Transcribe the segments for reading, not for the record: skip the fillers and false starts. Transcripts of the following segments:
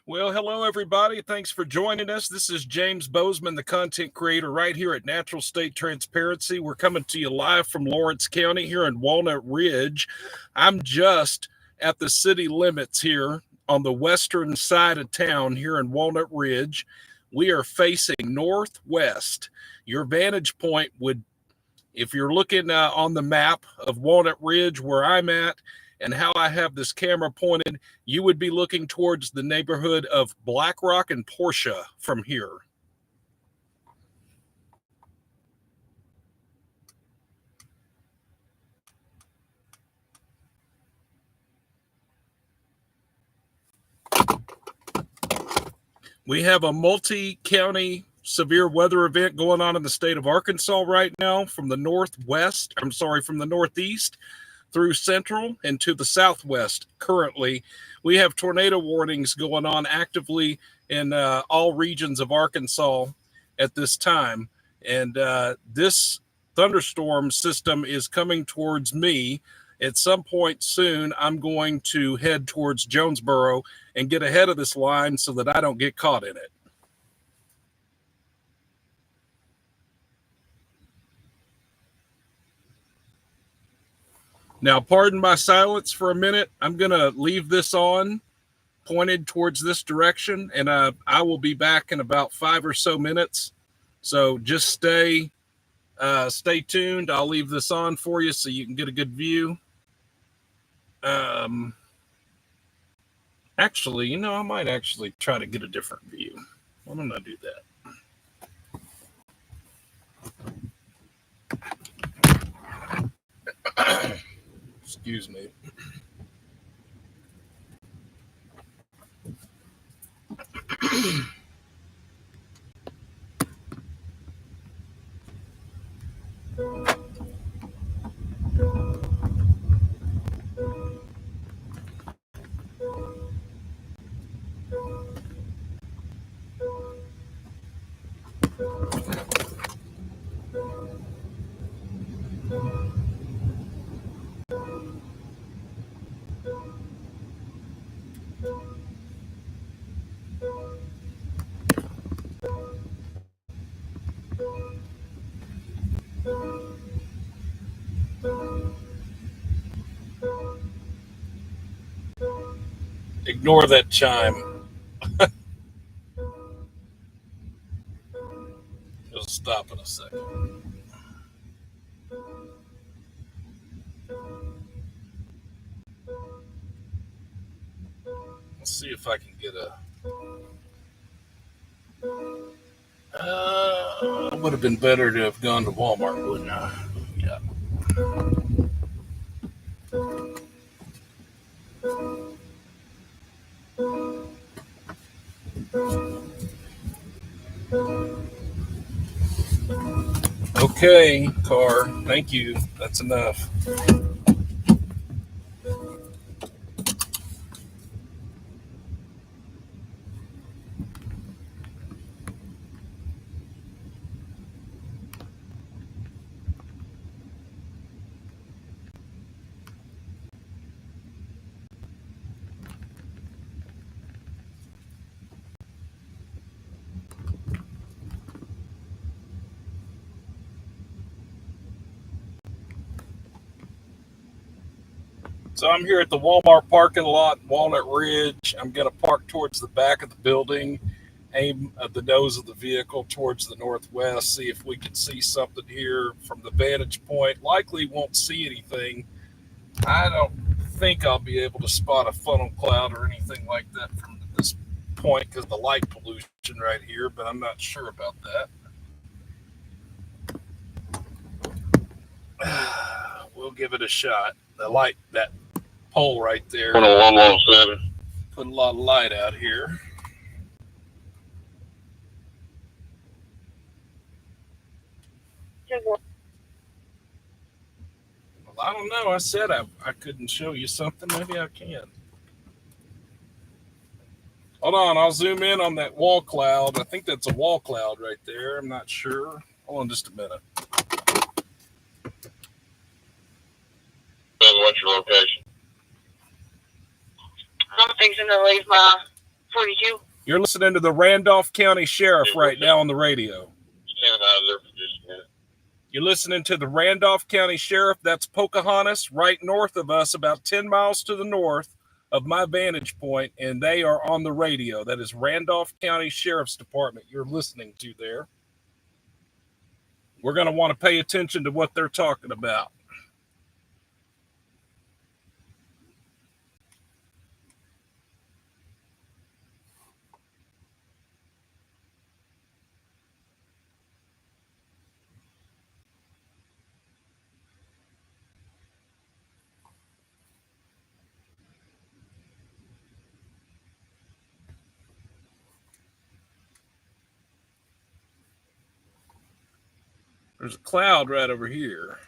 Well, hello, everybody. Thanks for joining us. This is James Bozeman, the content creator right here at Natural State Transparency. We're coming to you live from Lawrence County here in Walnut Ridge. I'm just at the city limits here on the western side of town here in Walnut Ridge. We are facing northwest. Your vantage point would, if you're looking on the map of Walnut Ridge where I'm at, and how I have this camera pointed, you would be looking towards the neighborhood of Black Rock and Portia from here. We have a multi-county severe weather event going on in the state of Arkansas right now from the northeast through central and to the southwest. Currently, we have tornado warnings going on actively in all regions of Arkansas at this time. And this thunderstorm system is coming towards me. At some point soon, I'm going to head towards Jonesboro and get ahead of this line so that I don't get caught in it. Now, pardon my silence for a minute. I'm going to leave this on, pointed towards this direction, and I will be back in about 5 or so minutes. So just stay tuned. I'll leave this on for you so you can get a good view. Actually, I might actually try to get a different view. Why don't I do that? Excuse me. Ignore that chime. It'll stop in a second. Let's see if I can get a... it would have been better to have gone to Walmart, wouldn't I? Yeah. Okay, car. Thank you. That's enough. So I'm here at the Walmart parking lot, Walnut Ridge. I'm going to park towards the back of the building, aim at the nose of the vehicle towards the northwest, see if we can see something here from the vantage point. Likely won't see anything. I don't think I'll be able to spot a funnel cloud or anything like that from this point because of the light pollution right here, but I'm not sure about that. We'll give it a shot. The light, that pole right there, put a lot of light out here. Well, I don't know. I said I couldn't show you something. Maybe I can. Hold on. I'll zoom in on that wall cloud. I think that's a wall cloud right there. I'm not sure. Hold on just a minute. What's your location? I'm fixing to leave my 42. You're listening to the Randolph County Sheriff right now on the radio. Stand out of there for just a minute. You're listening to the Randolph County Sheriff. That's Pocahontas, right north of us, about 10 miles to the north of my vantage point, and they are on the radio. That is Randolph County Sheriff's Department you're listening to there. We're going to want to pay attention to what they're talking about. There's a cloud right over here.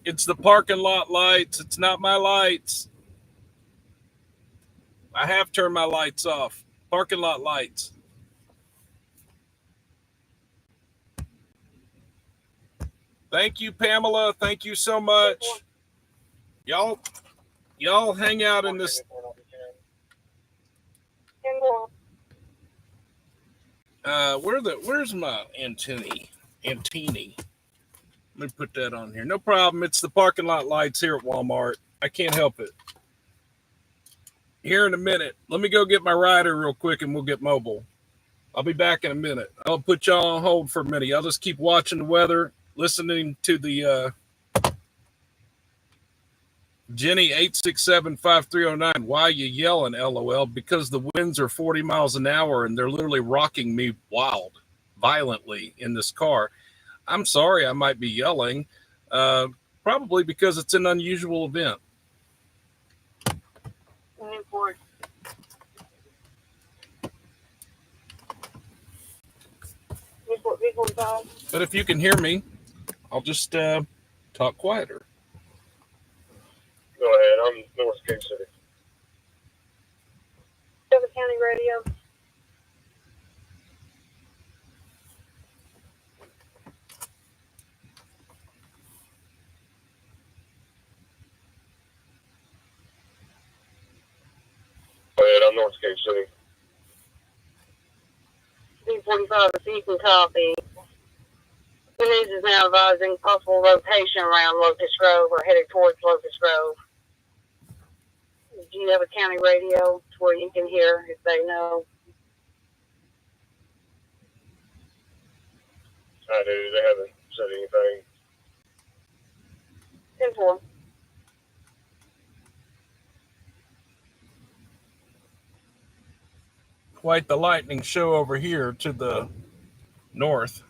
It's the parking lot lights. It's not my lights. I have turned my lights off. Parking lot lights. Thank you, Pamela. Thank you so much. Y'all hang out in this. Where's my antennae? Let me put that on here. No problem. It's the parking lot lights here at Walmart. I can't help it. Here in a minute. Let me go get my rider real quick and we'll get mobile. I'll be back in a minute. I'll put y'all on hold for a minute. I'll just keep watching the weather, listening to the Jenny 867-5309. Why are you yelling, LOL? Because the winds are 40 miles an hour and they're literally rocking me violently in this car. I'm sorry I might be yelling, probably because it's an unusual event. Newport. But if you can hear me, I'll just talk quieter. Go ahead. I'm North King City. Shelby County Radio. Go ahead. I'm North King City. B45 is Eaton copy. The news is now advising possible rotation around Locust Grove or headed towards Locust Grove. Do you have a county radio to where you can hear if they know? I do. They haven't said anything. 10-4. Quite the lightning show over here to the north.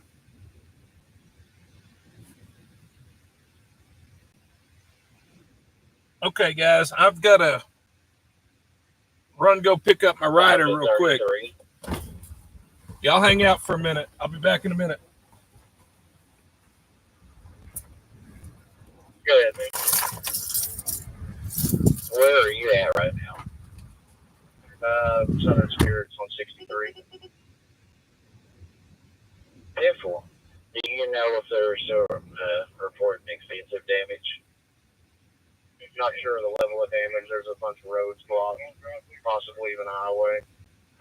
Okay, guys, I've got to go pick up my rider real quick. Y'all hang out for a minute. I'll be back in a minute. Go ahead, man. Where are you at right now? Southern Spirits on 63. 10-4. Do you know if there's reported extensive damage? Not sure of the level of damage. There's a bunch of roads blocked, possibly even a highway.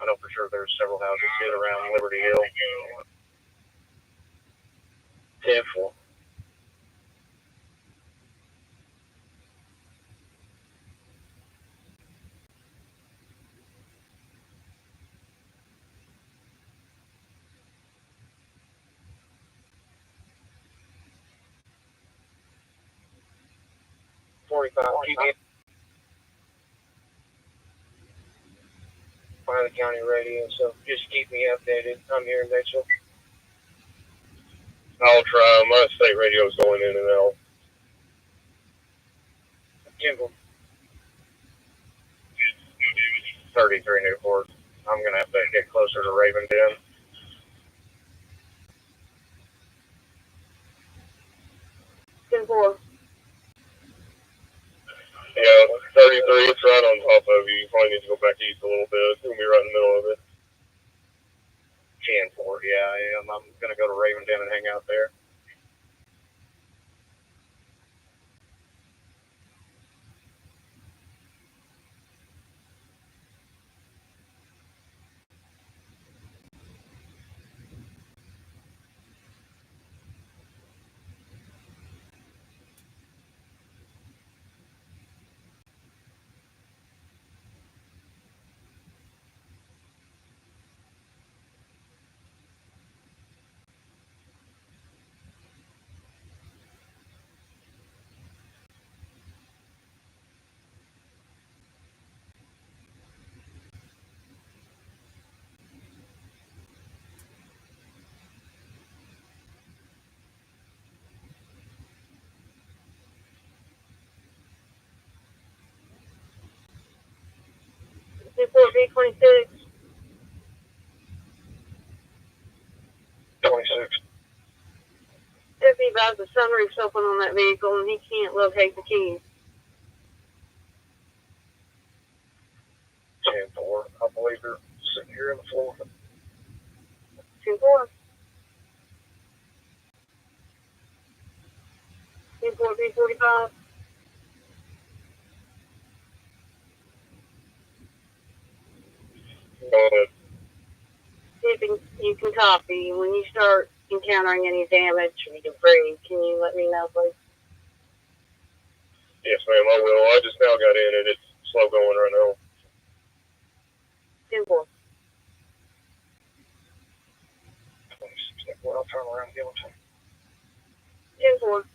I know for sure there's several houses hit around Liberty Hill. 10-4. By the county radio, so just keep me updated. I'm here in Batesville. I'll try. My state radio's going in and out. 33 Newport. I'm gonna have to get closer to Raven Den. Yeah, 33. It's right on top of you. You probably need to go back east a little bit. It's gonna be right in the middle of it. 10-4. Yeah, I am. I'm gonna go to Raven Den and hang out there. Newport V26. 26. Deputy advised the sunroof's open on that vehicle and he can't locate the keys. 10-4. I believe you're sitting here in the floor. 10-4. Newport V45. If you can copy. When you start encountering any damage or debris, can you let me know, please? Yes, ma'am, I will. I just now got in and it's slow going right now. 10-4. 26. I'll turn around and give them to 10-4. them.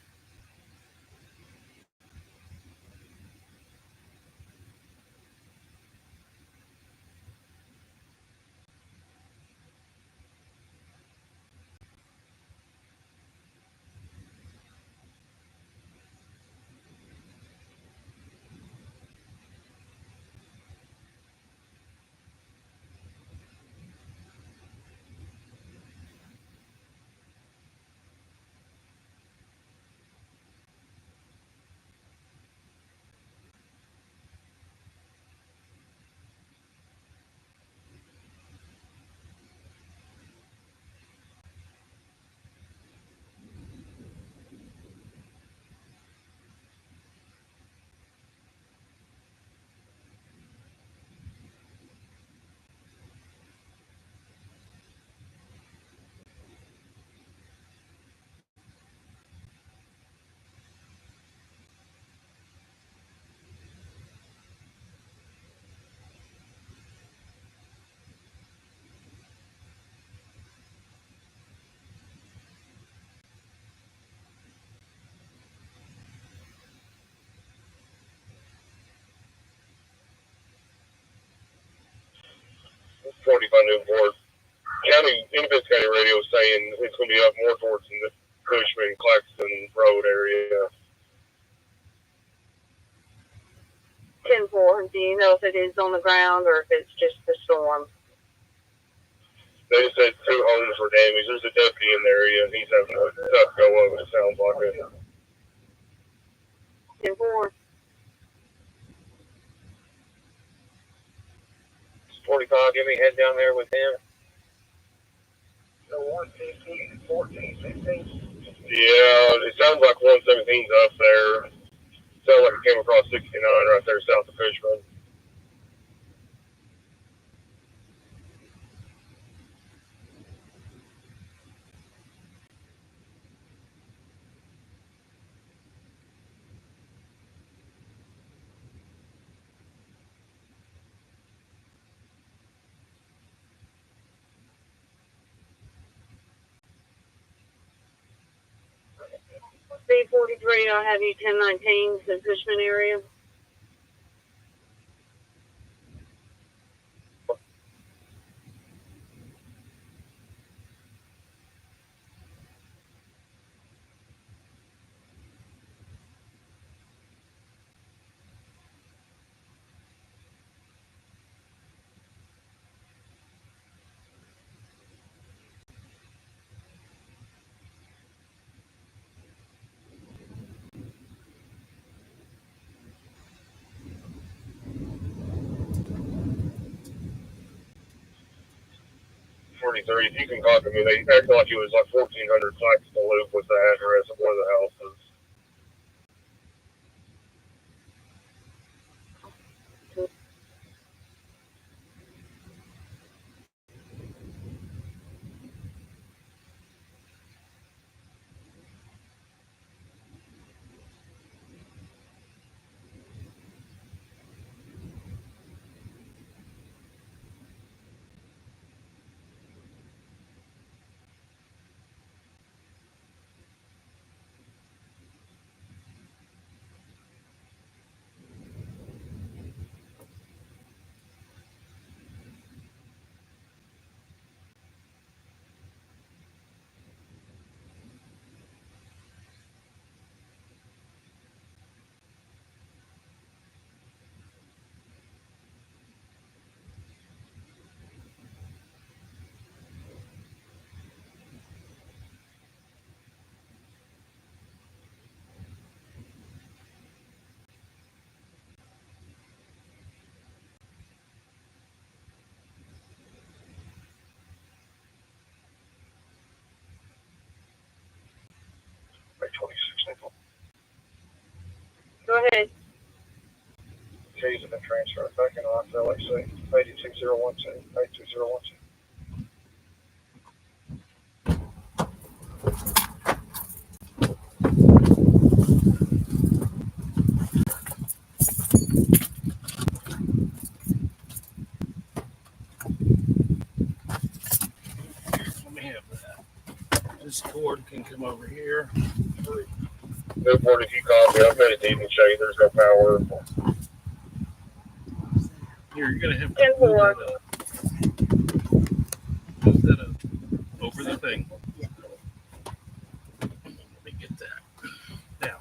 45 Newport. Independence County Radio is saying it's going to be up more towards the Cushman, Claxton Road area. 10-4. Do you know if it is on the ground or if it's just the storm? They just said 2 homes were damaged. There's a deputy in the area and he's having a tough go of it, it sounds like it. 10-4. 45, give me a head down there with him. So 115, 14, 16? Yeah, it sounds like 117's up there. Sounds like it came across 69 right there south of Fishman. C-43, I'll have you 1019, the Fishman area. If you can copy me, they acted like it was like 1,400 sites to loop with the address of where the house is. Like 26 Nickel. Go ahead. Keys have been transferred back into LAC 82012, 82012. Let me have that. This cord can come over here. Newport, if you call me, I've made it to even show you there's no power. Here, you're gonna have to move that up. Move that up over the thing. Let me get that. Now.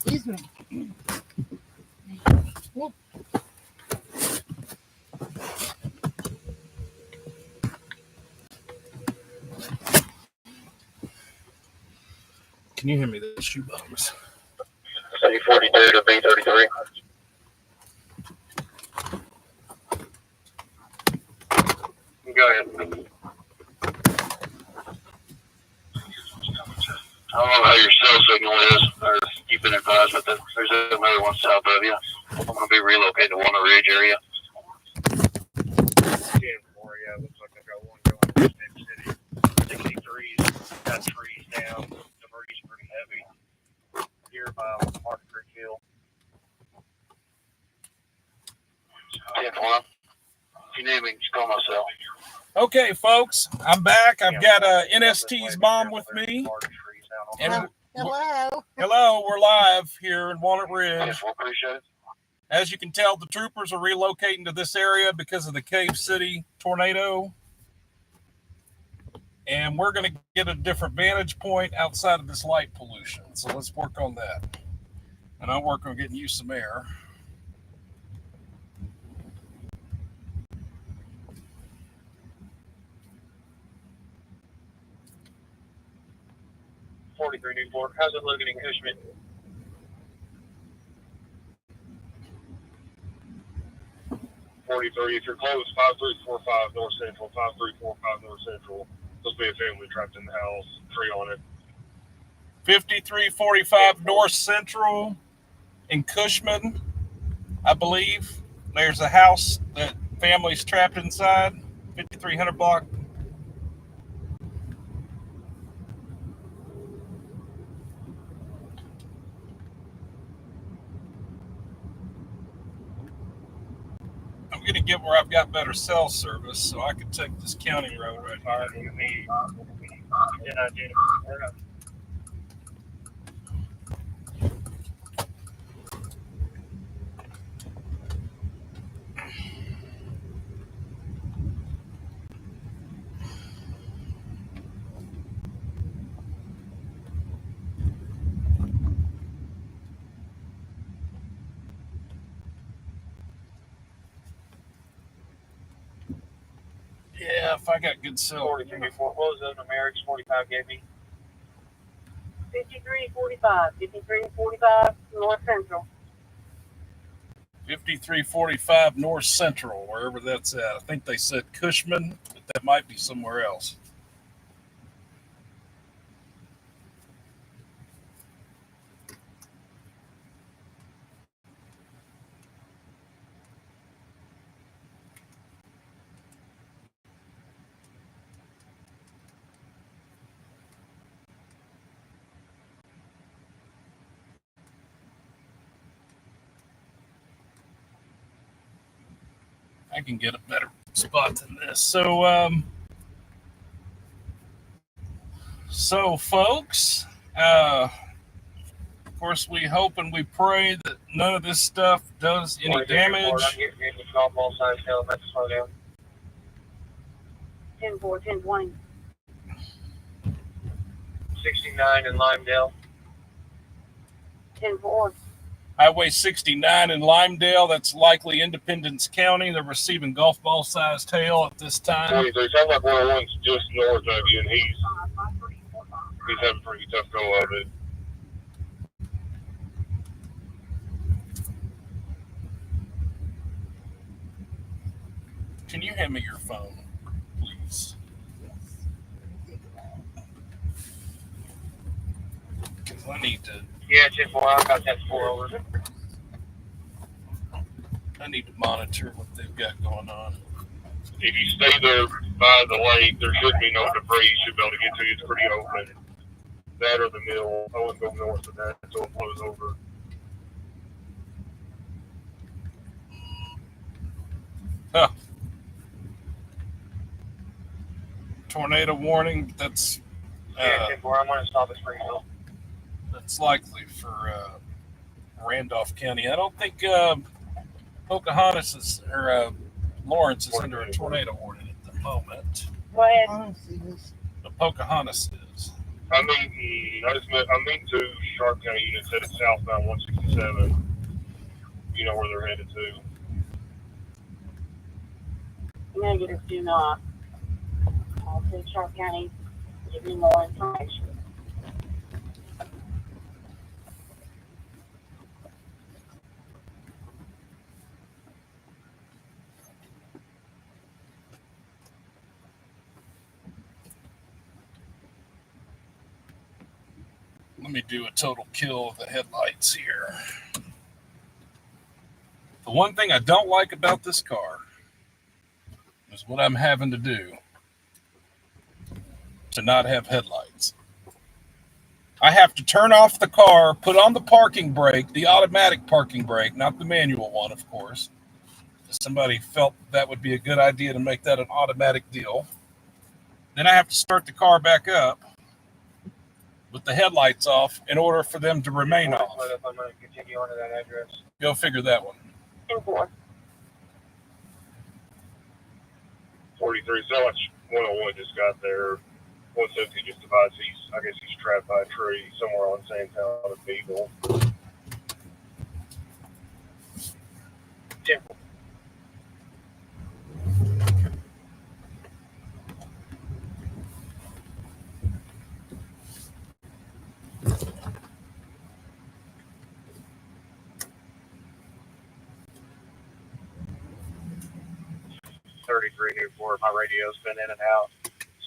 Excuse me. Can you hear me? The shoe bums. C42 to B33. Go ahead. I don't know how your cell signal is, or you've been advised, but there's another one south of you. I'm going to be relocated to Walnut Ridge area. 10-4, yeah, looks like I got one going to State City. 63's got trees down, debris pretty heavy. Here by Martin Creek Hill. 10-4. If you need me, just call my cell. Okay, folks, I'm back. I've got NST's mom with me. And hello, we're live here in Walnut Ridge. As you can tell, the troopers are relocating to this area because of the Cave City tornado. And we're going to get a different vantage point outside of this light pollution. So let's work on that. And I'll work on getting you some air. 43 Newport. How's it looking in Cushman? If you're close, 5345 North Central, 5345 North Central. Supposed to be a family trapped in the house, tree on it. 5345 North Central in Cushman, I believe. There's a house that family's trapped inside, 5300 block. I'm going to get where I've got better cell service so I can take this county road right here. Yeah, if I got good cell. 43 Newport. What was the numerics 45 gave me? 5345. 5345 North Central. 5345 North Central, wherever that's at. I think they said Cushman, but that might be somewhere else. I can get a better spot than this. So folks, of course, we hope and we pray that none of this stuff does any damage. I'm getting the golf ball size tail. Let's slow down. 10-4, 10-20. 69 in Limedale. 10-4. Highway 69 in Limedale, that's likely Independence County. They're receiving golf ball sized hail at this time. 23. Sounds like 101's just north of you, and he's having a pretty tough go of it. Can you hand me your phone, please? Because I need to. Yeah, 10-4. I've got that 4 over. I need to monitor what they've got going on. If you stay there by the lake, there should be no debris. You should be able to get to you. It's pretty open. That or the mill. I wouldn't go north of that until it flows over. Huh. Tornado warning. That's Yeah, 10-4. I'm going to stop at Springfield. that's likely for Randolph County. I don't think Pocahontas is, or Lawrence is under a tornado warning at the moment. Go ahead. But Pocahontas is. I'm meeting two Sharp County units headed southbound 167. You know where they're headed to. Negative, do not. I'll take Sharp County, give you more information. Let me do a total kill of the headlights here. The one thing I don't like about this car is what I'm having to do to not have headlights. I have to turn off the car, put on the parking brake, the automatic parking brake, not the manual one, of course. Somebody felt that would be a good idea to make that an automatic deal. Then I have to start the car back up with the headlights off in order for them to remain off. I'm going to continue on to that address. Go figure that one. 10-4. 43. So much 101 just got there. 170 just divides. I guess he's trapped by a tree somewhere on Sandtown of Beagle. 10-4. 33 Newport. My radio's been in and out.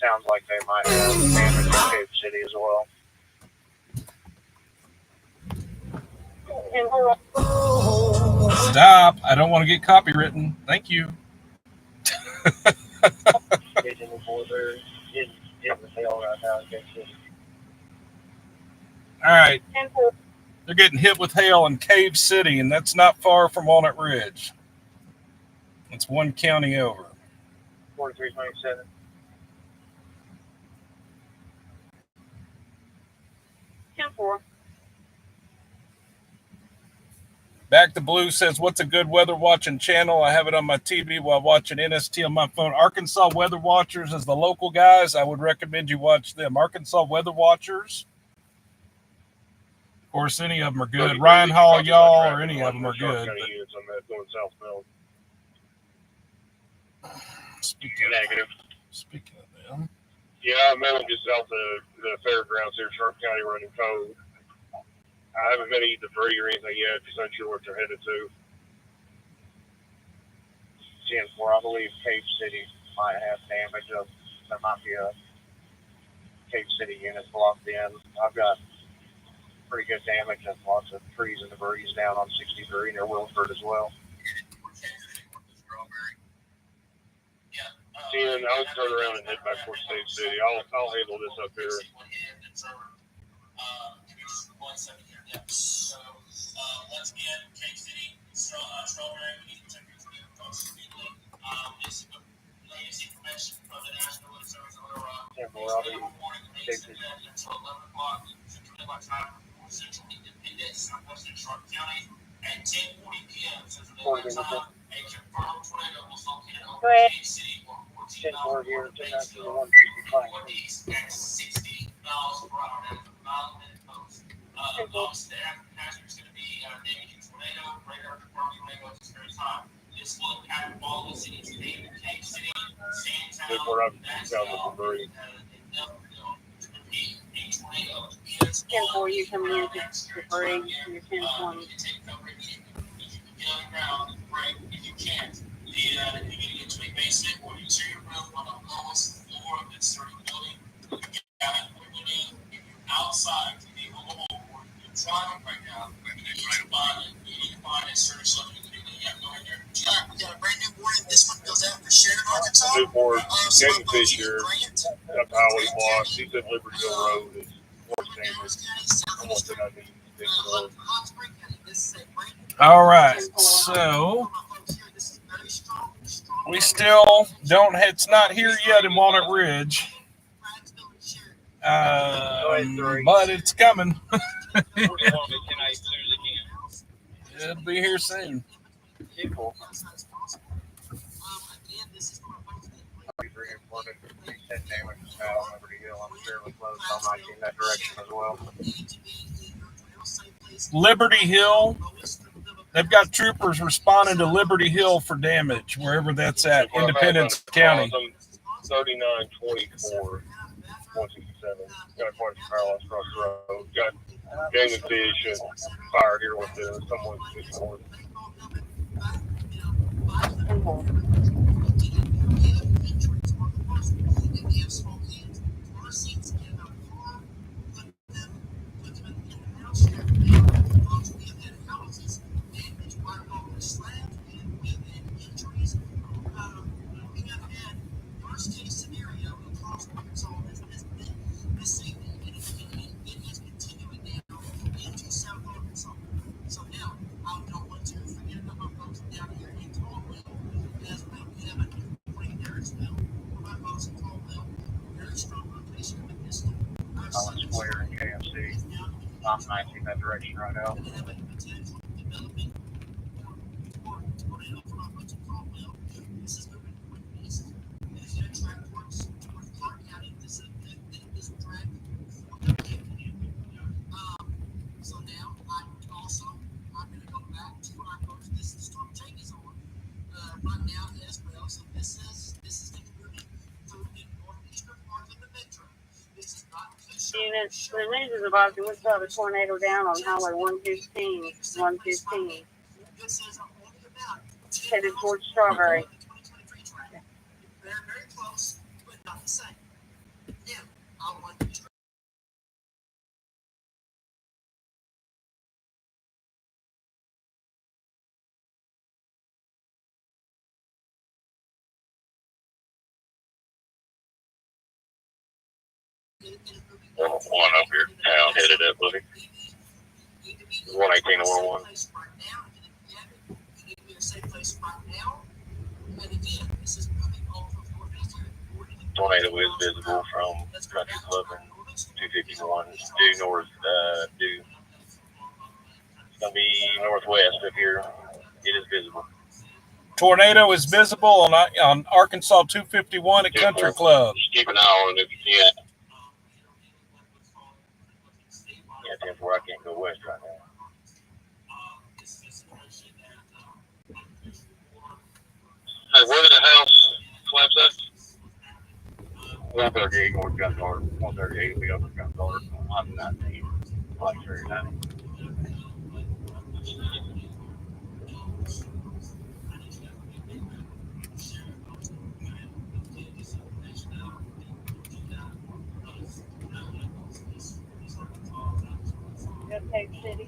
Sounds like they might have damage in Cave City as well. Stop. I don't want to get copywritten. Thank you. Getting the border in the tail right now in Cave City. All right. They're getting hit with hail in Cave City, and that's not far from Walnut Ridge. It's one county over. 4327. Back to Blue says, what's a good weather watching channel? I have it on my TV while watching NST on my phone. Arkansas Weather Watchers is the local guys. I would recommend you watch them. Arkansas Weather Watchers. Of course, any of them are good. Ryan Hall, y'all, or any of them are good. Speaking of them. Yeah, I'm just out the fairgrounds here, Sharp County, running code. I haven't been eating debris or anything yet, just unsure what they're headed to. 10-4, I believe Cave City might have damage. There might be a Cave City unit blocked in. I've got pretty good damage and lots of trees and debris down on 63 near Wilford as well. And I'll turn around and head back towards State City. I'll handle this up here. So, once again, Cave City, Strawberry, we need to check your folks immediately. This is the latest information from the National Weather Service until 11 o'clock, Central Daylight Time, Central Independence, Southwestern Sharp County, at 10:40 p.m. Central Daylight Time. A confirmed tornado was located over Cave City or 14 miles north of Batesville, northeast at 60 miles per hour. That is a mile-a-minute post. The hazard is going to be damaging tornado, radar confirmed tornado at this very time. This will impact all the cities named Cave City, Sandtown, Nashville, and Nelville. To repeat, a tornado is 10-4, you come in to break your 10-20. Take cover immediately. If you can get on the ground, break. If you can't, you're going to get into a basement or interior room on the lowest floor of this certain building. You got it. What you need, if you're outside, you need a little more. Driving right now, you need to find a certain something to do. You have no idea. We got a brand new warning. This one goes out for Sheridan, Arkansas. Newport, James Fisher, up Highway Block, he's at Libertyville Road is more damage than what I need to do. All right, so we still don't, it's not here yet in Walnut Ridge, but it's coming. It'll be here soon. Liberty Hill. They've got troopers responding to Liberty Hill for damage, wherever that's at, Independence County. 3924, 167. Got a bunch of parallels across the road. Got gang and fish and fire here with someone fishing on it. Square and KFC. I'm 19 that direction right now. Units, the news is about we saw the tornado down on Highway 115, headed towards Strawberry. One up here town headed up, buddy. 118 to 101. Tornado is visible from Country Club and 251 due north, due. It's going to be northwest up here. It is visible. Tornado is visible on Arkansas 251 at Country Club. Just keep an eye on it if you can. Yeah, 10-4, I can't go west right now. Hey, where did the house collapse at? 138 North Gun Guard. 138 will be over Gun Guard. I'm 19. Like 39. Okay, City.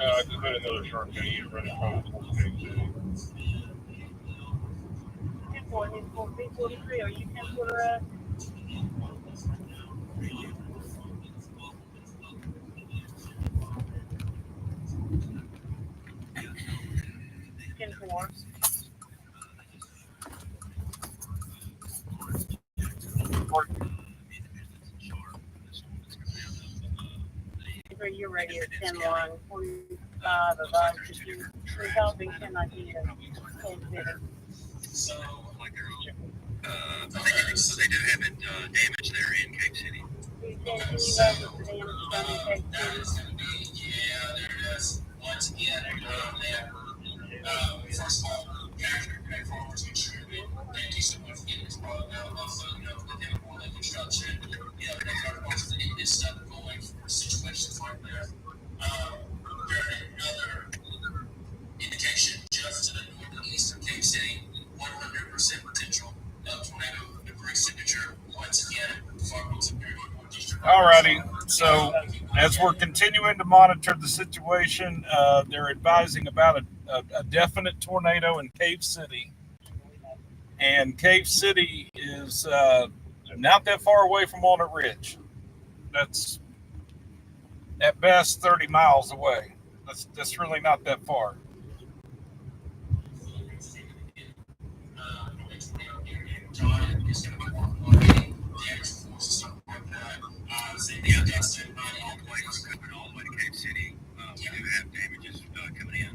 I just put another shark down here running from Cape City. 43, are you 10 footer up? You're ready at 10-1, 45 of us. We're helping 10 ideas. So, like so they do have it damaged there in Cape City. Can you go with the damage done in Cape City? Yeah, there it is. Once again, first of all, factory pay farmers contribute. They do so much getting this product out. Also, within the construction, they start watching this stuff going for situations like that. Another indication just to the northeast of Cape City, 100% potential tornado debris signature. Once again, farmers and Alrighty, so as we're continuing to monitor the situation, they're advising about a definite tornado in Cave City. And Cave City is not that far away from Walnut Ridge. That's at best 30 miles away. That's really not that far. Yeah, that's all the way to Cape City. We do have damages coming in.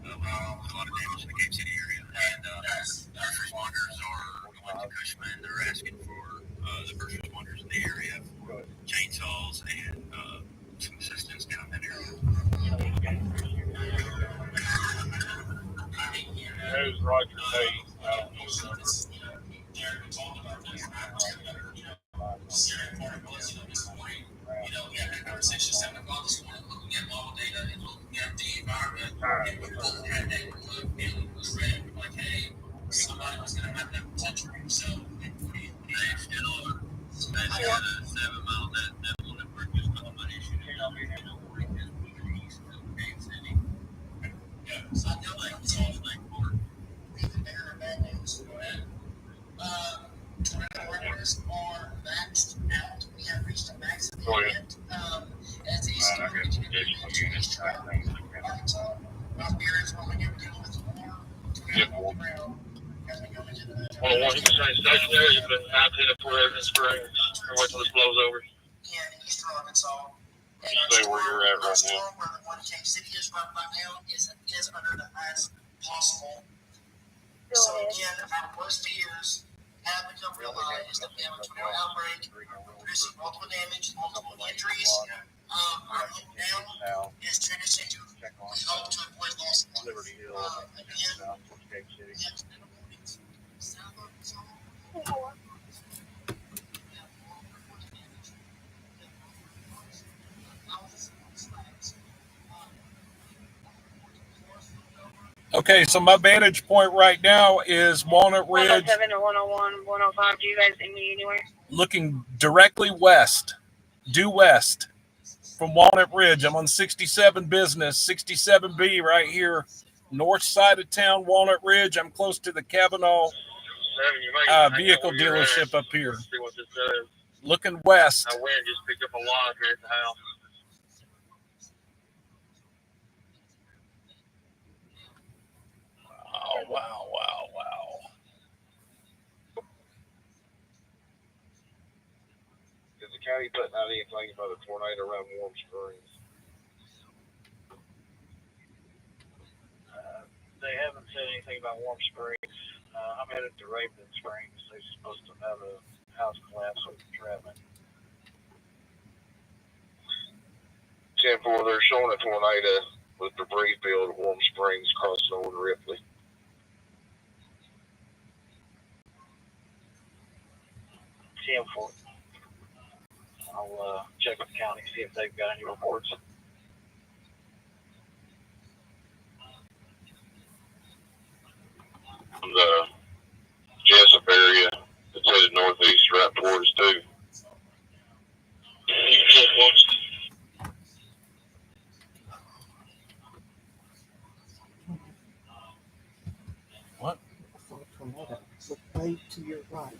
A lot of damage in the Cape City area. And first responders are going to Cushman. They're asking for the first responders in the area for chainsaws and some assistance down that area. There's Roger Tate. We had that conversation 7 o'clock this morning, looking at model data and looking at the environment. And we both had that feeling was red. Like, hey, somebody was going to have that potential. So they still are. Especially at a 7 mile, that will never just not an issue. East of Cape City. Yeah, so I feel like it's all like for either better or bad news. Go ahead. Tornado warnings are maxed out. We have reached a maximum event. As the eastern region of East Arkansas, those areas where we get deal with more tornado on the ground as we go into the. Well, you can stay stationary. You've been 19 forever in spring. Or wait till this blows over. Yeah, in eastern Arkansas. Stay where you're at right now. Where the one in Cape City is right now is under the highest possible. So again, our worst fears have become realized that we have a tornado outbreak, producing multiple damage, multiple injuries. Our hope now is to initiate we hope to avoid loss of Liberty Hill, again. Cape City. Okay, so my vantage point right now is Walnut Ridge. 107 to 101, 105. Do you guys see me anywhere? Looking directly west, due west from Walnut Ridge. I'm on 67 business, 67B right here, north side of town, Walnut Ridge. I'm close to the Kavanaugh vehicle dealership up here. See what this does. Looking west. My wind just picked up a lot here at the house. Oh, wow. Is the county putting out anything about a tornado around Warm Springs? They haven't said anything about Warm Springs. I'm headed to Raven Springs. They're supposed to have a house collapse with traffic. 10-4, they're showing a tornado with debris field at Warm Springs crossing over Ripley. TM4. I'll check with the county, see if they've got any reports. From the Jessup area, it's headed northeast right towards too. What? Look way to your right.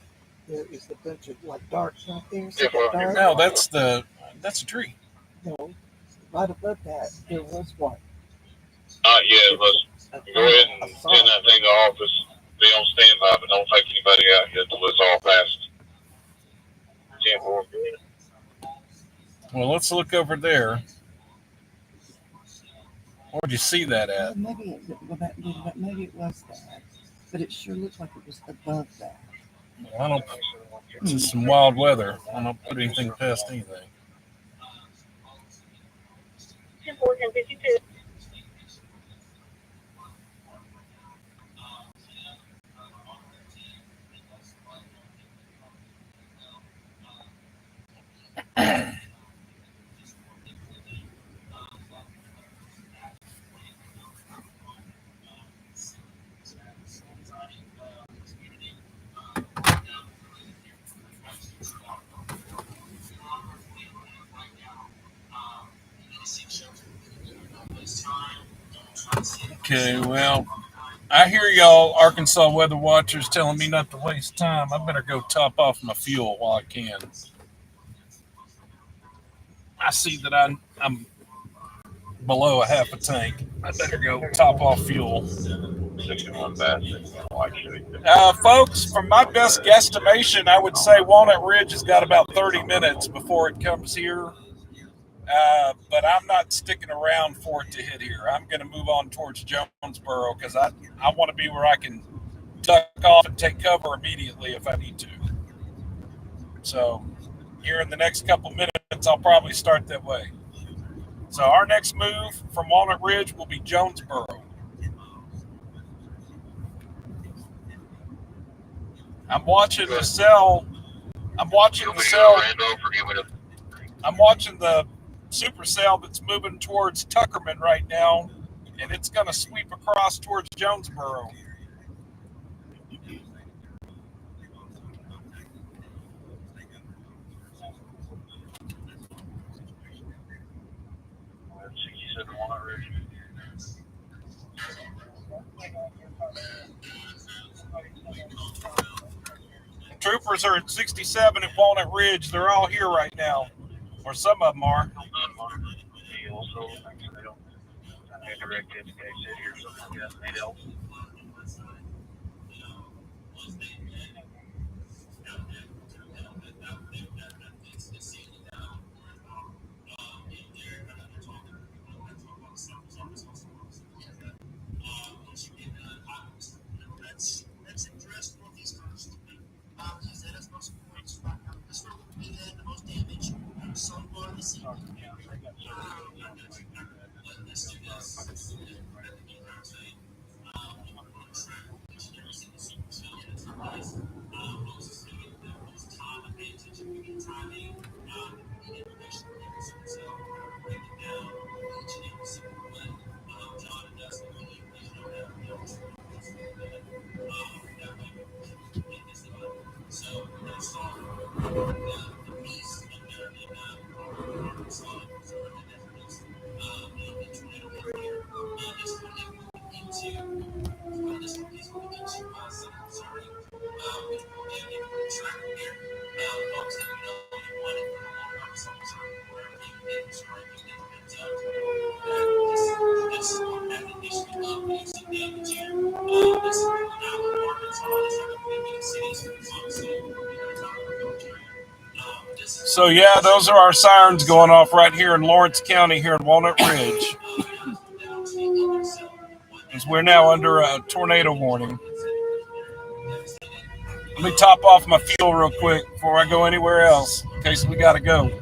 There is a bunch of like darks right there. No, that's a tree. No, right above that there was one. Yeah, let's go ahead and send that thing to office. Be on standby, but don't take anybody out yet till it's all past. 10-4. Well, let's look over there. Where'd you see that at? Maybe it was that, but it sure looked like it was above that. I don't. It's just some wild weather. I don't put anything past anything. 10-4, 10-52. Okay, well, I hear y'all Arkansas weather watchers telling me not to waste time. I better go top off my fuel while I can. I see that I'm below a half a tank. I better go top off fuel. 61 Bassett. Folks, from my best guesstimation, I would say Walnut Ridge has got about 30 minutes before it comes here. But I'm not sticking around for it to hit here. I'm going to move on towards Jonesboro because I want to be where I can tuck off and take cover immediately if I need to. So here in the next couple minutes, I'll probably start that way. So our next move from Walnut Ridge will be Jonesboro. I'm watching the supercell that's moving towards Tuckerman right now, and it's going to sweep across towards Jonesboro. Troopers are at 67 at Walnut Ridge. They're all here right now, or some of them are. So yeah, those are our sirens going off right here in Lawrence County, here in Walnut Ridge, as we're now under a tornado warning. Let me top off my fuel real quick before I go anywhere else, in case we gotta go.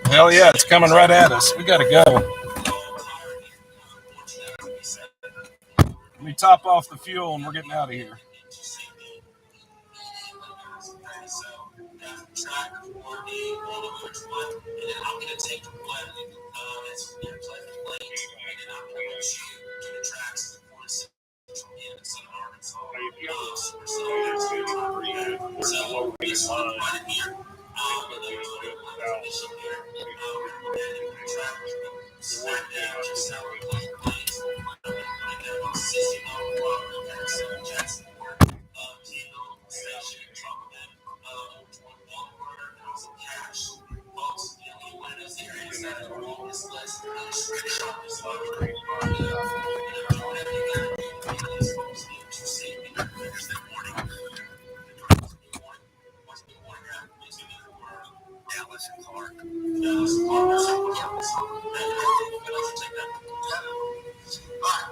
Hell yeah, it's coming right at us. We gotta go. Let me top off the fuel and we're getting out of here.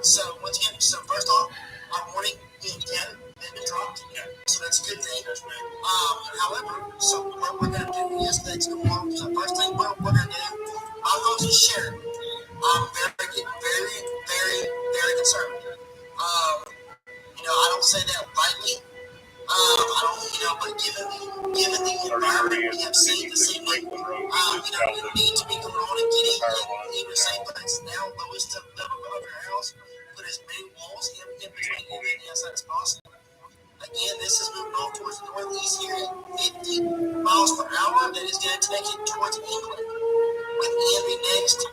So once again, first off, our warning being 10 has been dropped, so that's a good thing. However, so what we're going to do is let's go on. So first thing we're going to do, I'll go to share. I'm very concerned. I don't say that lightly. I don't, but given the environment we have seen this evening, you need to be going on and getting even safe, but it's now lowest level of your house. Put as many walls in between you and the outside as possible. Again, this is moving off towards the northeast here at 50 miles per hour. That is going to take it towards England within the next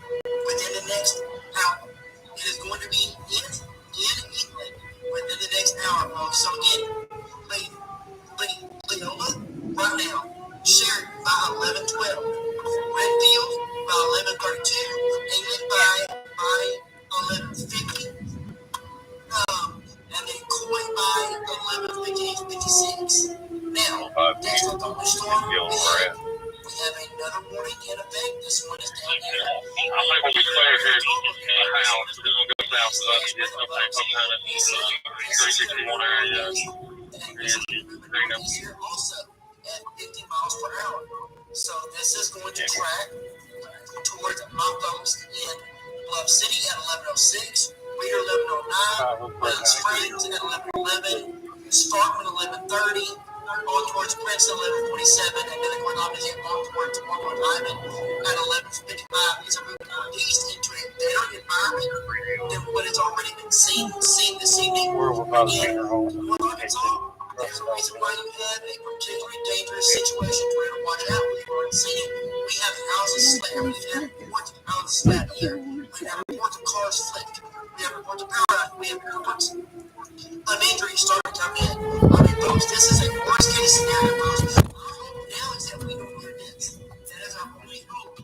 hour. It is going to be in England within the next hour, folks. So again, Leola right now, Sheridan by 11:12, Redfield by 11:32, England by 11:50, and then Coy by 11:56. Now, that's not the only storm we have. We have another warning in effect. This one is down here. I think we'll be clear here in the house. We're going to go south of us. It's up there, Pocahontas, 361 area. He's here also at 50 miles per hour. So this is going to track towards my folks in Bluff City at 11:06, Reader 11:09, Bell Springs at 11:11, Sparkman 11:30, on towards Prince at 11:47, and then of course obviously on towards Ivan at 11:55. These are moving northeast into a better environment than what has already been seen this evening. Again, North Arkansas, there's a reason why you have a particularly dangerous situation to where to watch out. We've already seen it. We have houses slammed. We've had reports of houses slammed here. We have reports of cars flipped. We have reports of power out. We have reports of injuries starting to come in. I mean, folks, this is a worst case scenario, folks. Our hope now is that we don't hear this. That is our only hope.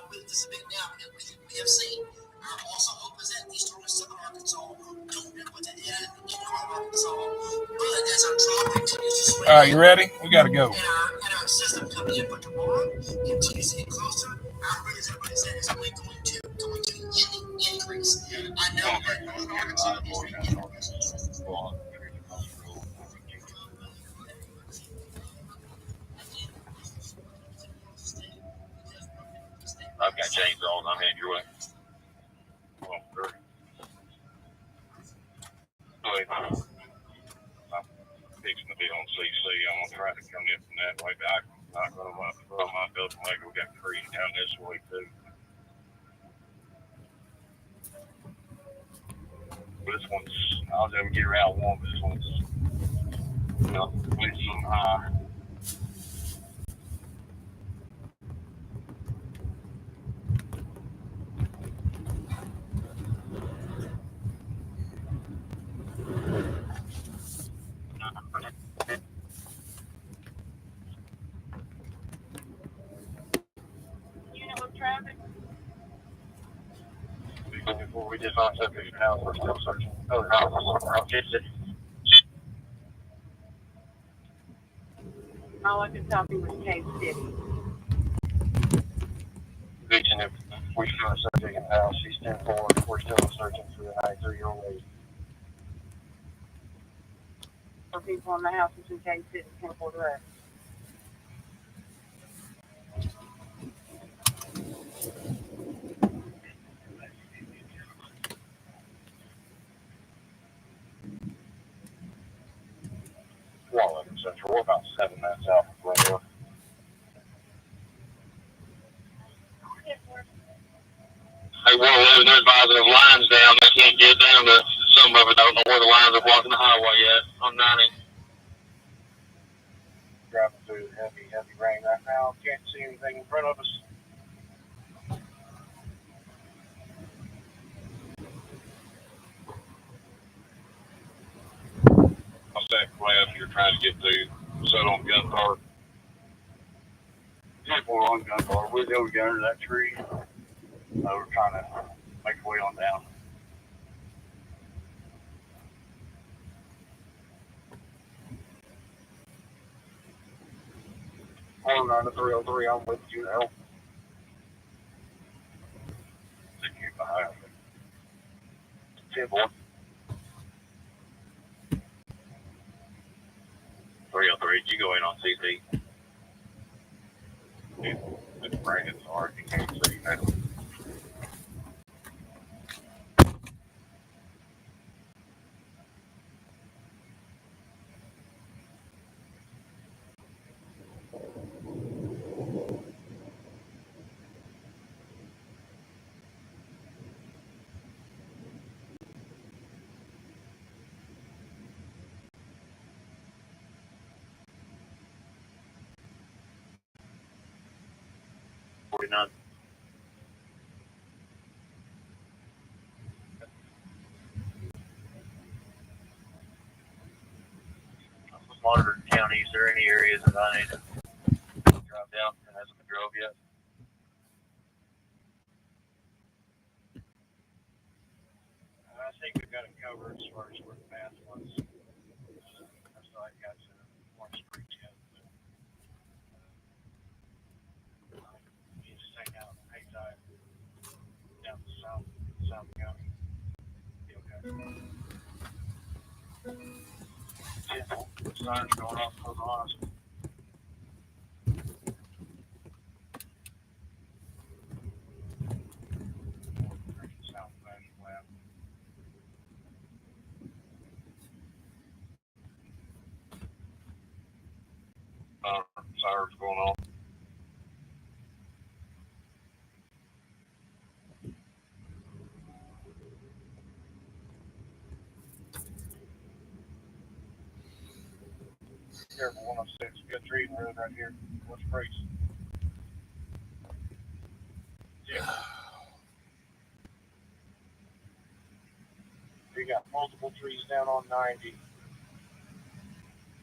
With this event now, because we have seen. Our also hope is that these storms in southern Arkansas don't end with the end in northern Arkansas. But as our drop continues to swing, All right, you ready? We got to go. And our system coming in for tomorrow continues to get closer. Our rate, as everybody said, is only going to increase. I know that northern Arkansas is I've got chains on. I'm heading your way. I'm fixing to be on CC. I'm going to try to come in from that way back. I'm going to throw my double leg. We got trees down this way, too. This one's, I was able to get around one, but this one's, windy and high. Well, we did not have a house. We're still searching other houses around Kansas City. All I could copy was Cave City. Eviction, if we found a subject in the house, she's 10-4. We're still searching for the 93-year-old lady. For people in the houses in Cave City, can't afford that. Walnut Central. We're about 7 minutes out from Glenwood. Hey, Walnut, they're advising of lines down. They can't get down to some of it. I don't know where the lines are blocking the highway yet on 90. Driving through heavy rain right now. Can't see anything in front of us. What's that class you're trying to get to? Set on gun park. Yeah, we're on gun park. We're going under that tree. We're trying to make our way on down. On 303, I'm with you now. They keep behind me. 10-4. 303, you go in on CC. It's raining so hard you can't see now. None. Monitored County, is there any areas that I need to drive down that hasn't been drove yet? I think we've got it covered as far as where the path was. That's why I got to one street yet. You just take out Hay Tide down to South County. Be okay. Signs going off for the hospital. Sirens going on. Careful 106, good tree road right here. What's price? Yeah. We got multiple trees down on 90.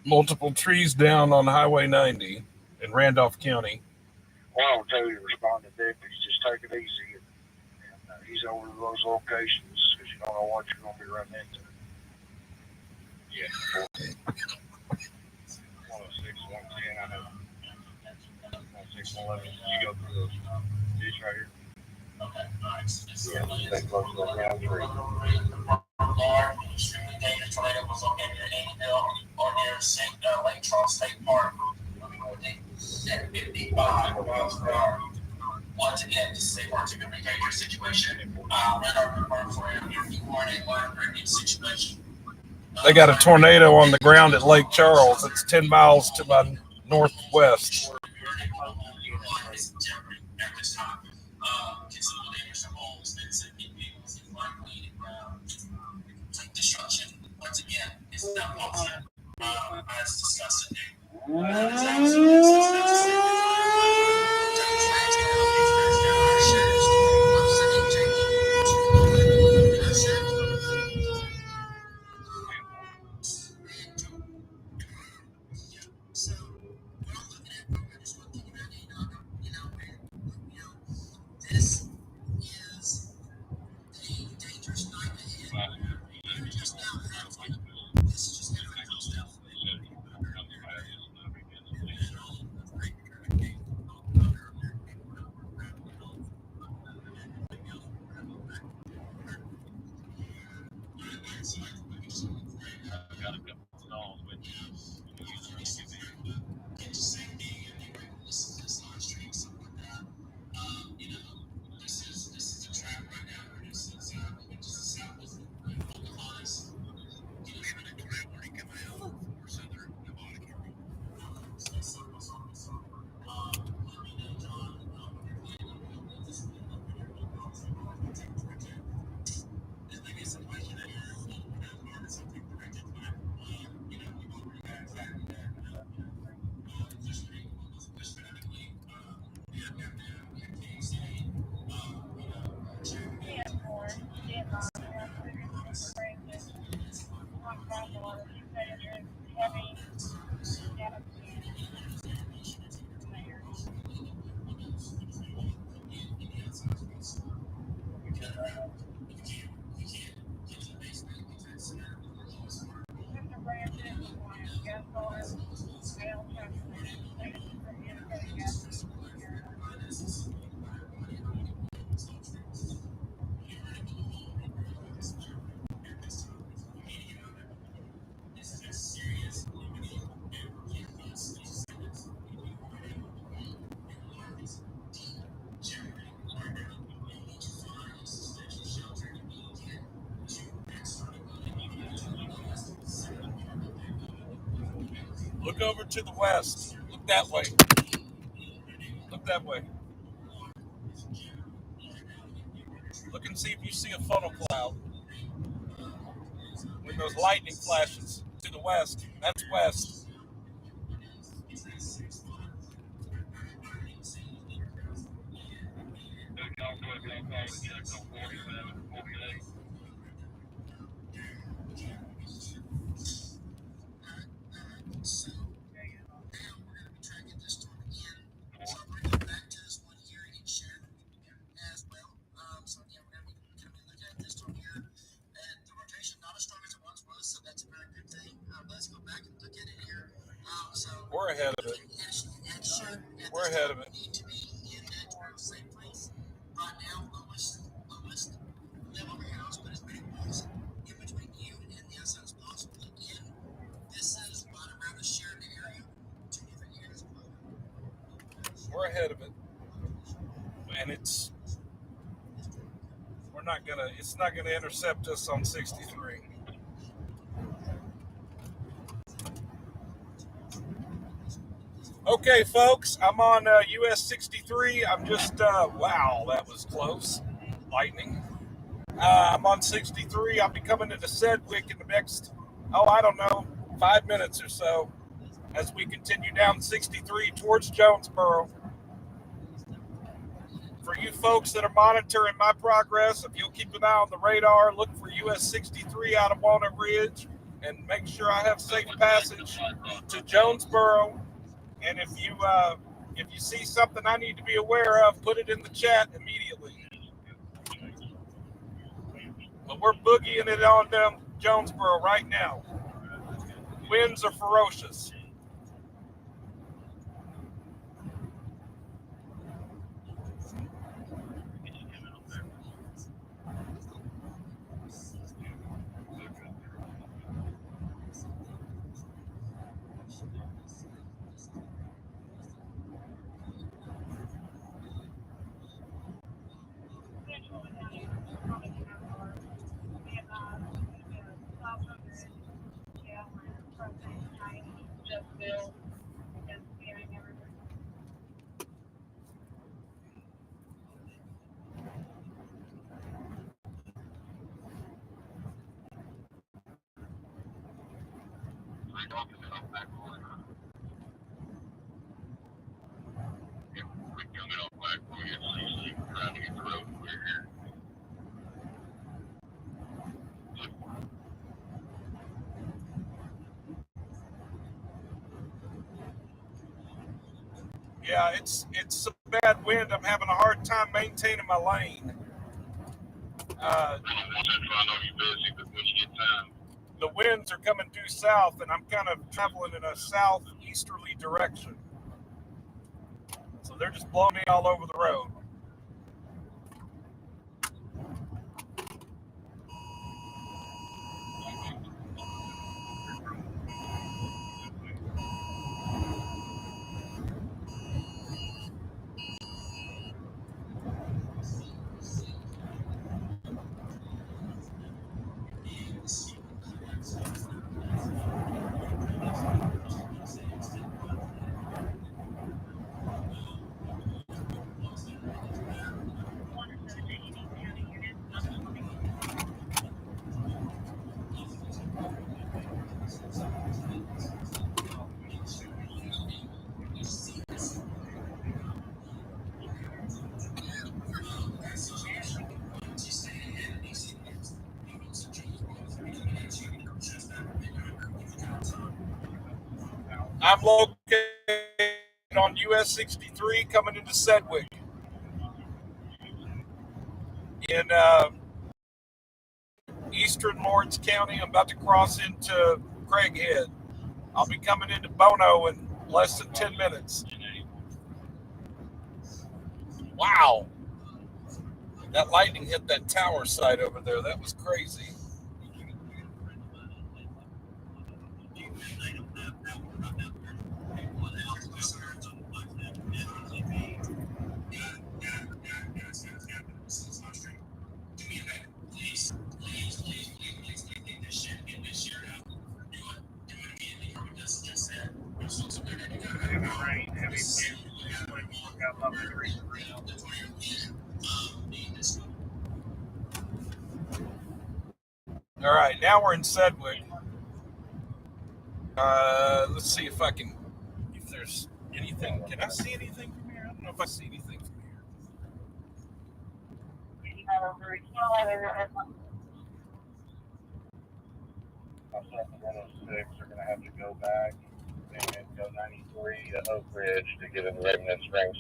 Multiple trees down on Highway 90 in Randolph County. Well, I don't tell you to respond to deputies, just take it easy. And he's over those locations because you don't know what you're going to be running into. Yeah. 106, 110, I know. 106, 111. You go through those ditch right here. Okay, nice. Yeah, stay close to the ground tree. Extremely dangerous tornado was located at Amyville or near Lake Charles State Park. At 55 miles per hour. Once again, this is a particularly dangerous situation. Radar report for you. If you are in a life-threatening situation. They got a tornado on the ground at Lake Charles. It's 10 miles to my northwest. Destruction, once again, is not possible. As discussed Look over to the west. Look that way. Look that way. Look and see if you see a funnel cloud with those lightning flashes to the west. That's west. We're ahead of it. We're ahead of it. We're ahead of it. And it's not gonna intercept us on 63. Okay, folks, I'm on US 63. I'm just wow, that was close. Lightning. I'm on 63. I'll be coming into Sedgwick in the next, I don't know, 5 minutes or so as we continue down 63 towards Jonesboro. For you folks that are monitoring my progress, if you'll keep an eye on the radar, look for US 63 out of Walnut Ridge and make sure I have safe passage to Jonesboro. And if you see something I need to be aware of, put it in the chat immediately. But we're boogieing it on down Jonesboro right now. Winds are ferocious. Yeah, it's a bad wind. I'm having a hard time maintaining my lane. I know you're busy, but when you get time. The winds are coming due south, and I'm kind of traveling in a southeasterly direction. So they're just blowing me all over the road. I'm located on US 63 coming into Sedgwick in eastern Lawrence County. I'm about to cross into Craighead. I'll be coming into Bono in less than 10 minutes. Wow. That lightning hit that tower site over there. That was crazy. All right, now we're in Sedgwick. Let's see if there's anything. Can I see anything from here? I don't know if I see anything from here. They're going to have to go back and go 93 to Oak Ridge to get into Ravenette Springs.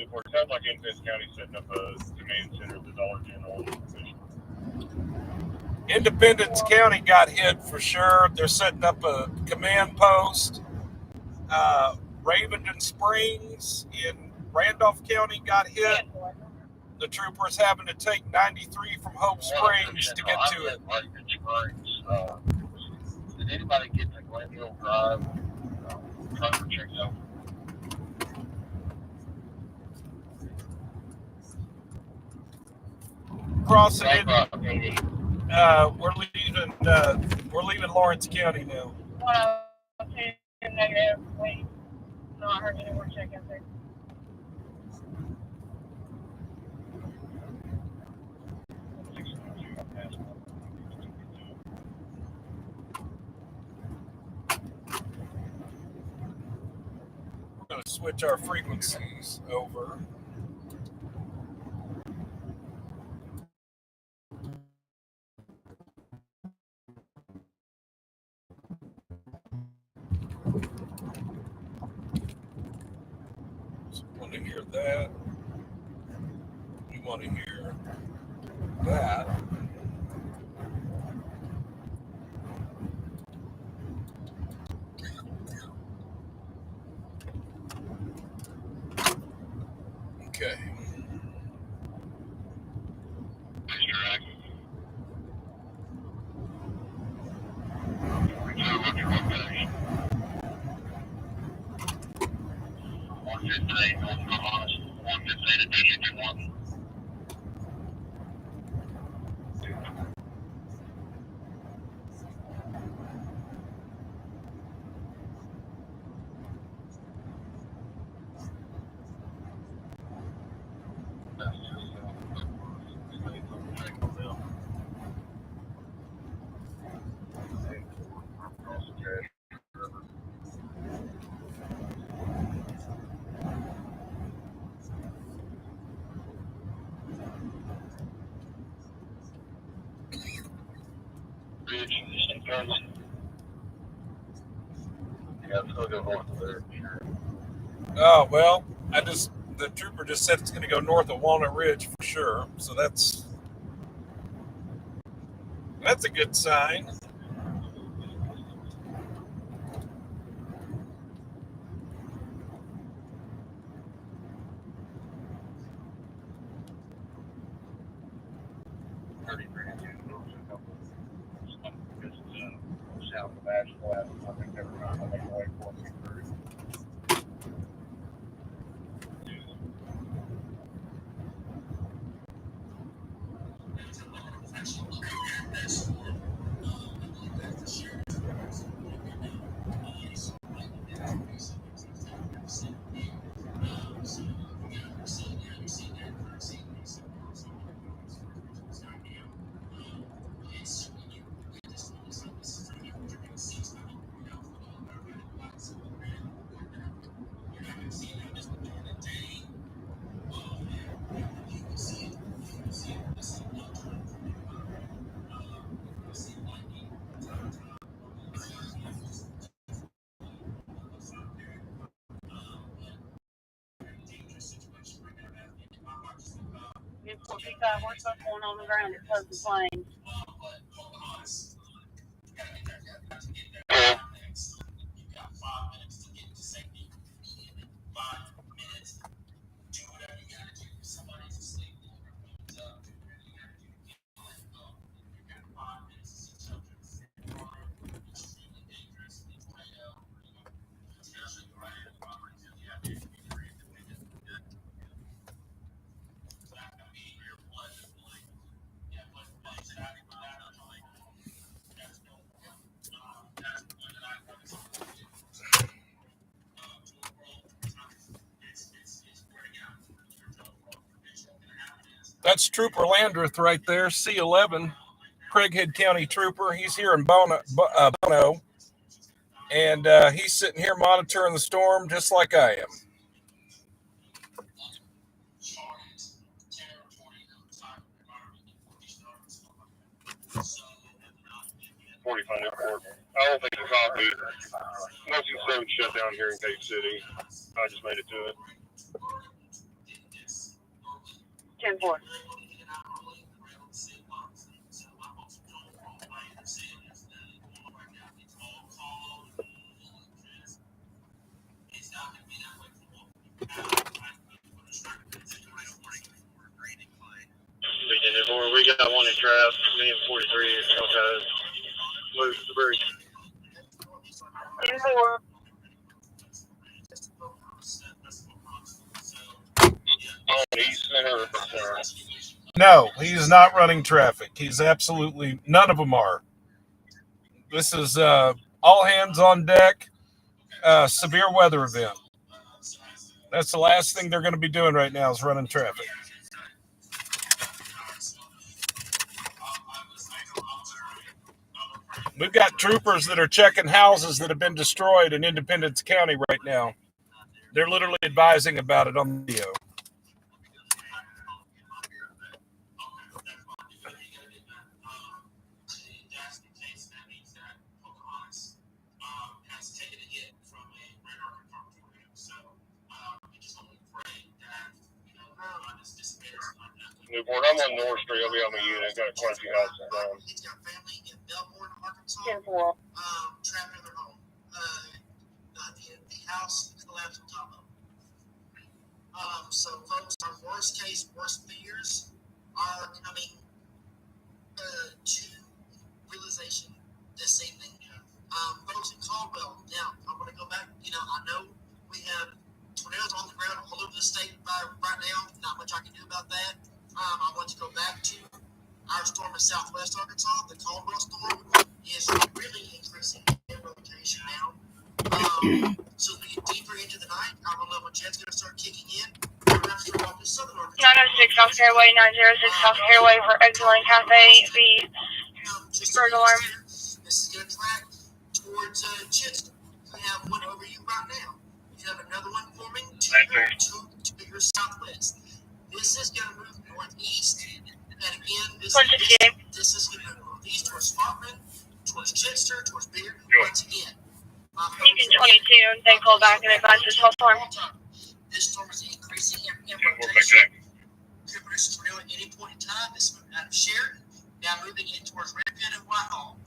It sounds like Independence County setting up a command center with Dollar General. Independence County got hit for sure. They're setting up a command post. Ravenden Springs in Randolph County got hit. The troopers having to take 93 from Hope Springs to get to it. Did anybody get to Glenville Drive? Crossing in. We're leaving Lawrence County now. Negative. Wait. Not heard any more check-ins there. We're going to switch our frequencies over. So we want to hear that. We want to hear that. Okay. Yeah, it's still go north of there. Oh, well, the trooper just said it's going to go north of Walnut Ridge for sure. So that's a good sign. South of Asheville, I think they're trying to make a way for me through. What's going on the ground at Pleasant Plains? That's Trooper Landreth right there, C11, Craighead County Trooper. He's here in Bono, and he's sitting here monitoring the storm just like I am. I don't think the coffee. Most of the 7 shut down here in Cave City. I just made it to it. 10-4. We got one in trap. Me and 43 okay. Move the bridge. 10-4. On the east center. No, he's not running traffic. He's absolutely, none of them are. This is all hands on deck, severe weather event. That's the last thing they're going to be doing right now is running traffic. We've got troopers that are checking houses that have been destroyed in Independence County right now. They're literally advising about it on the video. Newport, I'm on North Street. I'll be on my unit. Got quite a few houses down. He's got family in Belmore, Arkansas. 10-4. Trapped in their home. The house collapsed on top of them. So, folks, our worst case, worst fears are coming to realization this evening. Folks in Caldwell, now, I want to go back. I know we have tornadoes on the ground all over the state right now. Not much I can do about that. I want to go back to our storm in southwest Arkansas. The Caldwell storm is really increasing in rotation now. So as we get deeper into the night, our low-level jet's going to start kicking in. We're going to start off to southern Arkansas. 906 South Fairway, 906 South Fairway for Excellent Cafe. The bird alarm. This is going to track towards Chitster. We have one over you right now. You have another one forming to your southwest. This is going to move northeast, and again, this is going to move northeast towards Spotman, towards Chitster, towards Beard, once again. You can 22, they pulled back and advised a snowstorm. This storm is increasing in rotation. Could produce a tornado at any point in time. This moving out of Sheridan, now moving in towards Redmond and Whitehall.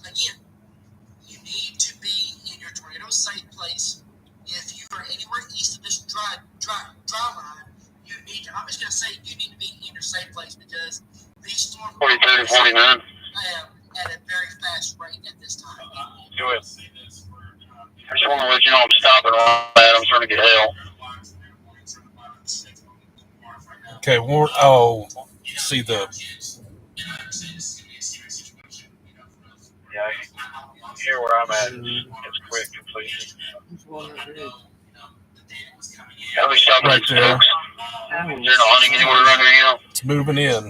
Again, you need to be in your tornado safe place. If you are anywhere east of this dry line, you need to, I'm just going to say you need to be in your safe place because these storms 42 to 49. At a very fast rate at this time. Do it. I just want to let you know I'm stopping right at. I'm starting to get hell. Okay, oh, see the... Yeah, here where I'm at, it's quick completely. At least I'm right there. Is there no hunting anywhere around here, you know? It's moving in.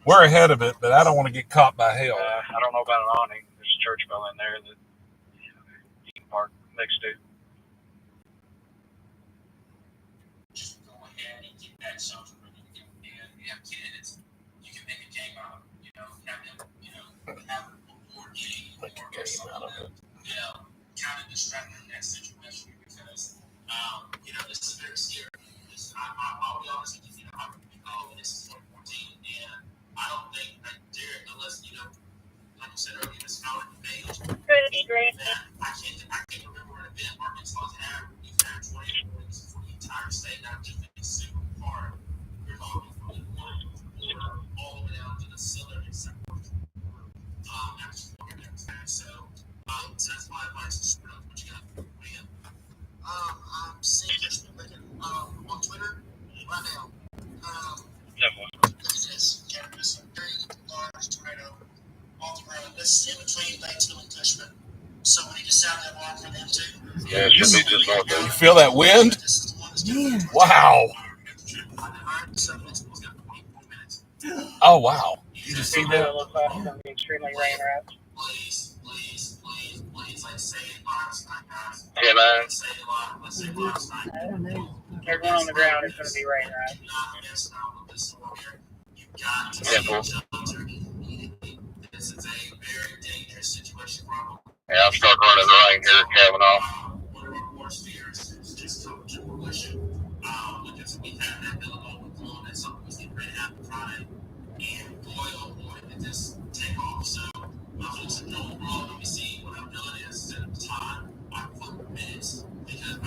We're ahead of it, but I don't want to get caught by hail. I don't know about an awning. There's a church bell in there that you can park next to. Just go ahead and get that shelter ready to go. And if you have kids, you can make a game out of it. Have them, have a board game or something that, kind of distract them in that situation because, this is very scary. I'll be honest with you, I recall this is 2014, and I don't think that Derek, unless, like you said earlier, this found in the page, that I can't remember an event Arkansas had where we've had 20 points for the entire state. That just been super hard. We're talking from the one quarter all the way down to the southern and second quarter. So that's my advice. Just put up what you got for you. I'm seeing this on Twitter right now. Look at this. This very large tornado on the road. This is in between Batesville and Cushman. So we need to sound that alarm for them too. Yeah, it should be just north You of. feel that wind? Wow. Oh, wow. You just see that? Looks like it's going to be extremely rain wrapped. Please, like say it last night, guys. Yeah, man. Say it last night. I don't know. Everyone on the ground is going to be rain wrapped. Do not miss out on this order. You've got to Simple. take shelter immediately. This is a very dangerous situation, Ronald. Yeah, I'm starting running the rain here at Kavanaugh. One of our worst fears is just coverage and pollution. Because we've had that bill with blowing that something was getting ready to happen Friday. And boy, oh boy, it just take off. So I was in Jonesboro. Let me see what I'm doing is instead of time, I put minutes because I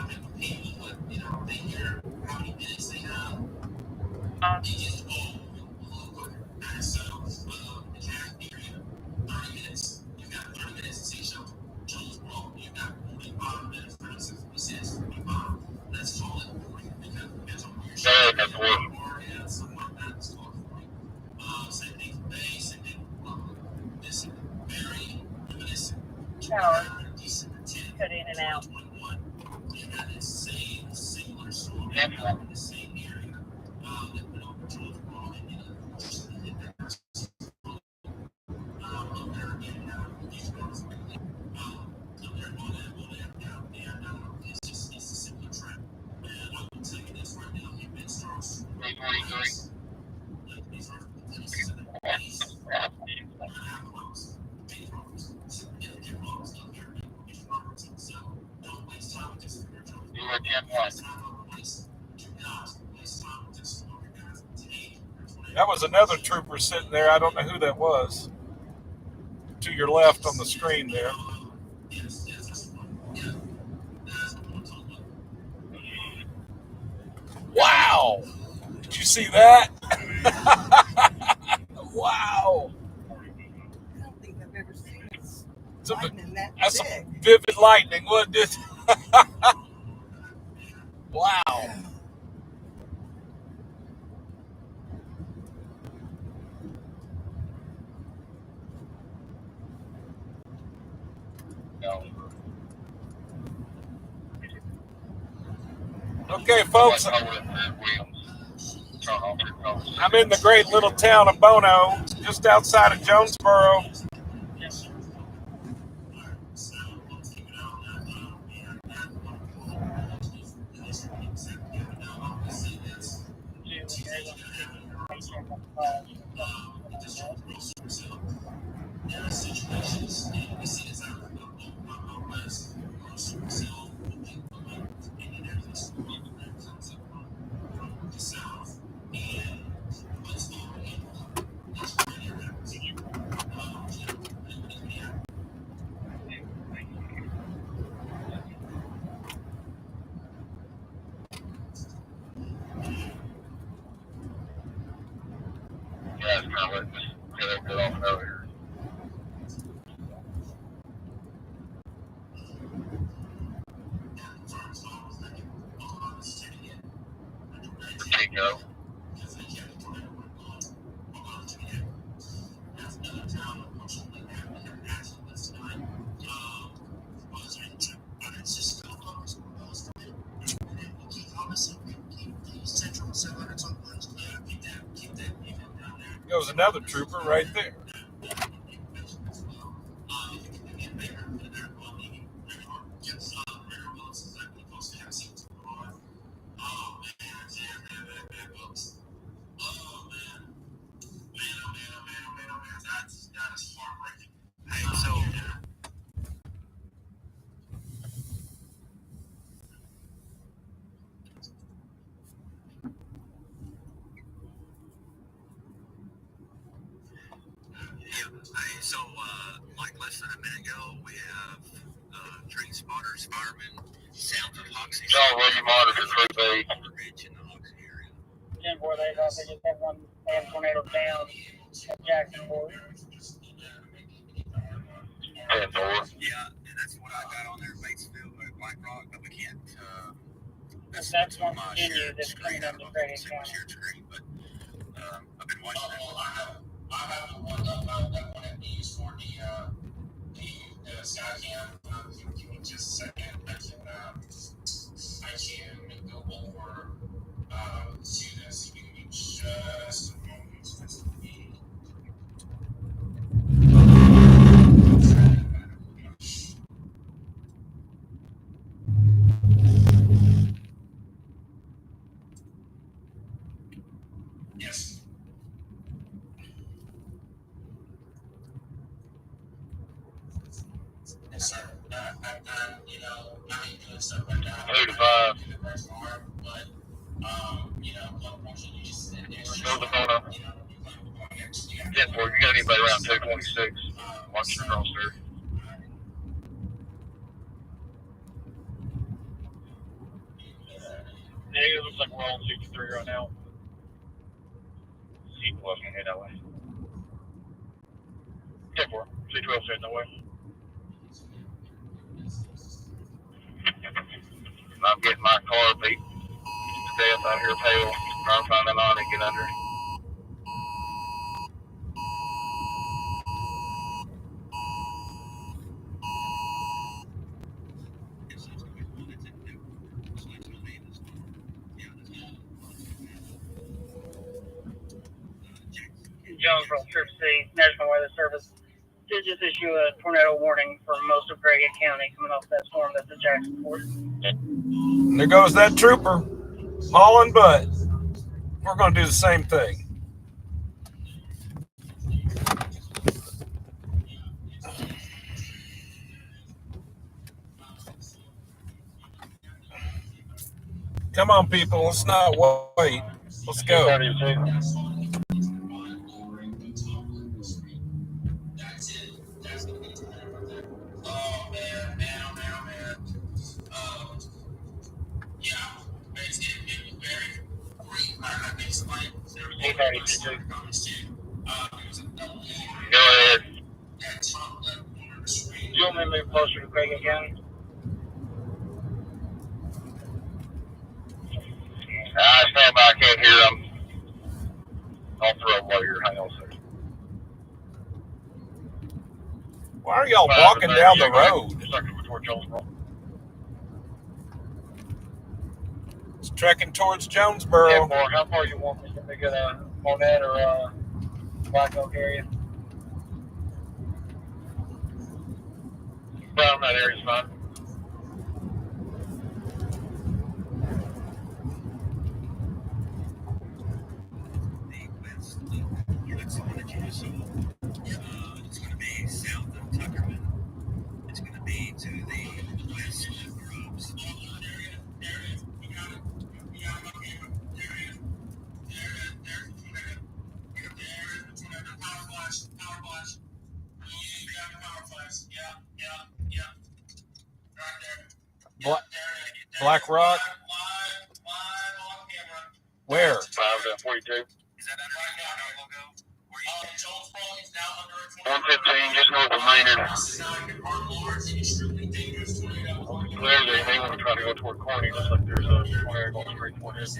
think when people would, they hear how many minutes they have. It gets old a little quicker. And so, the cat area, 30 minutes. You've got 30 minutes to see shelter. Jonesboro, you've got 45 minutes, 36 minutes, 45. Let's call it 40 because it depends on where you're Yeah, that's what. and something like that. Let's call it 40. Same thing for Bay, same thing for Walnut. This is very reminiscent. Power. December 10th. Cut in and out. 21. You had this same singular storm Yeah. in the same area that went over Jonesboro and just hit that person. Up there again now, these roads quickly. Up there going down, and it's a similar trend. And I will tell you this right now, if it starts 323. like these are these are the east, close. These roads, get roads up here, these roads. So don't waste time with this. You were 10 points. Do not waste time with this. That was another trooper sitting there. I don't know who that was. To your left on the screen there. Yes, that's the one. Yeah, that's what I'm talking about. Wow. Did you see that? Wow. I don't think I've ever seen it. Some- Lightning that That's some big. vivid lightning, wasn't it? Wow. No. Okay, folks, Turn off your phones. I'm in the great little town of Bono, just outside of Jonesboro. outlets. Yeah, they cut off earlier. Chico. Goes another trooper right there. So, like less than a minute ago, we have train spotters, firemen, south of Hoxie. John, where you monitor Crew B? Ridge in the Hoxie area. 10-4, they just had one man tornado down at Jacksonville. 10-4. Yeah, and that's what I got on there, Batesville, Black Rock, but we can't. That's one Virginia that's coming into Grady County. But I've been watching it. I have the one that one at news for the Skycam. Give me just a second. I can go over to this. Give me just a moment. Yes. Yes, sir. I've done, I ain't doing stuff like that. 2 to 5. But, unfortunately, you just sit there. Go the corner. 10-4. You got anybody around 226? Watch your roster. Yeah, it looks like we're on 63 right now. C12 can head that way. 10-4. C12's heading that way. I'm getting my car beat to death out here, tail. Trying to find a line and get under. Jonesboro Trip C, National Weather Service did just issue a tornado warning for most of Grady County coming off that storm that's at Jacksonville. And there goes that trooper hauling butt. We're going to do the same thing. Come on, people. Let's not wait. Let's go. 32. Go ahead. You want me to move closer to Grady County? I stand by. I can't hear them. I'll throw a here. Hang on a second. Why are y'all walking down the road? Toward Jonesboro. It's trekking towards Jonesboro. 10-4. How far you want me to get Walnut or Black Oak area? Around that area's fine. It's going to be south of Tuckerman. It's going to be to the west of Grubbs. There it is. You got it. You got it. Okay. There it is. There's the tornado. There's the tornado. Power flash. Power flash. You got the power flash. Yeah. Right there. Black Rock. Live on camera. Where? 5-42. Is that under the logo? 115, just north of Maynard. Clearly, they want to try to go toward Corny. Looks like there's a tornado going straight toward it. 10-4.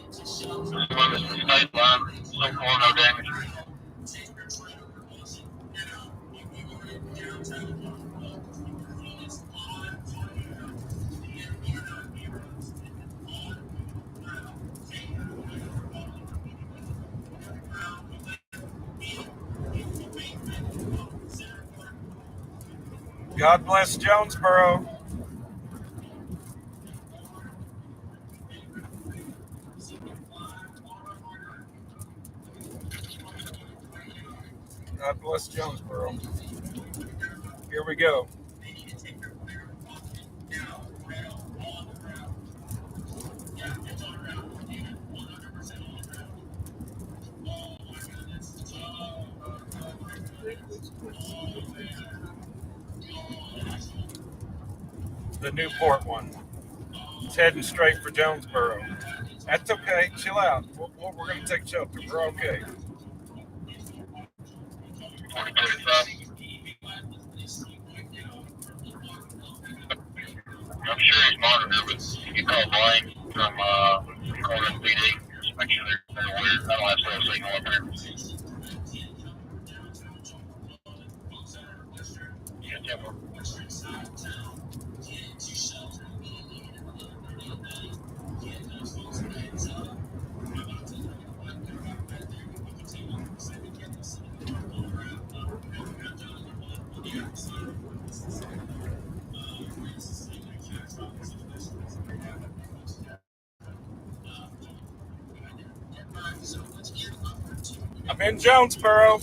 This one is the state line. So far, no damage. God bless Jonesboro. God bless Jonesboro. Here we go. The Newport one. It's heading straight for Jonesboro. That's okay. Chill out. We're going to take shelter. We're okay. I'm sure he's monitored, but you can call Blaine from Corner PD. Just make sure they're aware. I don't have cell signal up there. Yeah, 10-4. I'm in Jonesboro.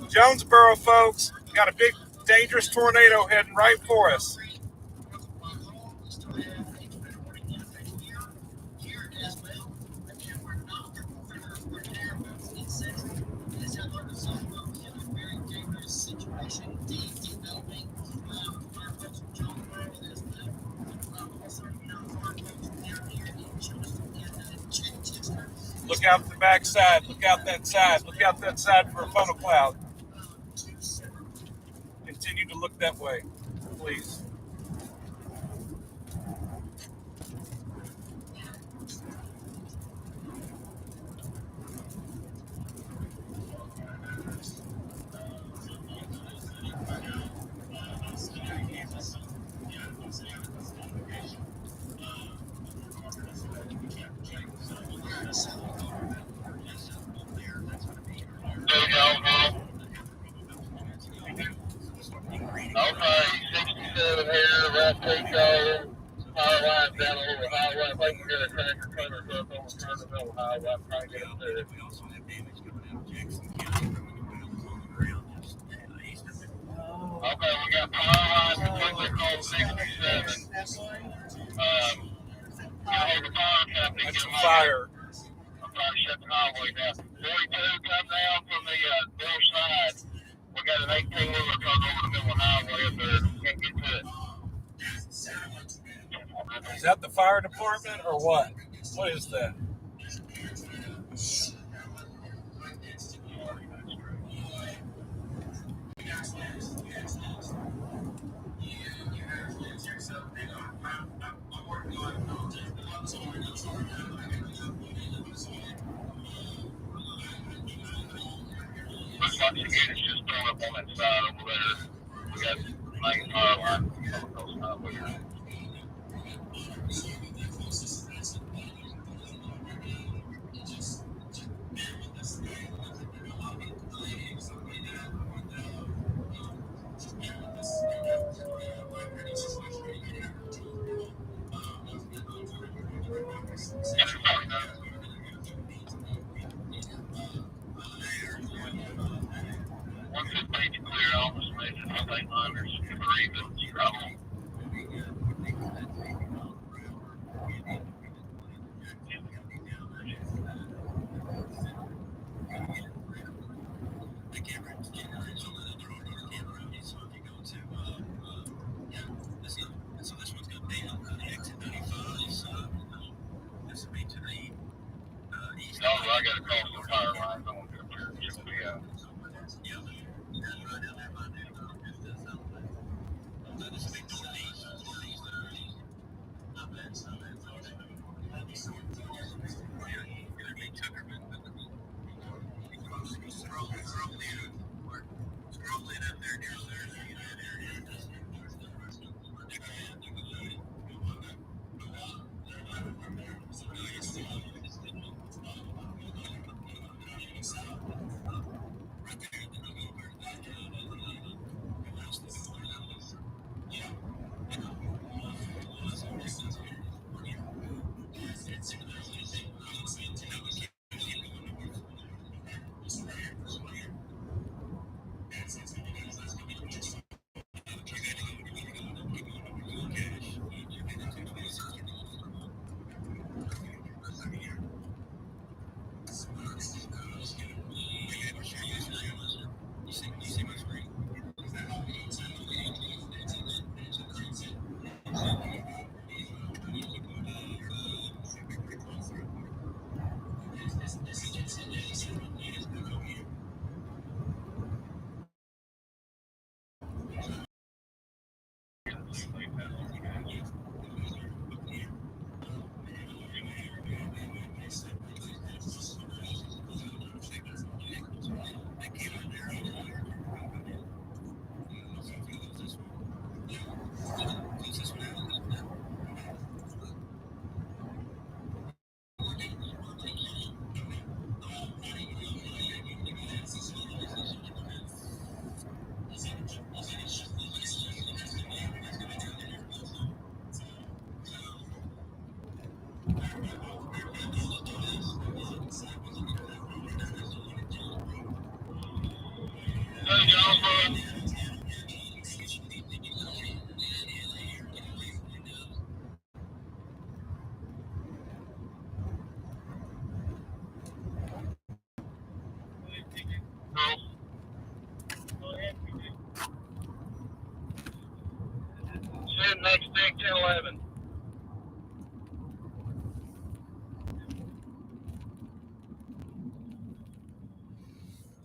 Jonesboro, folks. Got a big, dangerous tornado heading right for us. Look out the back side. Look out that side. Look out that side for a funnel cloud. Continue to look that way, please. Okay, 67 here, right takeoff. Power line down over the highway. I think we're going to crack your cutters up on the Paragould highway. I'm trying to get up there. Okay, we got power line completely called 67. Hold the power company. That's a fire. I'm trying to shut the highway down. 42 come down from the north side. We got an 18-wheeler coming over the middle of the highway up there. Can't get to it. Is that the fire department or what? What is that? Looks like the gate is just throwing up on that side over there. We got the main power line coming across the highway. I got to call some power lines. I won't get up here. Send next deck 1011.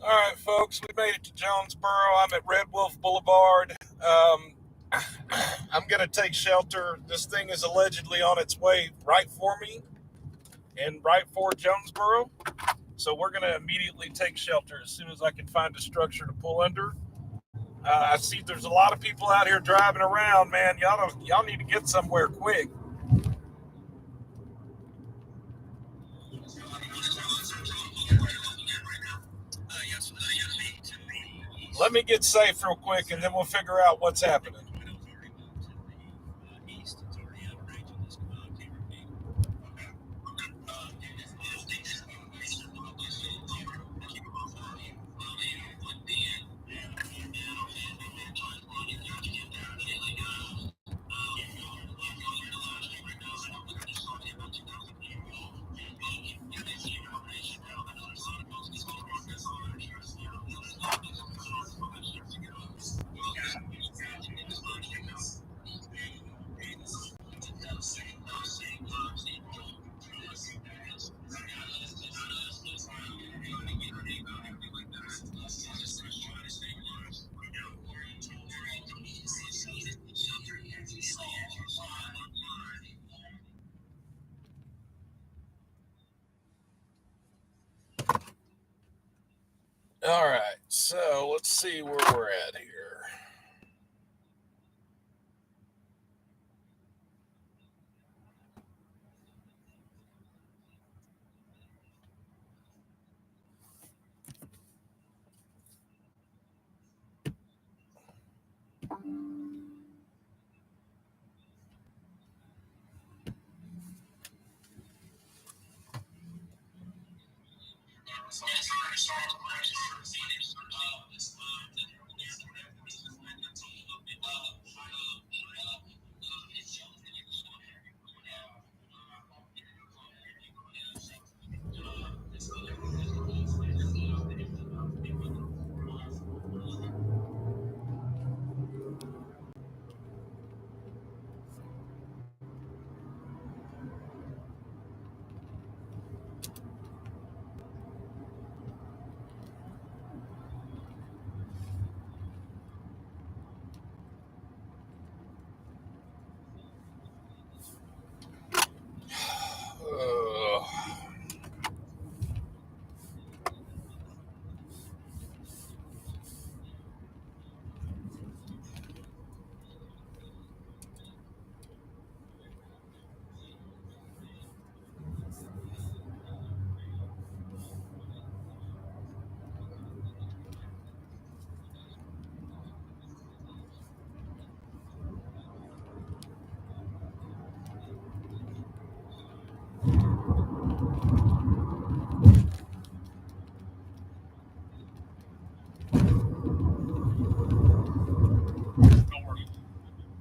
All right, folks, we made it to Jonesboro. I'm at Red Wolf Boulevard. I'm going to take shelter. This thing is allegedly on its way right for me and right for Jonesboro. So we're going to immediately take shelter as soon as I can find a structure to pull under. I see there's a lot of people out here driving around, man. Y'all need to get somewhere quick. Let me get safe real quick, and then we'll figure out what's happening. All right, so let's see where we're at here.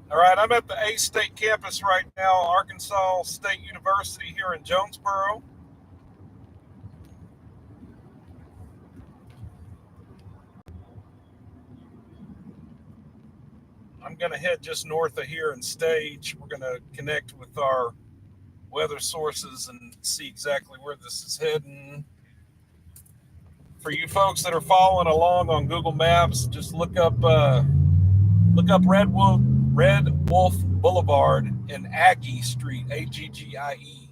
All right, I'm at the A-State campus right now, Arkansas State University here in Jonesboro. I'm going to head just north of here and stage. We're going to connect with our weather sources and see exactly where this is heading. For you folks that are following along on Google Maps, just look up Red Wolf Boulevard and Aggie Street, Aggie.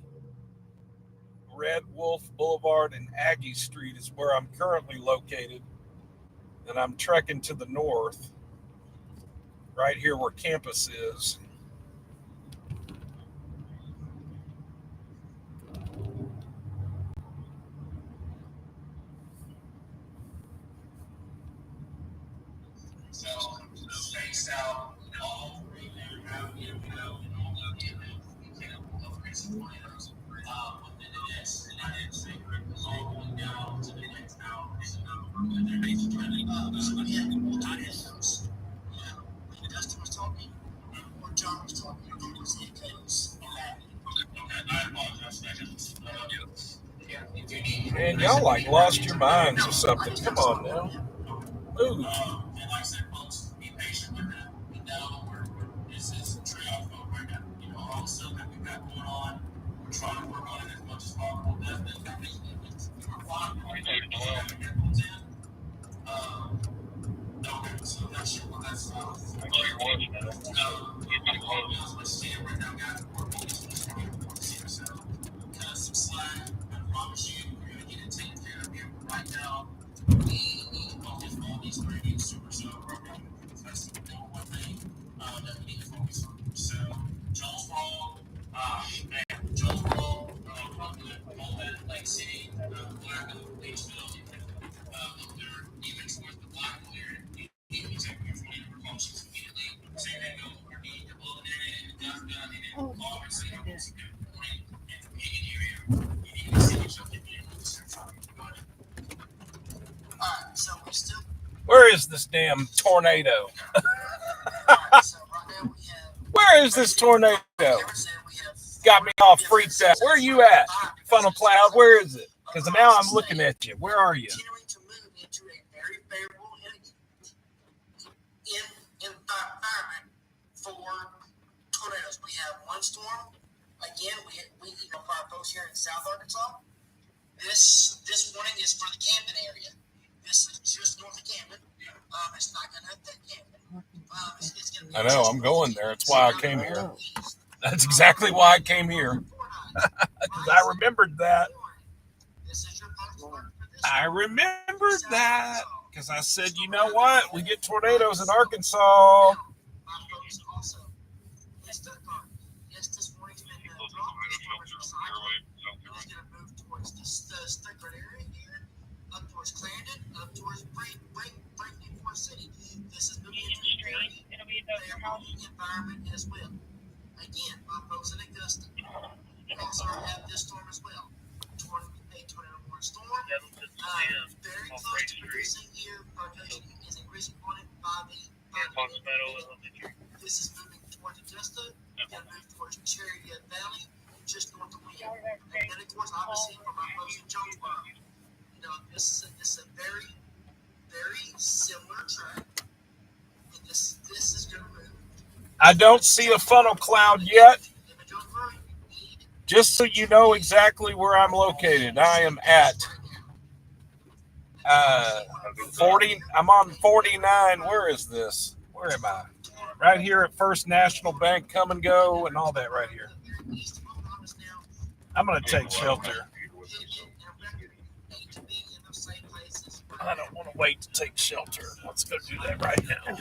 Red Wolf Boulevard and Aggie Street is where I'm currently located, and I'm trekking to the north, right here where campus is. Man, y'all like lost your minds or something. Come on now. Move. Where is this damn tornado? Where is this tornado? Got me all freaked out. Where are you at, Funnel Cloud? Where is it? Because now I'm looking at you. Where are you? Environment for tornadoes. We have one storm. Again, we fire folks here in South Arkansas. This warning is for the Camden area. This is just north of Camden. It's not going to affect Camden. I know. I'm going there. That's why I came here. That's exactly why I came here. Because I remembered that. I remembered that. Because I said, you know what? We get tornadoes in Arkansas. Environment as well. Again, my folks in Augusta also have this storm as well. A tornado warning storm. Very close to producing here. Rotation is increasing on it by the this is moving towards Augusta. Going to move towards Chariot Valley, just north of William. And then, of course, obviously, for my folks in Jonesboro, this is a very, very similar track. And this is going to move. I don't see a funnel cloud yet. Just so you know exactly where I'm located, I am at 40. I'm on 49. Where is this? Where am I? Right here at First National Bank, come and go, and all that right here. I'm going to take shelter. I don't want to wait to take shelter. Let's go do that right now.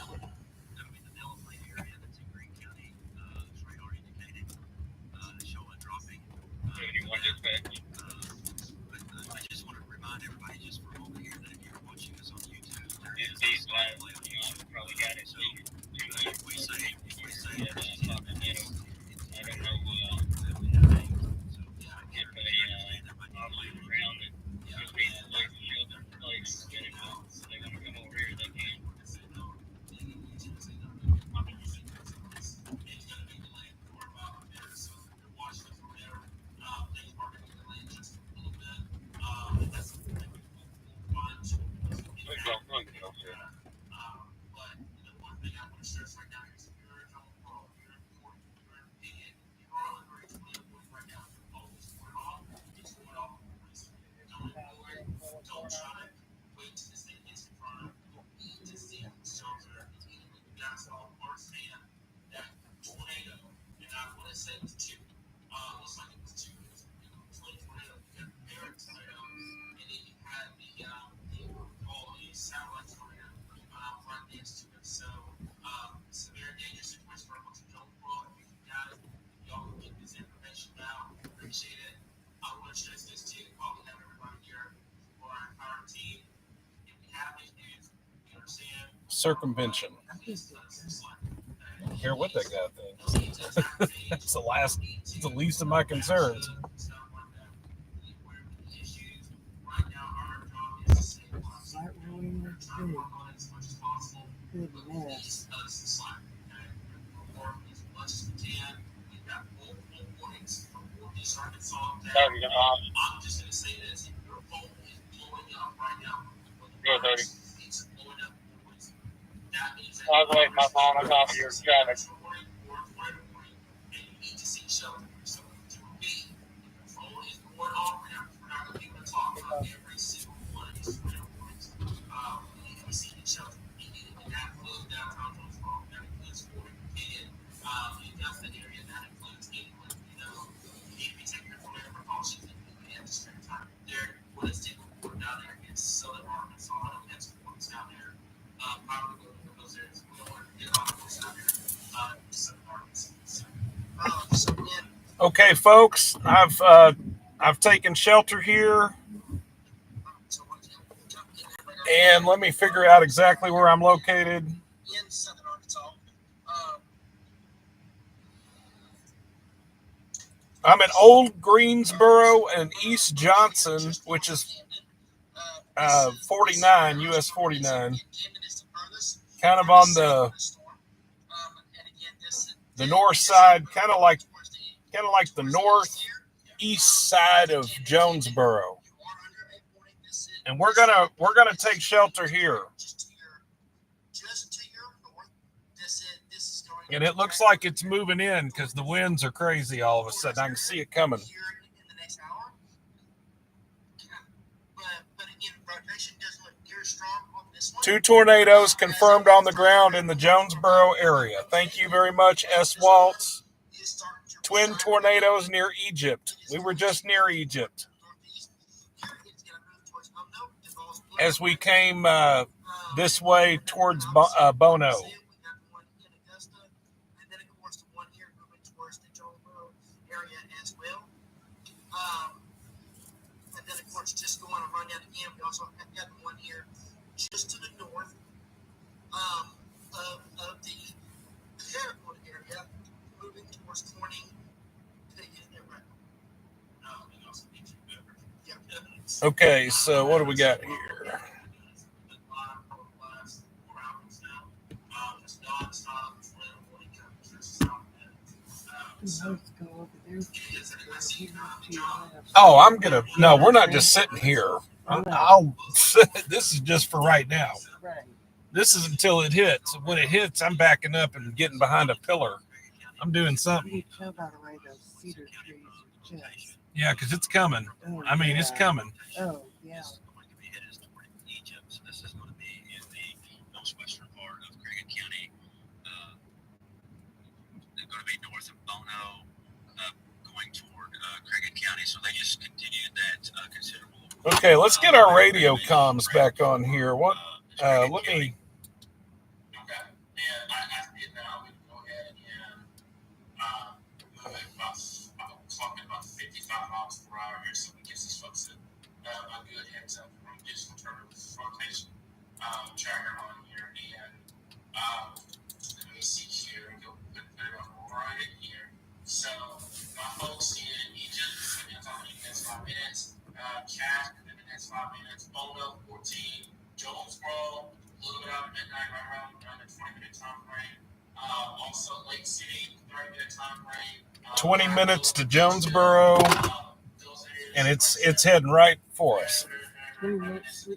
Circumvention. I don't care what that guy thinks. That's the least of my concerns. Goodness. I'm just going to say this. Your phone is blowing up right now. 30. I was away from my phone. I thought you were traffic. Okay, folks, I've taken shelter here, and let me figure out exactly where I'm located. In southern Arkansas. I'm in Old Greensboro and East Johnson, which is 49, US 49, kind of on the north side, kind of like the northeast side of Jonesboro, and we're gonna take shelter here. And it looks like it's moving in because the winds are crazy all of a sudden. I can see it coming. Two tornadoes confirmed on the ground in the Jonesboro area. Thank you very much, S. Waltz. Twin tornadoes near Egypt. We were just near Egypt as we came this way towards Bono. And then, of course, just go on and run down again. We also have got one here just to the north of the Paragould area, moving towards Corning. Okay, so what do we got here? Oh, I'm gonna. No, we're not just sitting here. This is just for right now. This is until it hits. When it hits, I'm backing up and getting behind a pillar. I'm doing something. Yeah, because it's coming. I mean, it's coming. Oh, yeah. This is going to be in the northwestern part of Craig County. They're going to be north of Bono, going toward Craig County. So they just continued that considerable. Okay, let's get our radio comms back on here. What? Let me. Tracker on here, and let me see here, go put it on right here. So my folks in Egypt, it's on the next 5 minutes. Cat in the next 5 minutes. Bono 14. Jonesboro, a little bit out of midnight, right around the 20-minute time frame. Also Lake City, 30-minute time frame. 20 minutes to Jonesboro, and it's heading right for us. 20 minutes.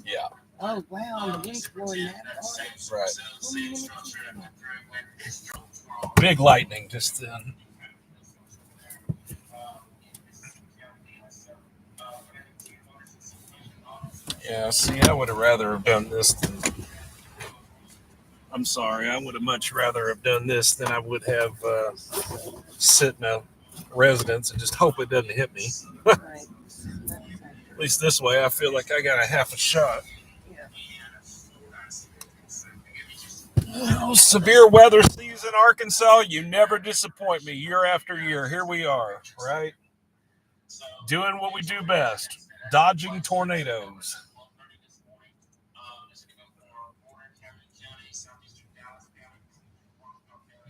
Yeah. Oh, wow, the wind's blowing that hard. Right. Big lightning just then. Yeah, see, I would have rather have done this than. I'm sorry, I would have much rather have done this than I would have sit in a residence and just hope it doesn't hit me. Right. At least this way, I feel like I got a half a shot. Oh, severe weather season, Arkansas. You never disappoint me year after year. Here we are, right? Doing what we do best, dodging tornadoes.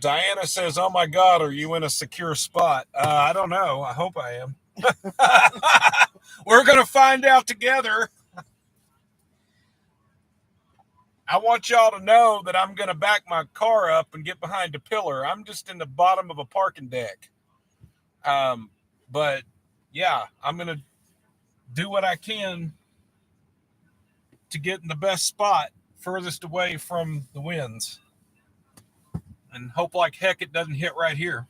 Diana says, "Oh my God, are you in a secure spot?" I don't know. I hope I am. We're going to find out together. I want y'all to know that I'm going to back my car up and get behind a pillar. I'm just in the bottom of a parking deck. But yeah, I'm going to do what I can to get in the best spot furthest away from the winds and hope like heck it doesn't hit right here.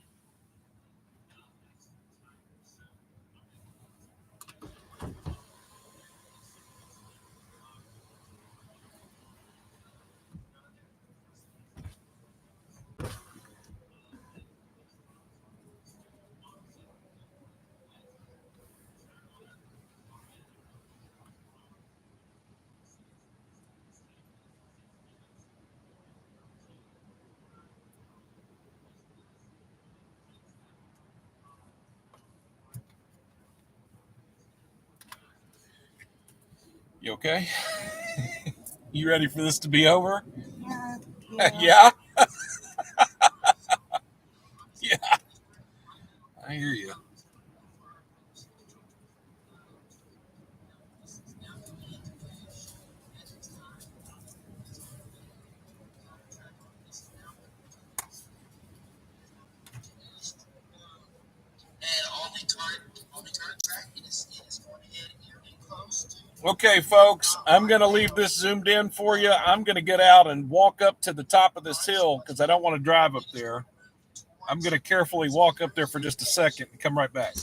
You okay? You ready for this to be over? Yeah. Yeah. I hear you. Okay, folks, I'm going to leave this zoomed in for you. I'm going to get out and walk up to the top of this hill because I don't want to drive up there. I'm going to carefully walk up there for just a second and come right back.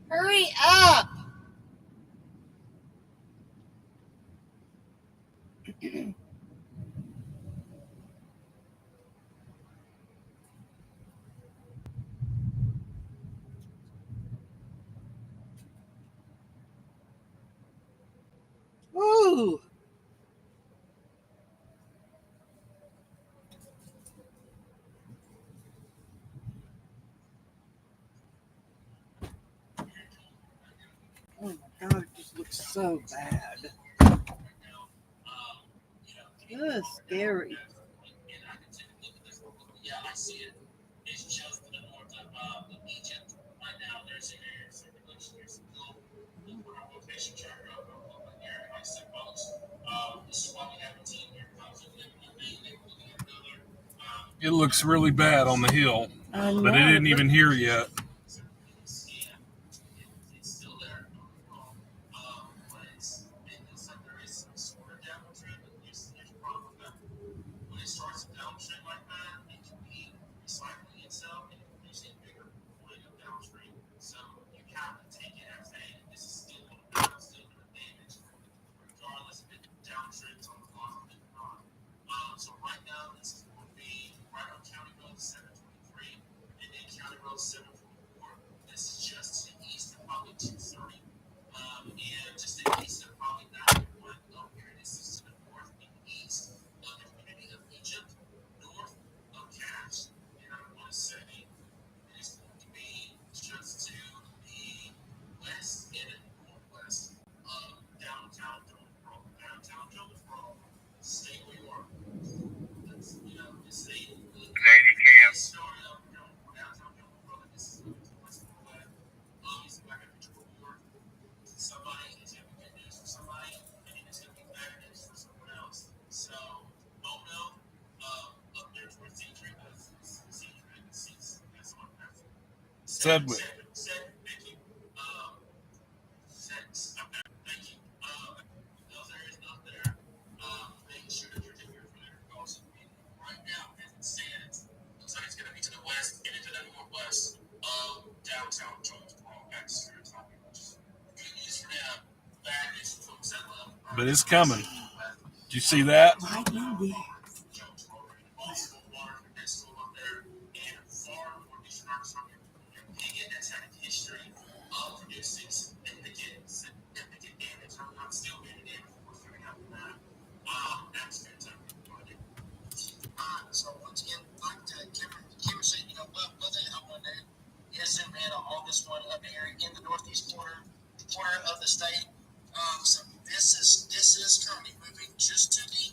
Hurry up! so bad. Ugh, scary. Yeah, I see it. It's just to the north of Egypt. Right now, there's an area of circulation. There's still what our location chart area, like I said, folks. This is why we have a team here. It looks really bad on the hill, I know. but it isn't even here yet. It's still there. But it's like there is some sort of downward trend, but there's a problem with that. When it starts a downtrend like that, it can be recycling itself and it can produce a bigger point of downstream. So you have to take it as this is still going to damage, regardless if it downtrends on the bottom or not. So right now, this is going to be right on County Road 723 and then County Road 744. This is just to the east of probably 230. And just to the east of probably 91 here. This is to the north and east of the community of Egypt, north of Cash. And I want to say it's going to be just to the west and northwest of downtown Jonesboro. Downtown Jonesboro, stay where you are. That's, it's a story of downtown Jonesboro. This is what's going on. Obviously, like I mentioned before, somebody is going to be good news for somebody, and it's going to be bad news for someone else. So, don't know up there towards Cedric, that's what that's Sedgwick. Thank you. Thank you. Those areas up there, making sure that you're taking your foot in your calls. Right now, as it stands, looks like it's going to be to the west and into the northwest of downtown Jonesboro. That's good news for them. Bad news for folks that love. But it's coming. Did you see that? I know, yeah. Jonesboro, also water from that school up there, and far more research from your opinion that's had a history of producing significant damage. I'm still getting damage before figuring out that. That's good time. So once again, like Cameron said, what I want to zoom in on this one up here in the northeast corner of the state. So this is currently moving just to the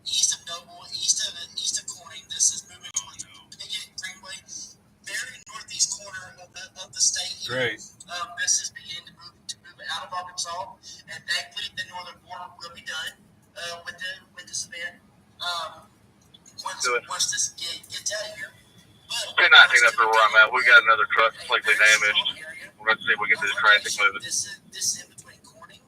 east of Noble, east of Corning. This is moving towards Piggott Greenway, very northeast corner of the state. Great. This is beginning to move out of Arkansas, and thankfully the northern border will be done with this event. Once this gets out of here. Good night, take that for where I'm at. We got another truck completely damaged. We're going to see if we get the traffic moving. This is in between Corning,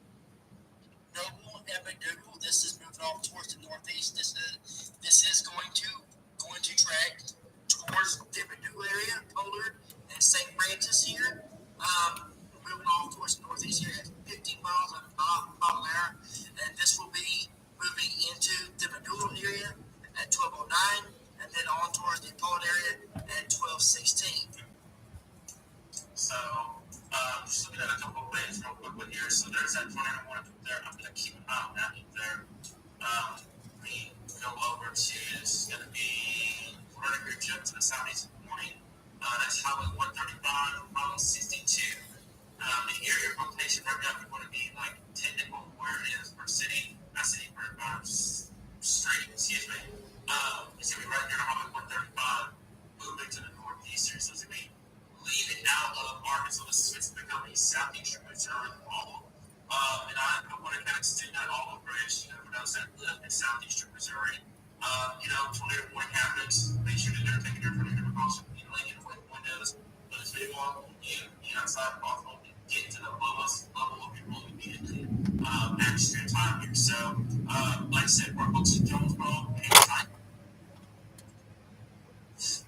Noble, and McDougal. This is moving off towards the northeast. This is going to track towards the McDougal area, Pollard, and St. Francis here. Moving off towards the northeast here at 15 miles an hour, and this will be moving into the McDougal area at 1209, and then on towards the Pollard area at 1216. So, just looking at a couple of things real quickly here. So there's that tornado warning up there. I'm going to keep an eye on that up there. We go over to, this is going to be, we're going to group jump to the southeast morning. That's Highway 135, Highway 62. The area of rotation right now is going to be like technical where it is per city, not city per street, excuse me. It's going to be right here on Highway 135, moving to the northeast here. So it's going to be leaving out of Arkansas. This is becoming southeastern Missouri problem. And I want to kind of extend that all over for those that live in southeastern Missouri. Tornado warning happens. Make sure that they're taking their tornado precautions, laying away windows. But it's very long you outside possible to get to the lowest level of your rolling immediately at your time here. So, like I said, we're folks in Jonesboro, anytime. So,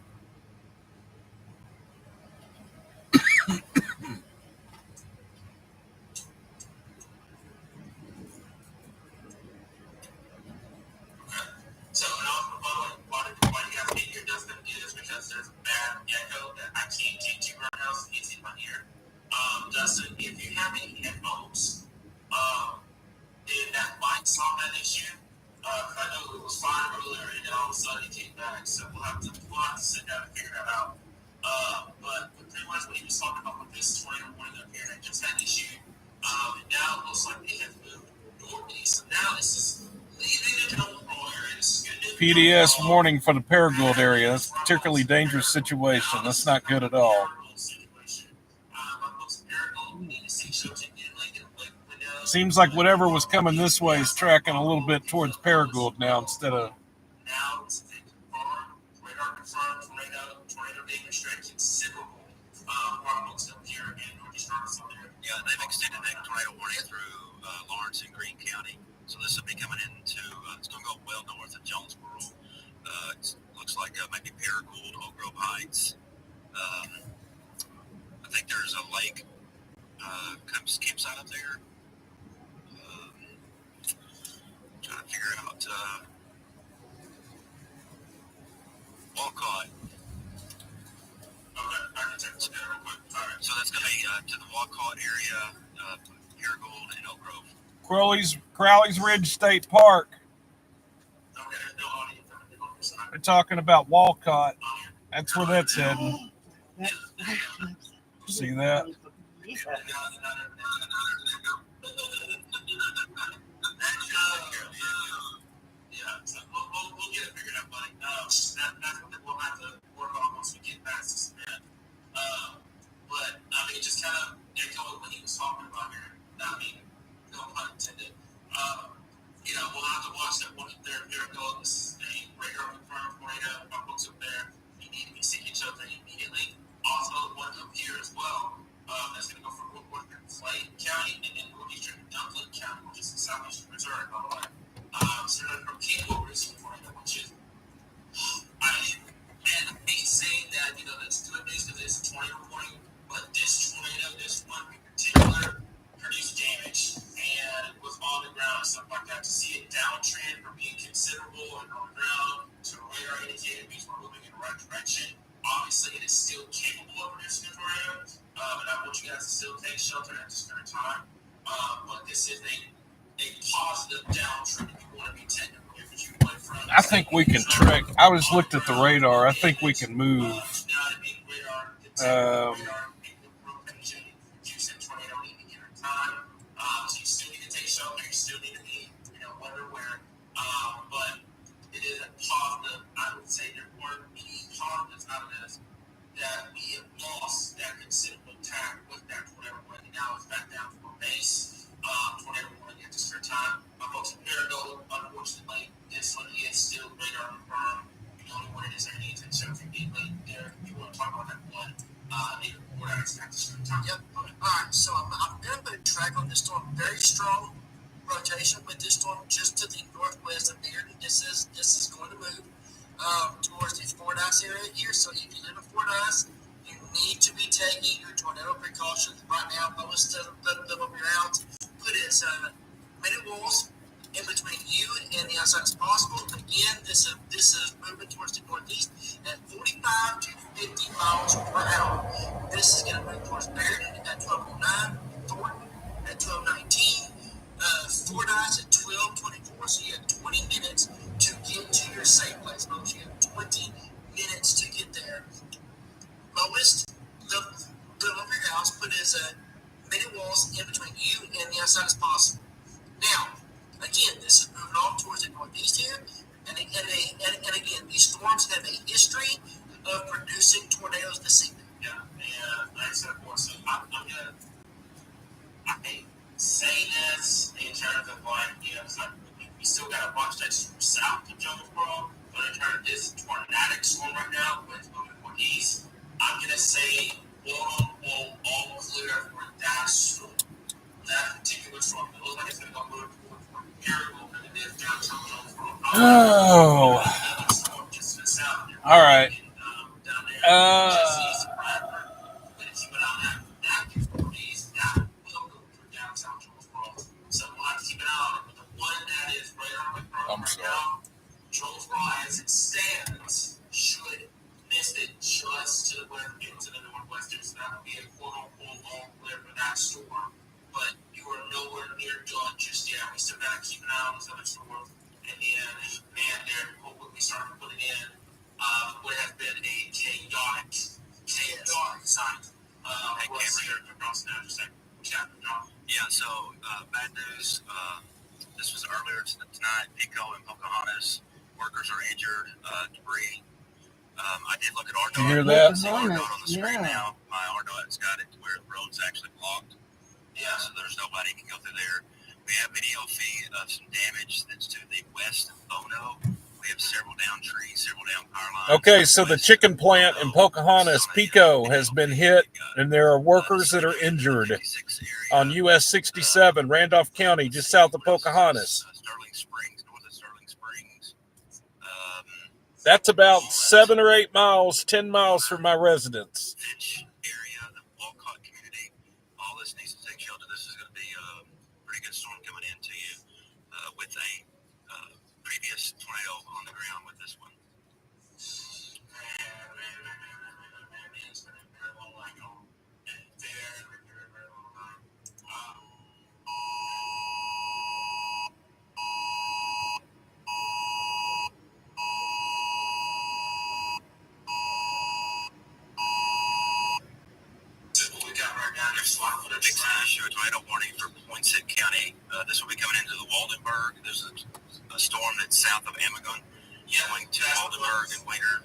why do you have to PDS warning for the Paragould area. That's a particularly dangerous situation. That's not good at all. Seems like whatever was coming this way is tracking a little bit towards Paragould now instead of. Now it's confirmed, radar confirmed, tornado damage strength considerable. Paragould up here in northeast Arkansas. Yeah, they've extended that tornado warning through Lawrence and Greene County. So this will be coming into, it's going to go well north of Jonesboro. It looks like maybe Paragould, Oak Grove Heights. I think there's a lake campsite up there. Trying to figure out Walcott. Okay, I can check that real quick. All right. So that's going to be to the Walcott area, Paragould, and Oak Grove. Crowley's Ridge State Park. Okay, there's no audio. They're talking about Walcott. That's where that's heading. See that? Yeah, so we'll get it figured out, buddy. That's what we'll have to work on once we get past this event. But I mean, just kind of echo what he was talking about here. I mean, no pun intended. We'll have to watch that one up there. This is a radar confirmed tornado. Our folks up there, you need to be seeking shelter immediately. Also, one up here as well. That's going to go from northwestern Clay County and then northeastern Dunklin County, which is in southeastern Missouri, by the way. So then from Campbell Ridge tornado, which is, I hate saying that, that's good news because it's a tornado warning, but this tornado, this one in particular, produced damage and was on the ground and stuff like that. To see it downtrend from being considerable and on the ground to radar indicator means we're moving in the right direction. Obviously, it is still capable of producing a tornado, and I want you guys to still take shelter at this current time. But this is a positive downtrend if you want to be technical. If you went from, I think we can trick. I just looked at the radar. I think we can move. So you still need to take shelter. You still need to be, weather aware. But it is a positive. I would say there weren't any positives out of this that we have lost that considerable time with that tornado warning. Now it's back down to a base tornado warning at this current time. My folks in Paragould, unfortunately, this one is still radar confirmed. You know what it is there. You need to take shelter immediately. There, you want to talk about that one. Need to report out at this current time. Yep. All right. So I'm going to put a track on this storm. Very strong rotation with this storm just to the northwest of Bearden. This is going to move towards the Fordyce area here. So if you live in Fordyce, you need to be taking your tornado precautions right now. Lowest level of your out. Put its minute walls in between you and the outside as possible. Again, this is moving towards the northeast at 45 to 50 miles per hour. This is going to move towards Bearden at 1209, Thornton at 1219, Fordyce at 1224. So you have 20 minutes to get to your safe place, folks. You have 20 minutes to get there. Lowest level of your house, put as minute walls in between you and the outside as possible. Now, again, this is moving on towards the northeast here, and again, these storms have a history of producing tornadoes this evening. Yeah, and like I said before, so I hate saying this in terms of we still got a bunch that's south of Jonesboro, but in terms of this tornadic storm right now, when it's moving northeast, I'm going to say all clear for that storm. That particular storm, it looks like it's going to go move towards Paragould, and it is downtown Jonesboro. Oh. All right. I'm sorry. Jonesboro, as it stands, should miss it just to the northwestern. So that would be a quote-unquote long clear for that storm. But you are nowhere near done just yet. We still got to keep an eye on these other storms. And then, man, there, hopefully we start putting in what has been a chaotic night. Across the chapter. Yeah, so bad news. This was earlier tonight. Pico and Pocahontas workers are injured, debris. I did look at RDOT. You hear that? RDOT on the screen now. My RDOT's got it to where the road's actually blocked. Yeah, so there's nobody can go through there. We have video feed of some damage that's to the west of Bono. We have several down trees, several down power lines. Okay, so the chicken plant in Pocahontas, Pico, has been hit, and there are workers that are injured on US 67, Randolph County, just south of Pocahontas. Sterling Springs, north of Sterling Springs. That's about 7 or 8 miles, 10 miles from my residence. Area, the Walcott community, all this needs to take shelter. This is going to be a pretty good storm coming into you with a previous tornado on the ground with this one. It's been a very long line on. Very long line. What we got right now, there's a big tornado warning for Poinsett County. This will be coming into the Waldenburg. There's a storm that's south of Amagon. Going to Waldenburg and Waiter.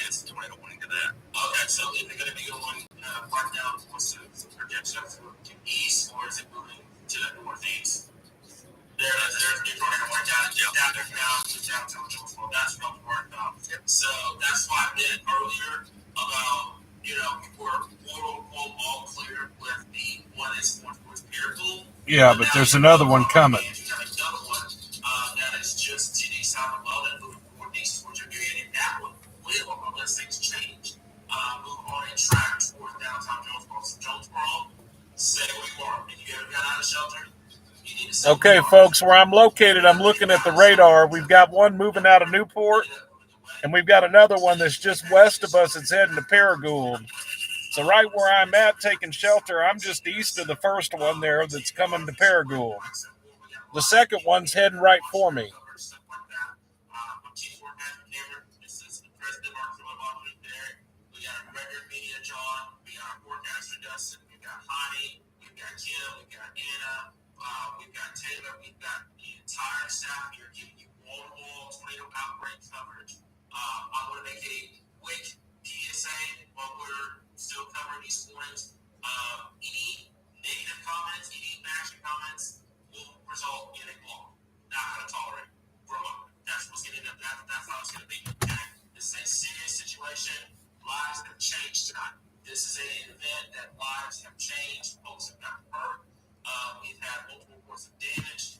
It's a tornado warning to that. Okay, so is it going to be going right now? What's the projection to east, or is it moving to the northeast? There's a tornado warning down to downtown Jonesboro. That's what I'm worried about. So that's why I did earlier about, before quote-unquote all clear with the one that's going towards Paragould. Yeah, but there's another one coming. You have another one that is just to the south of Walnut, moving northeast towards your area, and that one will, unless things change, move on and track towards downtown Jonesboro. So Jonesboro, stay where you are. If you ever got out of shelter, you need to stay. Okay, folks, where I'm located, I'm looking at the radar. We've got one moving out of Newport, and we've got another one that's just west of us. It's heading to Paragould. So right where I'm at taking shelter, I'm just east of the first one there that's coming to Paragould. The second one's heading right for me. We've got Taylor, we've got the entire staff here giving you wall-to-wall tornado outbreak coverage. I want to make a quick PSA while we're still covering these warnings. Any negative comments, any bashing comments will result in a block. Not going to tolerate for a moment. That's what's going to end up. That's how it's going to be. Okay? This is a serious situation. Lives have changed tonight. This is an event that lives have changed. Folks have gotten hurt. We've had multiple reports of damage.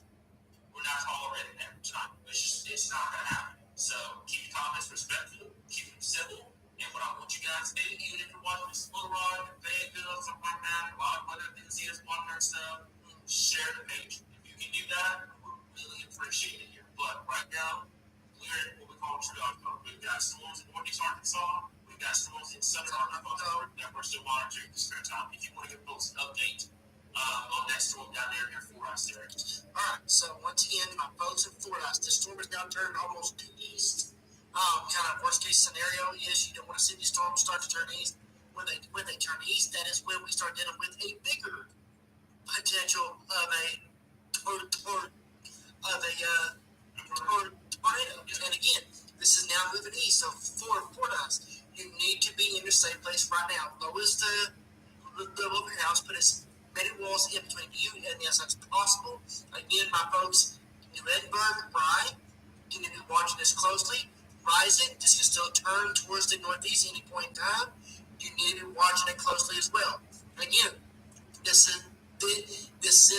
We're not tolerating that tonight. It's not going to happen. So keep your comments respectful, keep them civil. And what I want you guys to do, even if you're watching this Little Rock, Fayetteville, something like that, a lot of other enthusiasts watching our stuff, share the page. If you can do that, we're really appreciate it here. But right now, we're in what we call triage mode. We've got storms in northeast Arkansas. We've got storms in southern Arkansas that we're still monitoring this spare time. If you want to give folks an update on that storm down there for us there. All right, so once again, my folks in Florida, this storm is now turned almost due east. Kind of worst case scenario is you don't want to see these storms start to turn east. When they turn east, that is when we start dealing with a bigger potential of a tornado. And again, this is now moving east. So for us, you need to be in your safe place right now. Lowest the level of your house, put as many walls in between you and the outside as possible. Again, my folks, New Edinburgh, Rye, you need to be watching this closely. Rising, this can still turn towards the northeast at any point in time. You need to be watching it closely as well. Again, this is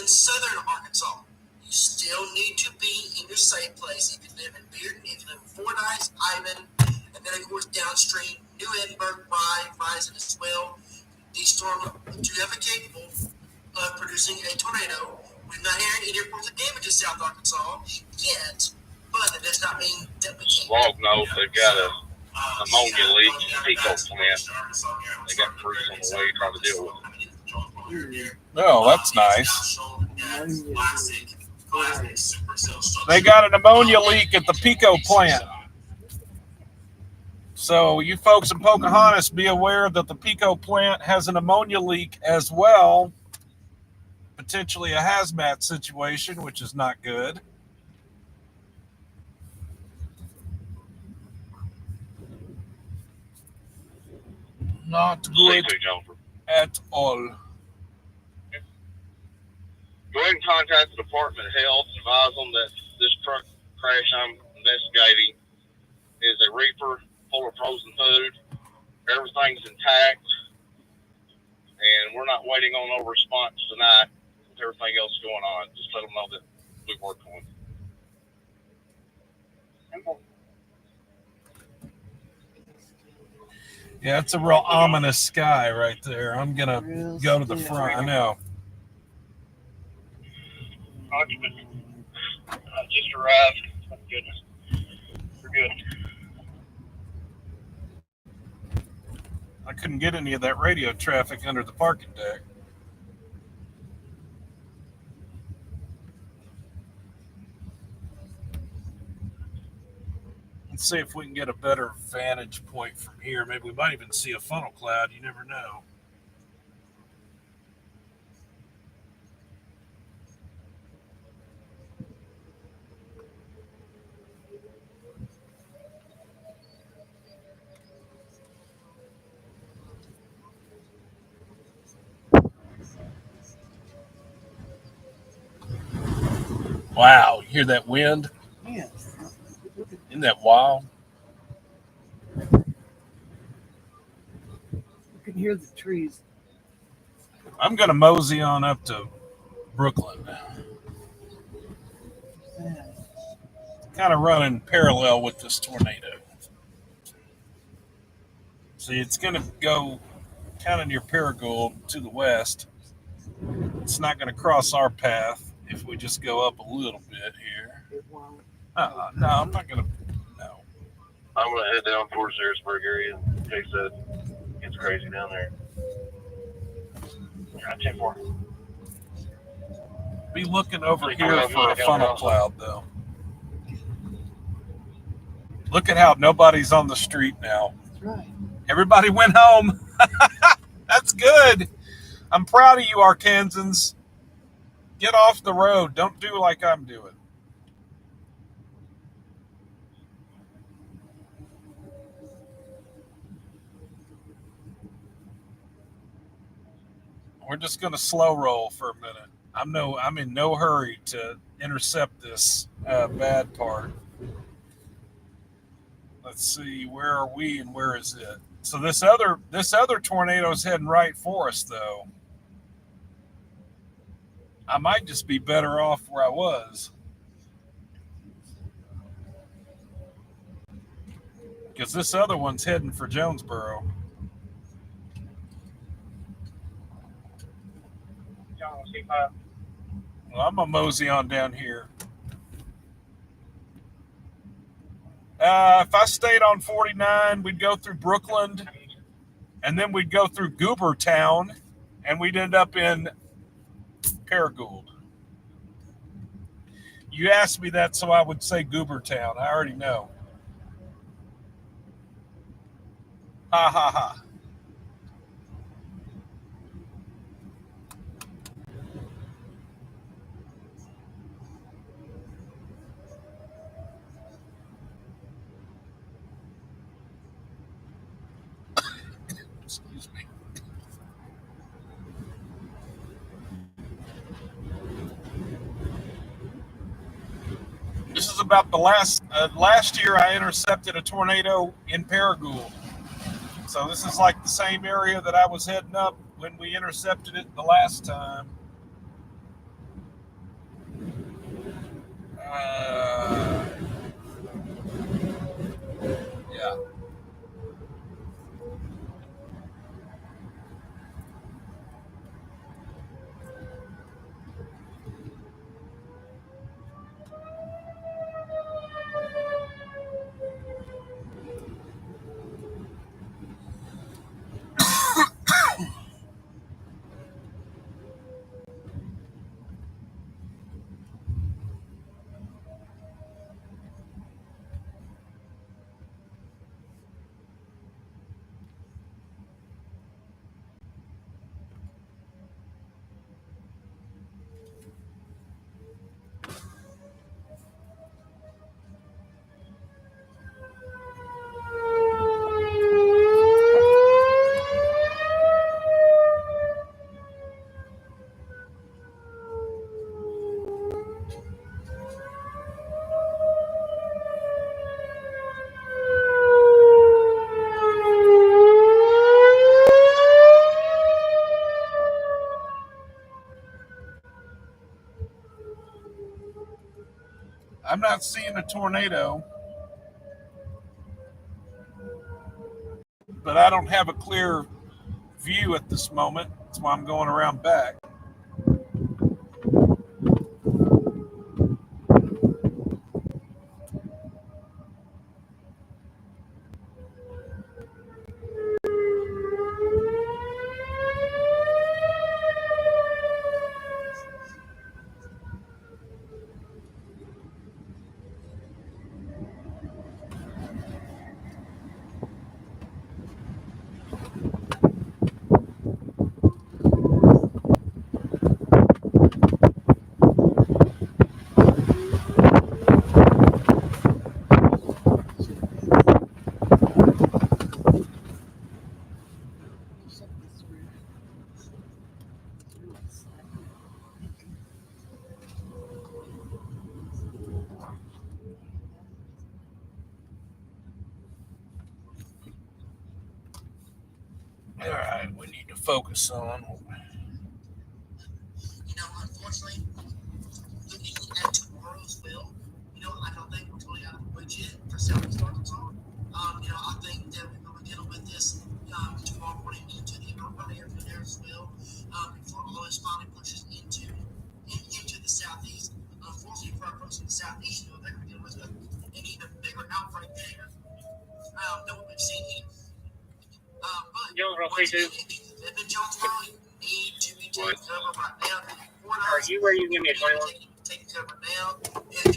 in southern Arkansas. You still need to be in your safe place. If you live in Bearden, if you live in Fordyce, Ivan, and then of course downstream, New Edinburgh, Rye, Rising as well. These storms do have a capable of producing a tornado. We're not hearing any reports of damage in South Arkansas yet, but that does not mean that we can't. Walnut, they've got a ammonia leak in the Pico plant. They got crews on the way trying to deal with it. Oh, that's nice. They got an ammonia leak at the Pico plant. So you folks in Pocahontas, be aware that the Pico plant has an ammonia leak as well. Potentially a hazmat situation, which is not good. Not good C2 Jonesboro. at all. Go ahead and contact the Department of Health. Advise them that this truck crash I'm investigating is a reefer full of frozen food. Everything's intact, and we're not waiting on no response tonight with everything else going on. Just let them know that we work on it. Yeah, it's a real ominous sky right there. I'm gonna go to the front. I know. Occupant just arrived. Thank goodness. We're good. I couldn't get any of that radio traffic under the parking deck. Let's see if we can get a better vantage point from here. Maybe we might even see a funnel cloud. You never know. Wow, you hear that wind? Yes. Isn't that wild? You can hear the trees. I'm going to mosey on up to Brooklyn. Yeah. Kind of running parallel with this tornado. See, it's going to go kind of near Paragould to the west. It's not going to cross our path if we just go up a little bit here. It won't. No, I'm not going to. No. I'm going to head down towards the Harrisburg area in case that gets crazy down there. Right, 10-4. Be looking over here for a funnel cloud, though. Look at how nobody's on the street now. That's right. Everybody went home. That's good. I'm proud of you, Arkansans. Get off the road. Don't do like I'm doing. We're just going to slow roll for a minute. I'm in no hurry to intercept this bad part. Let's see, where are we and where is it? So this other tornado is heading right for us, though. I might just be better off where I was, because this other one's heading for Jonesboro. Well, I'm a mosey on down here. If I stayed on 49, we'd go through Brooklyn, and then we'd go through Goobertown, and we'd end up in Paragould. You asked me that, so I would say Goobertown. I already know. Ha ha ha. Excuse me. This is about the last year I intercepted a tornado in Paragould. So this is like the same area that I was heading up when we intercepted it the last time. Yeah. not seeing a tornado, but I don't have a clear view at this moment. That's why I'm going around back. All right, we need to focus on. Unfortunately, looking at tomorrow as well, I don't think we're totally out of the woods yet for Southeast Arkansas. I think that we're going to deal with this tomorrow morning into the urban area there as well before all this finally pushes into the southeast. Unfortunately, for our folks in the southeast, they're going to deal with an even bigger outbreak there than what we've seen here. Jonesboro, Jonesboro need to be taken cover right now. Are you where you give me a 21? Taking cover now. And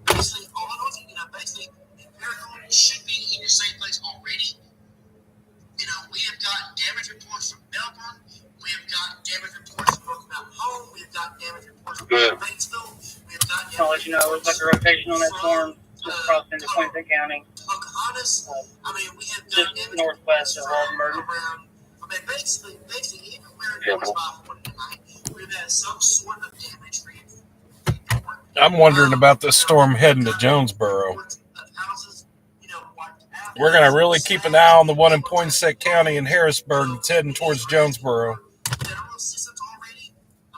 basically, all of those, basically, Paragould should be in your same place already. We have got damage reports from Melbourne. We have got damage reports from Mount Home. We have got damage reports from Batesville. We have got I'll let you know. It looks like a rotation on that storm just crossed into Quincy County. Pocahontas. We have got just northwest of Walnut. Basically, everywhere in Jonesboro tonight, we've had some sort of damage. I'm wondering about this storm heading to Jonesboro. We're going to really keep an eye on the one in Poinsett County in Harrisburg that's heading towards Jonesboro.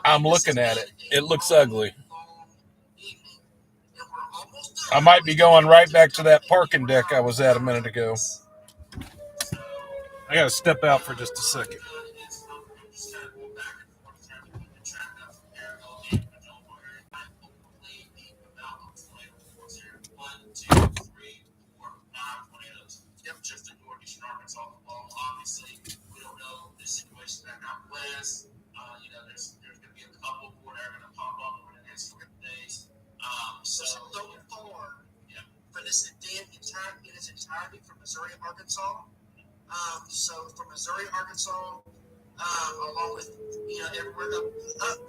I'm looking at it. It looks ugly. I might be going right back to that parking deck I was at a minute ago. I got to step out for just a second. Just in northeastern Arkansas. Obviously, we don't know the situation back out west. There's going to be a couple more that are going to pop up over the next 3 days. So far, for this event in its entirety from Missouri and Arkansas. So from Missouri, Arkansas, along with everywhere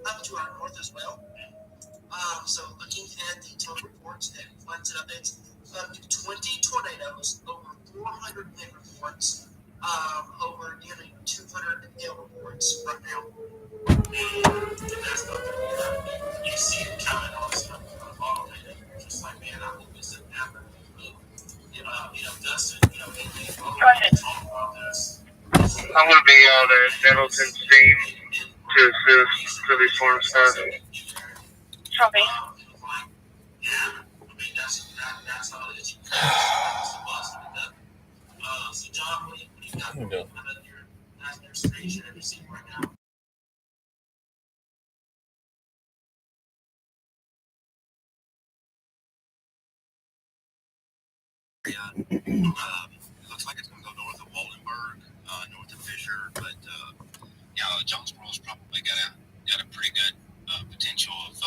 up to our north as well. So looking at the total reports and floods and updates, up to 20 tornadoes, over 400 wind reports, over nearly 200 hail reports right now. And that's nothing. You see it coming on stuff all day. You're just like, man, I hope this doesn't happen. Dustin, anything talk about this? I'm going to be out at Middleton Steam to assist to the storm staff. Copy. That's how it is. So, John, what do you got on your station every scene right now? Looks like it's going to go north of Waldenburg, north of Fisher, but Jonesboro's probably got a pretty good potential of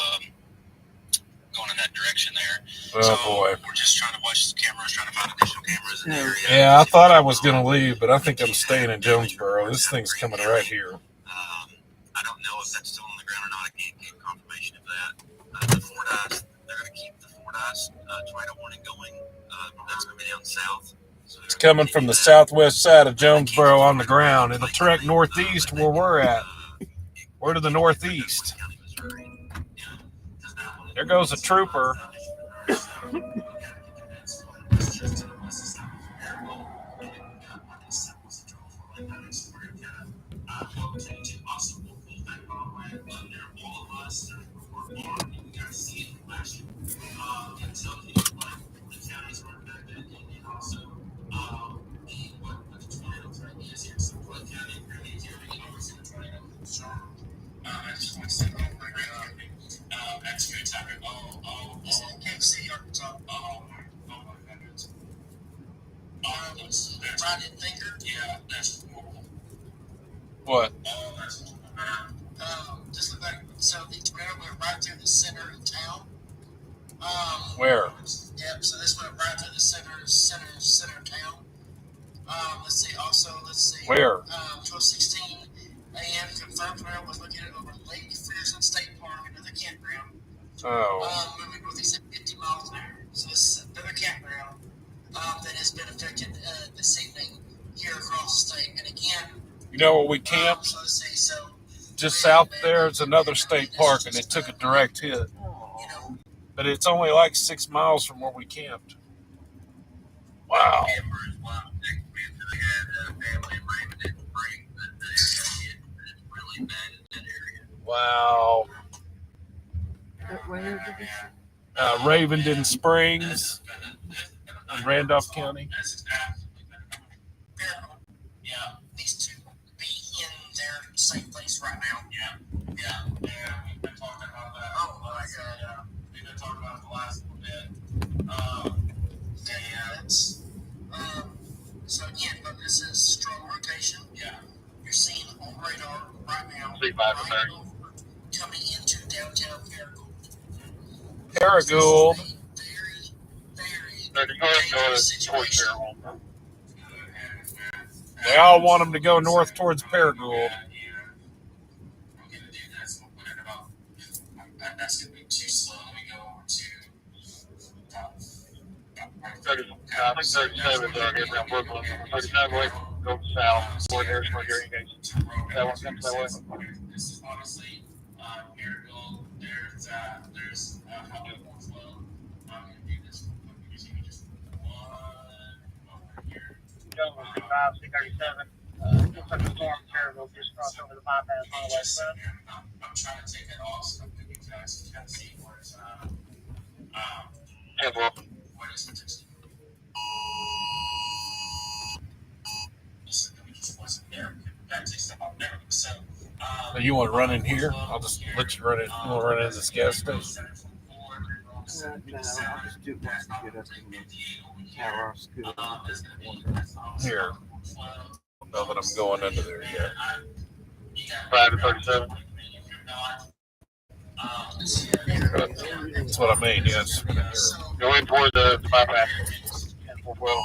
going in that direction there. Boy. We're just trying to watch the cameras, trying to find additional cameras in the area. Yeah, I thought I was going to leave, but I think I'm staying in Jonesboro. This thing's coming right here. I don't know if that's still on the ground or not. I can't get confirmation of that. The Fordyce, they're going to keep the Fordyce tornado warning going. That's going to be down south. So it's coming from the southwest side of Jonesboro on the ground. It'll track northeast where we're at. We're to the northeast. There goes a trooper. was I didn't think her. Yeah, that's horrible. What? Oh, that's just look like so the tornado went right through the center of town. Where? Yep. So this went right through the center of town. Let's see. Where? 12:16 a.m. Confirmed tornado was located over Lake Ferguson State Park, another campground. Oh. Moving northeast at 50 miles an hour. So this is another campground that has been affected this evening here across the state. And again, You know where we camped? so let's see. So Just south there is another state park, and it took a direct hit. you know, But it's only like 6 miles from where we camped. Wow. Wow. Ravenden Springs in Randolph County. yeah, needs to be in their same place right now. Yeah. We've been talking about that. Oh my God. Yeah, we've been talking about it the last little bit. So again, but this is strong rotation. Yeah. You're seeing on radar right now. Right over, coming into downtown Paragould. Paragould. Very dangerous situation. They all want them to go north towards Paragould. That's going to be too slow. We go over to. I think 37 is out here around Brooklyn. 39 way, go south, toward Harrisburg area gates. That one comes that way. This is honestly Paragould. There's how it wants well. I'm going to do this. Just one over here. Jonesboro 65, 637. Looks like a storm Paragould just crossed over the bypass on the west side. I'm trying to take it off so that you guys can see where it's what is it? Just wasn't there. That takes stuff off there. So You want to run in here? I'll just let you run it. You want to run in this gas station? No, I'll just do it once we get up in the tower. I'll scoot up. Here. Now that I'm going under there yet. 5 to 37. That's what I mean, yes. Go in toward the bypass. 412.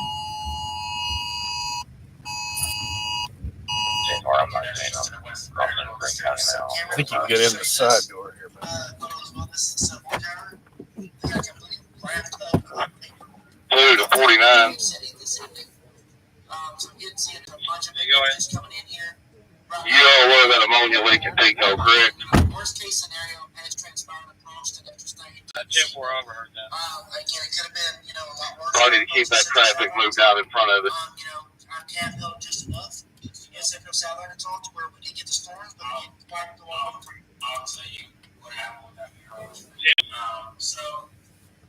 I'm not saying I'm crossing Green County now. I think you can get in the side door here. But 2 to 49. You all aware that ammonia leak in Pico, correct? Worst case scenario has transpired across the interstate. 10-4 overheard that. Again, it could have been, a lot worse. Probably to keep that traffic moved out in front of it. Our cab held just enough. Yes, if it was out there to talk to where we did get the storms, but we didn't quite go on. I'll tell you what happened with that. So,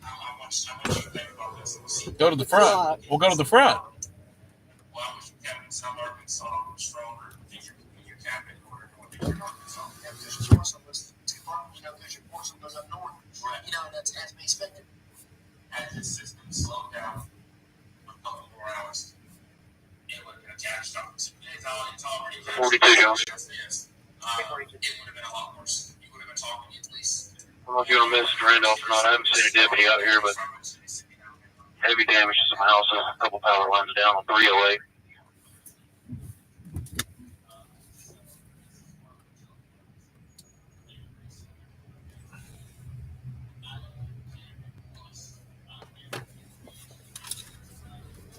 I want you to think about this. go to the front. We'll go to the front. Well, I wish we kept some Arkansas stronger in your cabinet in order to go to Arkansas. Yeah, because your portion was too far, because your portion goes up north. Right. That's as we expected. Had this system slowed down a couple more hours, it would have been a catastrophe. It's already 42, Jones. Yes. It would have been a lot worse. You would have been talking at least. I don't know if you want to message Randolph or not. I haven't seen a deputy out here, but heavy damage to some houses, a couple power lines down on 308.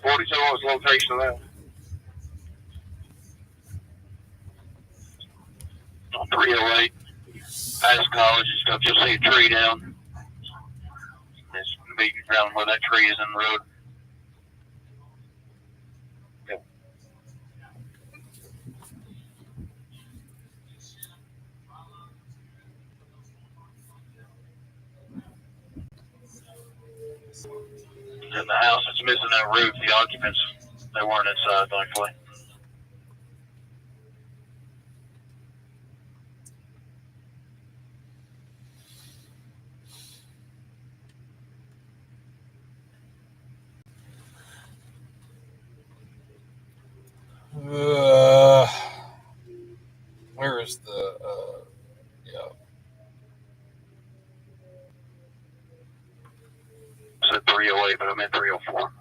What was the location of that? On 308. Past college, you'll see a tree down. It's beating around where that tree is in the road. Yep. In the house that's missing that roof, the occupants, they weren't inside, thankfully. Where is the yeah? I said 308, but I meant 304.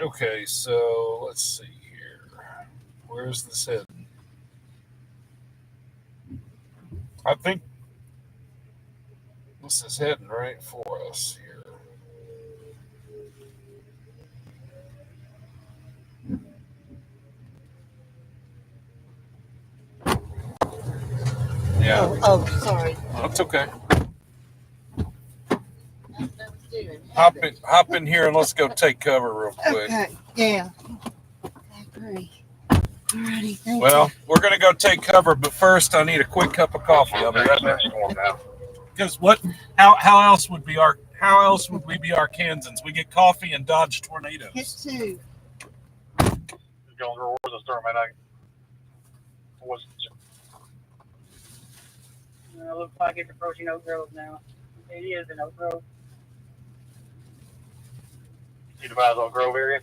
Okay, so let's see here. Where's this heading? I think this is heading right for us here. Yeah. Oh, sorry. That's okay. Hop in here and let's go take cover real quick. Okay, yeah. I agree. Alrighty, thank Well, we're gonna go take cover, but first I need a quick cup of coffee. I'll be right back. Because what? How else would we be Arkansans? We get coffee and dodge tornadoes. you. Hit two. Jonesboro was a storm, and I was. It looks like it's approaching Oak Grove now. It is in Oak Grove. You devise on Grove area?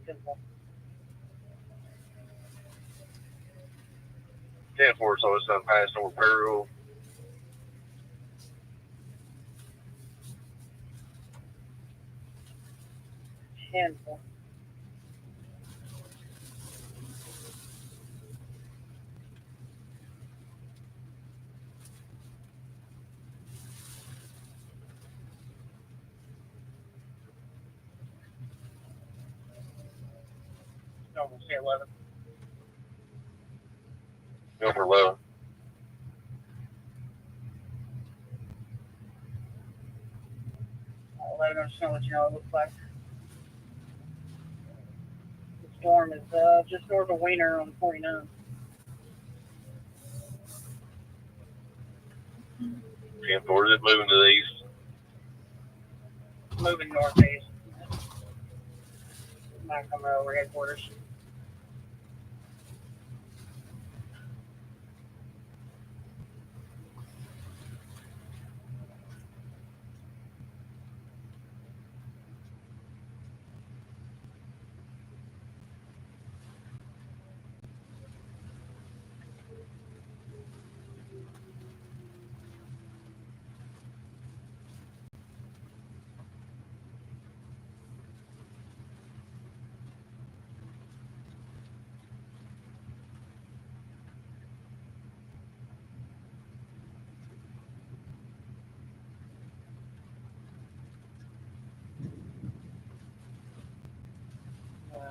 Simple. 10-4, so it's done past over Paragould. Handful. No, we'll say 11. Go for 11. I'm just going to let you know what it looks like. The storm is just north of Wiener on 49. 10-4, is it moving to the east? Moving northeast. Might come over headquarters.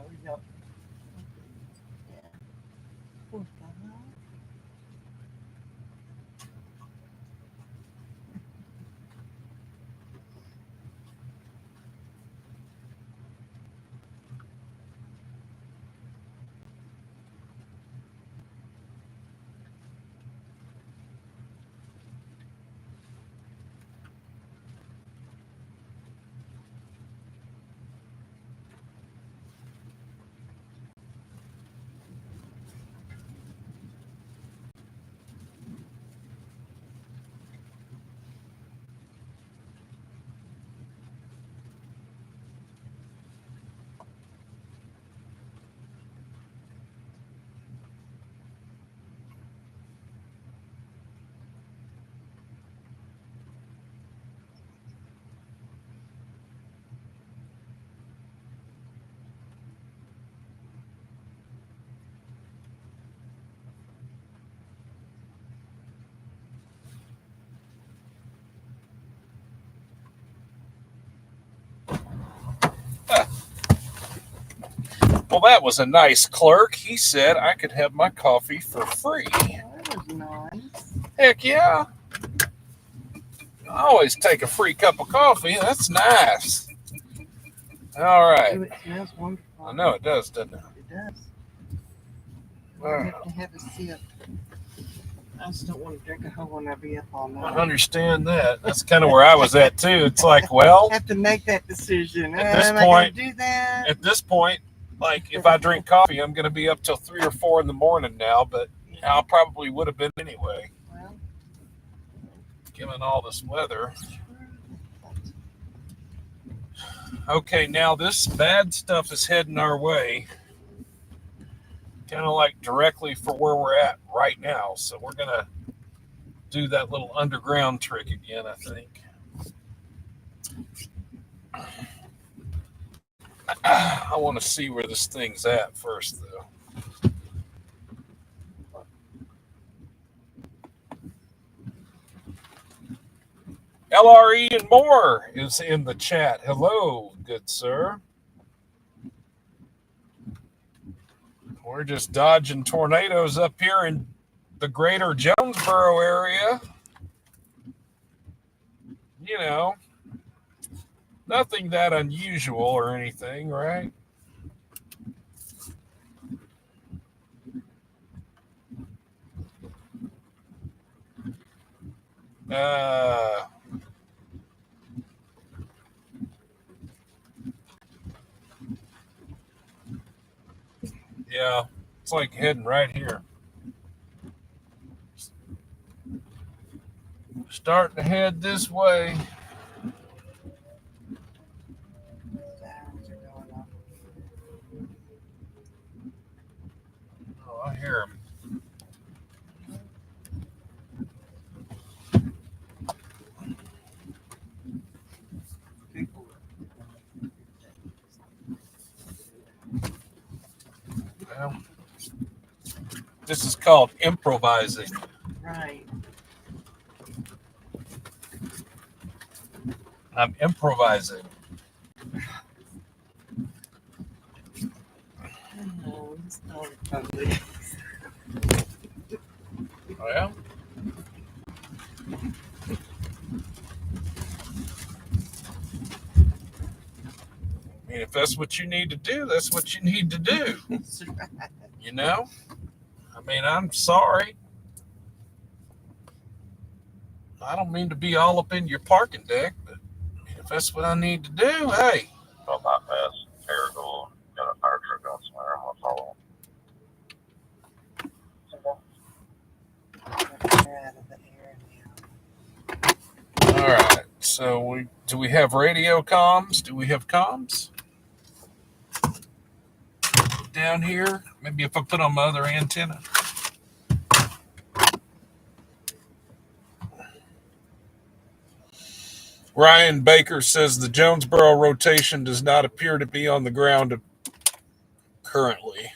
We got. Yeah. Well, that was a nice clerk. He said I could have my coffee for free. That was nice. Heck yeah. I always take a free cup of coffee. That's nice. All right. Ooh, it smells wonderful. I know it does, doesn't it? It does. All I right. have to have a sip. I just don't want to drink a whole one. I'll be up all I night. understand that. That's kind of where I was at too. It's like, well, I have to make that decision. At this Am I point- going to do that? at this point, like if I drink coffee, I'm going to be up till 3 or 4 in the morning now. But I probably would have been anyway, Well, given all this weather. Okay, now this bad stuff is heading our way, kind of like directly for where we're at right now. So we're going to do that little underground trick again, I think. I want to see where this thing's at first, though. LRE and more is in the chat. Hello, good sir. We're just dodging tornadoes up here in the greater Jonesboro area. You know, nothing that unusual or anything, right? Yeah, it's like heading right here. Starting to head this way. sirens are going off. Oh, I hear him. People. Well, this is called improvising. Right. I'm improvising. Oh, it's not ugly. Well, I mean, if that's what you need to do, that's what you need to do. That's right. You know? I mean, I'm sorry. I don't mean to be all up in your parking deck, but I mean, if that's what I need to do, hey. Well, not past Paragould. Got a fire truck going somewhere. I'm gonna follow They're out of the air now. All right. So do we have radio comms? Do we have comms down here? Maybe if I put on my other antenna. Ryan Baker says the Jonesboro rotation does not appear to be on the ground currently.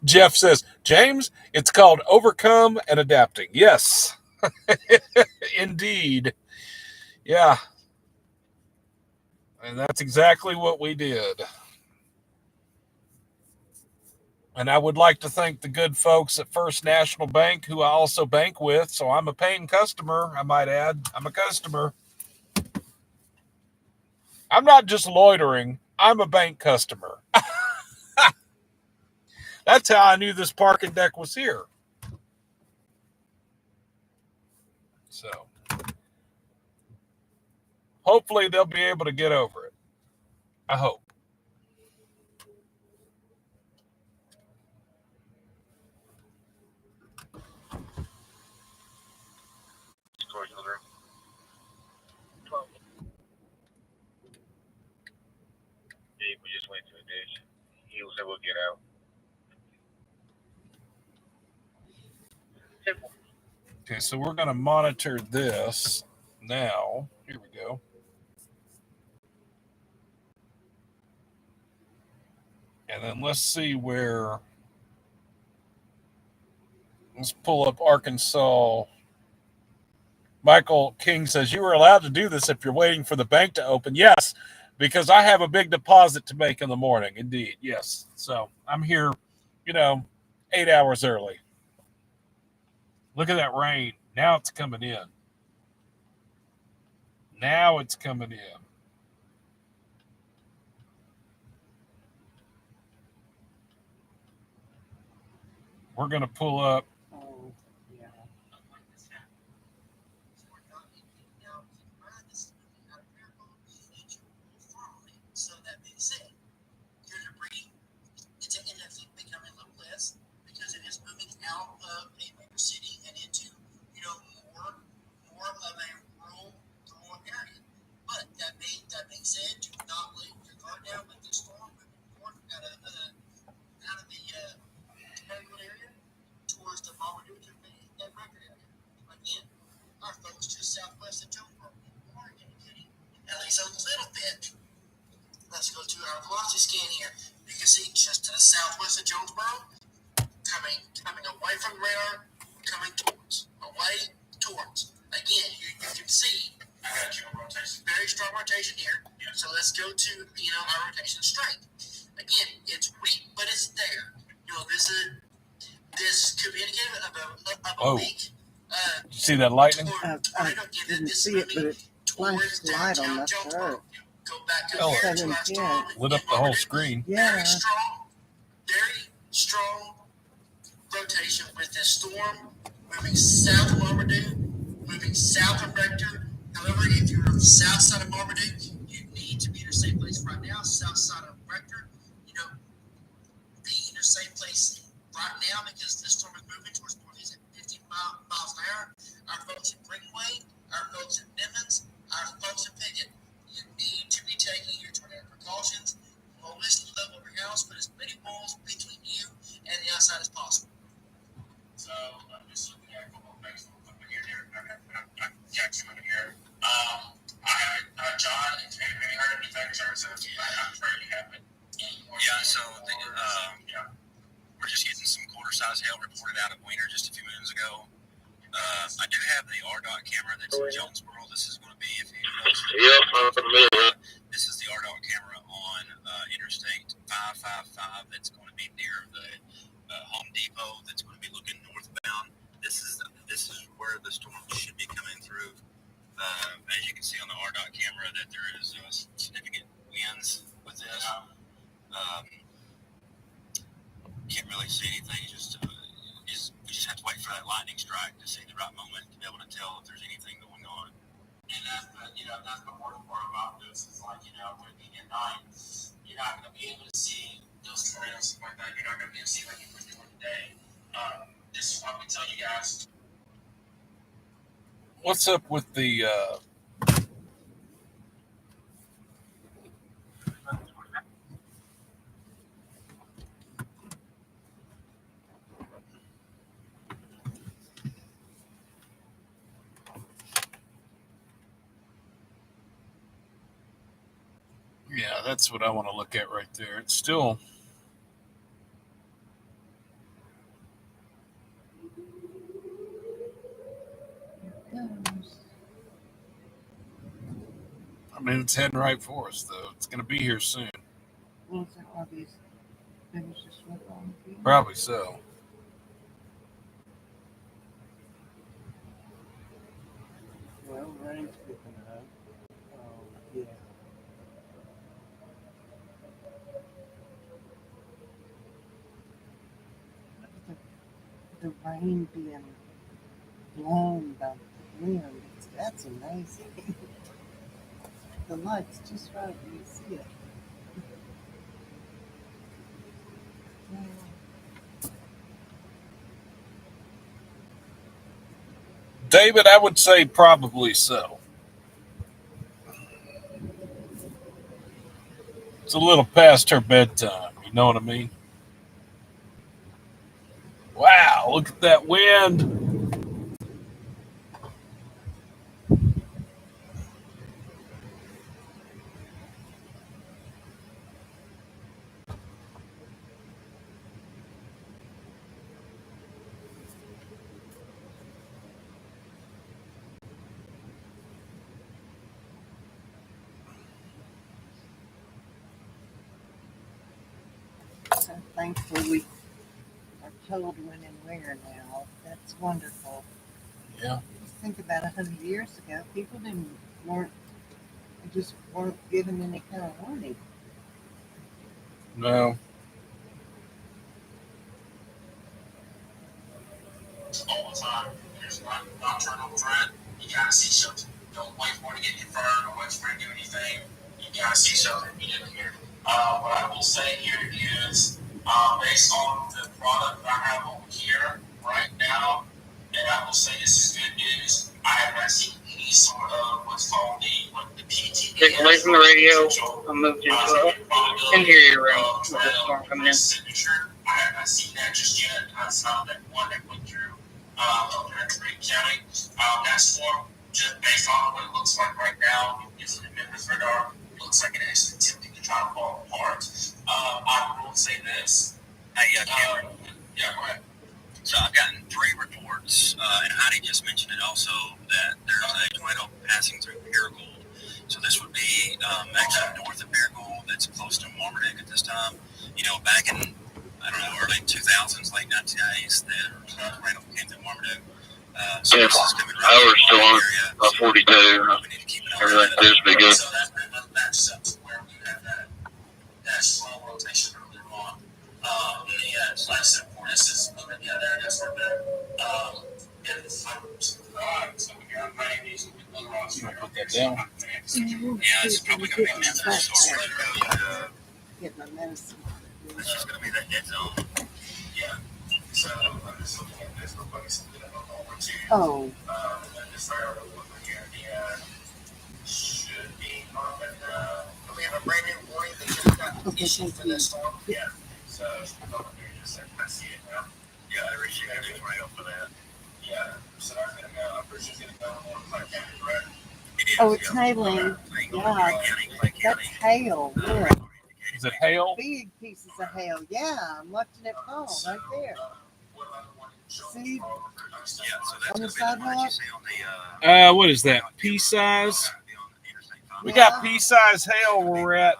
Jeff says, James, it's called overcome and adapting. Yes, indeed. Yeah. And that's exactly what we did. And I would like to thank the good folks at First National Bank, who I also bank with. So I'm a paying customer, I might add. I'm a customer. I'm not just loitering. I'm a bank customer. That's how I knew this parking deck was here. So hopefully they'll be able to get over it. I hope. We just went to a ditch. He'll say we'll get out. Okay, so we're going to monitor this now. Here we go. And then let's see where. Let's pull up Arkansas. Michael King says, you are allowed to do this if you're waiting for the bank to open. Yes, because I have a big deposit to make in the morning. Indeed, yes. So I'm here, 8 hours early. Look at that rain. Now it's coming in. Now it's coming in. We're going to pull up. Oh, yeah. So that being said, your debris, it's definitely becoming a little less because it is moving out of a major city and into, more of a rural area. But that being said, do not let your guard down with this storm moving north out of the Paragould area towards the Marmaduke and record area. Again, our folks just southwest of Jonesboro are indicating at least a little bit. Let's go to our velocity scan here. You can see just to the southwest of Jonesboro, coming away from the radar, coming towards. Again, you can see very strong rotation here. Yeah. So let's go to our rotation strength. Again, it's weak, but it's there. This could be indicative of a weak. See that lightning? I didn't see it, but it flashed light on my chart. Go back Oh, here to our storm. Lit up the whole screen. Yeah. Very strong rotation with this storm moving south of Marmaduke, moving south of Rector. However, if you're on the south side of Marmaduke, you need to be in your safe place right now. South side of Rector, be in your safe place right now because this storm is moving towards northeast at 50 miles an hour. Our folks in Greenway, our folks in Nimmons, our folks in Pickett, you need to be taking your tornado precautions. Lowest level of your house, put as many walls between you and the outside as possible. So I'm just looking at a couple of things here. I got you in here. I have John. Have you heard anything in terms of? I'm afraid you haven't. Yeah. So we're just getting some quarter-size hail reported out of Wiener just a few minutes ago. I do have the RDOT camera that's in Jonesboro. This is going to be, if you know, this is the RDOT camera on Interstate 555 that's going to be near the Home Depot that's going to be looking northbound. This is where the storm should be coming through. As you can see on the RDOT camera, that there is significant winds with this. Can't really see anything. We just have to wait for that lightning strike to see the right moment to be able to tell if there's anything going on. And that's the worst part about this is like, when at night, you're not going to be able to see those tornadoes like that. You're not going to be able to see like you were doing today. This is why we tell you guys. What's up with the yeah, that's what I want to look at right there. It's still it's heading right for us, though. It's going to be here soon. Well, is that obvious? Maybe it's just what wrong with you? Probably so. Well, rain's picking up. Yeah. The rain being blown by the wind, that's amazing. The light's just right, you see it. David, I would say probably so. It's a little past her bedtime. You know what I mean? Wow, look at that wind. So thankful we are told when and where now. That's wonderful. Yeah. Just think about 100 years ago, people just weren't given any kind of warning. No. time. There's not nocturnal threat. You gotta see something. Don't wait for it to get confirmed. Don't wait for it to do anything. You gotta see something immediately here. What I will say here is, based on the product I have over here right now, and I will say this is good news. I have not seen any sort of what's called the PT. Take away from the radio. I moved into an interior room with the storm coming in. Signature. I have not seen that just yet. I saw that one that went through over at Green County. That storm, just based on what it looks like right now, is an Memphis radar. Looks like it is attempting to try to fall apart. I will say this. Hey, Cameron. Yeah, go ahead. So I've gotten 3 reports, and Heidi just mentioned it also, that there's a tornado passing through Paragould. So this would be actually north of Paragould. That's close to Marmaduke at this time. You know, back in, I don't know, early 2000s, late 1990s, the tornado came through Marmaduke. So this is coming right Hours still on area. 42. We need to keep an eye on Everything that. appears to be good. So that matches up to where we have that slow rotation earlier on. Yeah, like I said before, this is moving the other areas right there. It's like, so we got 90s, we can Put that down. yeah, it's probably going to be Memphis or Get my medicine. it's just going to be that dead zone. Yeah. So, I'm just looking at this real quick. So, over to Oh, this area over here. The should be up and we have a brand new warning that just got okay, issued thank for you. this storm. Yeah. So, over here, just I see it now. Yeah, I appreciate it right up for that. Yeah. So, I'm going to go. I'm pretty sure it's going to go on Clay County, correct? It is. Oh, it's hailing. Yeah, that's hail. Look, Is it hail? big pieces of hail. Yeah, I'm watching it fall right there. See, on the sidewalk. What is that? Pea size? We got pea size hail where we're at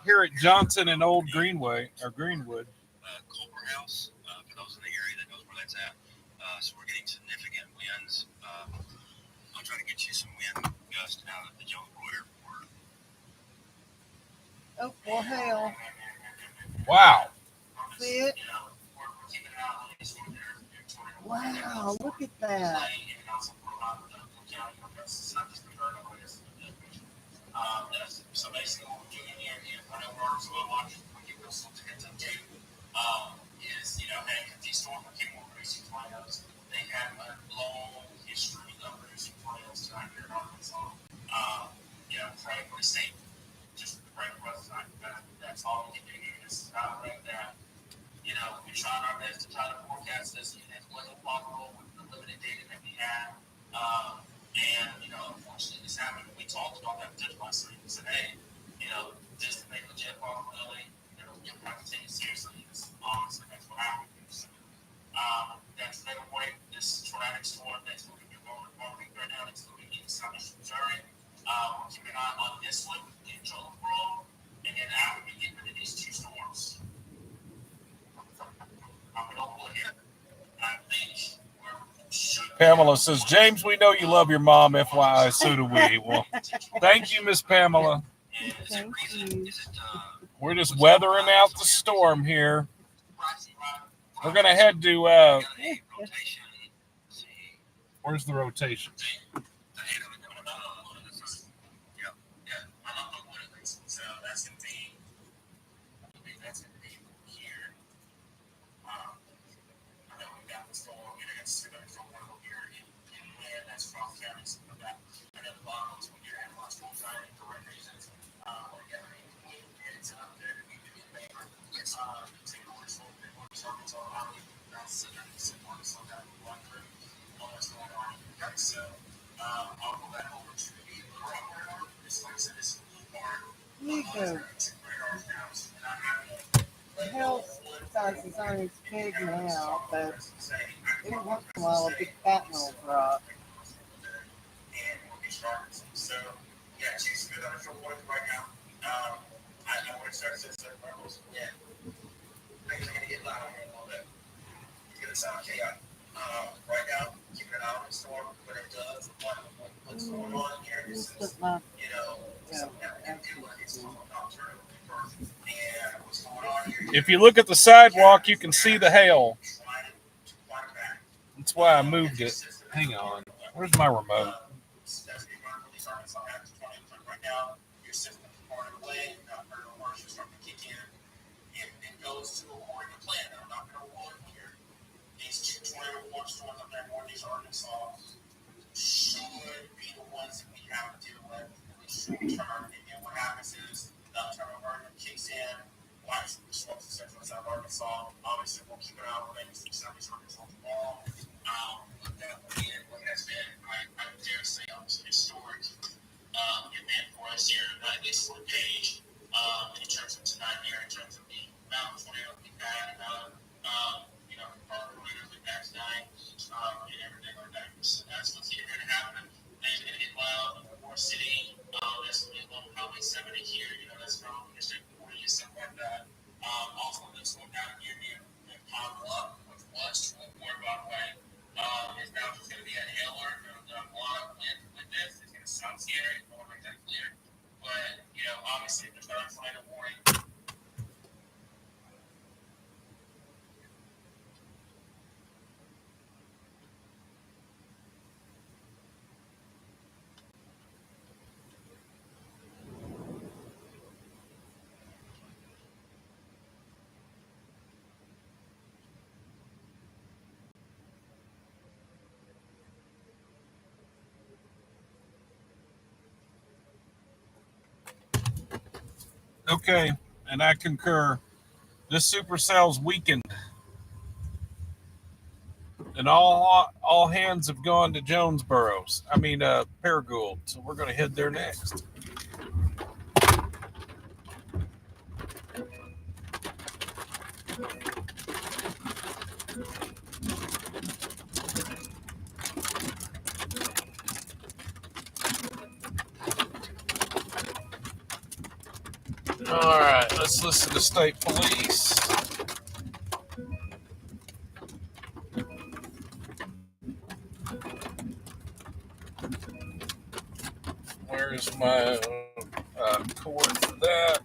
here at Johnson and Old Greenway or Greenwood. Culver House, for those in the area that knows where that's at. So we're getting significant winds. I'll try to get you some wind gust out of the Jonesboro airport. Oh, more hail. Wow. See it? Wow, look at that. So basically what we're doing here is I know we're already slow watching, we get real slow to get to the gate, is, you know, hey, these storms are capable of producing tornadoes. They have a long history of producing tornadoes down here in Arkansas. You know, pray for the state, just pray for us tonight. That's all we can do here. This is not a way that, you know, we're trying our best to try to forecast this as well as possible with the limited data that we have. And, you know, unfortunately, this happened. We talked about that just last week. We said, hey, you know, just to make legit possibility, you know, you're not to take it seriously. It's honestly, that's what happened. So, that's another point. This tornadic storm that's moving through Marmaduke right now, it's moving into southeast Missouri. We'll keep an eye on this one in Jonesboro. And then after we get rid of these 2 storms, I'm going to go ahead. I think we're Pamela says, James, we know you love your mom, FYI, so do we. Well, thank you, Miss Pamela. Thank you. We're just weathering out the storm here. We're going to head to, where's the rotation? So that's going to be, I believe that's going to be here. I know we've got the storm, you know, it's going to storm over here in Lynn, that's across the county, something like that. And then the bottom one's here, and lots of signing for right reasons. It's up there, we do it later. It's take over this whole thing, Arkansas, that's Arkansas, that one through, all that's going on. Okay, so I'll go back over to the radar. This, like I said, this is a little part. Here you go. Hail sizes aren't as big now, but every once in a while a big fat one will drop. So, yeah, she's good on her point right now. I want to start this levels. Yeah. Things are going to get louder a little bit. It's going to sound chaotic. Right now, keep an eye on the storm, but it does. What's going on here is, you know, If you look at the sidewalk, you can see the hail. It's That's why I moved it. Hang on. Where's my remote? Right now, your system's far away, not very much is starting to kick in. It goes to according to plan. I'm not going to roll it here. These two tornado warning storms up there in northeast Arkansas should be the ones that we have to deal with in the short term. And what happens is the terminal burden kicks in, watch the slopes of central and south Arkansas. Obviously, we'll keep an eye on maybe some southeast Arkansas tomorrow. But that will be what has been, I dare say, almost historic event for us here, at least on the page, in terms of tonight here, in terms of the mountain tornado we had, tornadoes we had tonight, and everything like that. So that's what's either going to happen. Things are going to get loud in the War City. That's going to be along Highway 70 here. That's from Interstate 40 and stuff like that. Also, this one down here in Pocahontas up, which was 24, by the way, is now just going to be a hail alert. A lot of wind with this. It's going to sound scary. I want to make that clear. But, obviously, there's not a tornado warning. Okay, and I concur. This supercell's weakened, and all hands have gone to Jonesboro. Paragould. So we're going to head there next. All right, let's listen to state police. Where's my cord for that?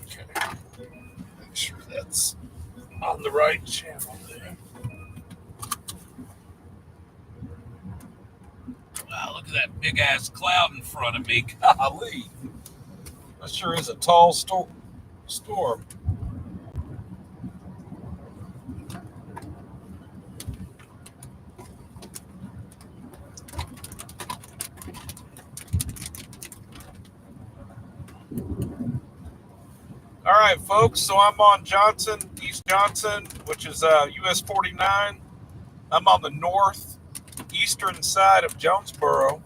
Here it is. Make sure that's on the right channel there. Wow, look at that big ass cloud in front of me. Golly. That sure is a tall storm. All right, folks. So I'm on East Johnson, which is US 49. I'm on the northeastern side of Jonesboro,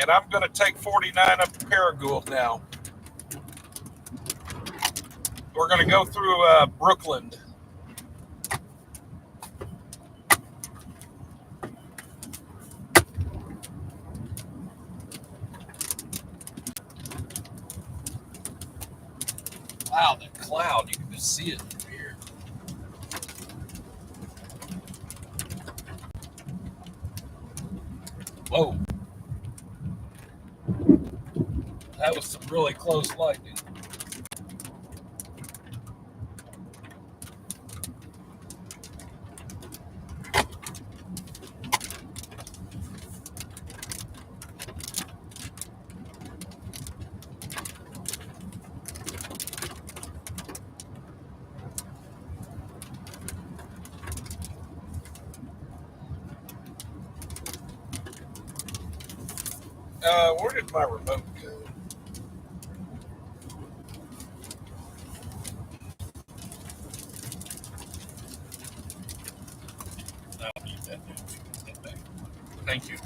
and I'm going to take 49 up to Paragould now. We're going to go through Brooklyn. Wow, that cloud, you can just see it from here. Whoa. That was some really close lightning. Where did my remote go? I don't need that now. Thank you.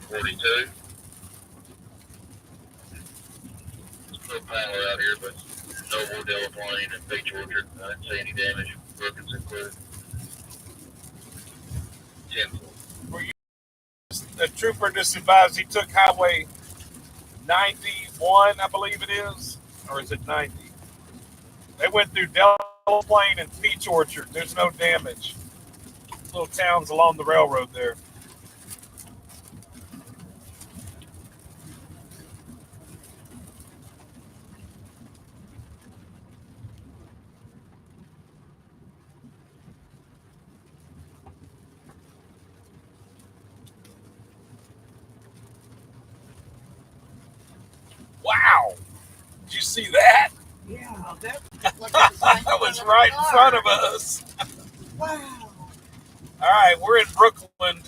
42. No power out here, but Noble, Delaplane, and Peach Orchard. I didn't see any damage. Brookings included. 10-4. The trooper just advised he took Highway 91, I believe it is, or is it 90? They went through Delaplane and Peach Orchard. There's no damage. Little towns along the railroad there. Wow. Did you see that? Yeah, that was right in front of us. Wow. All right, we're in Brooklyn.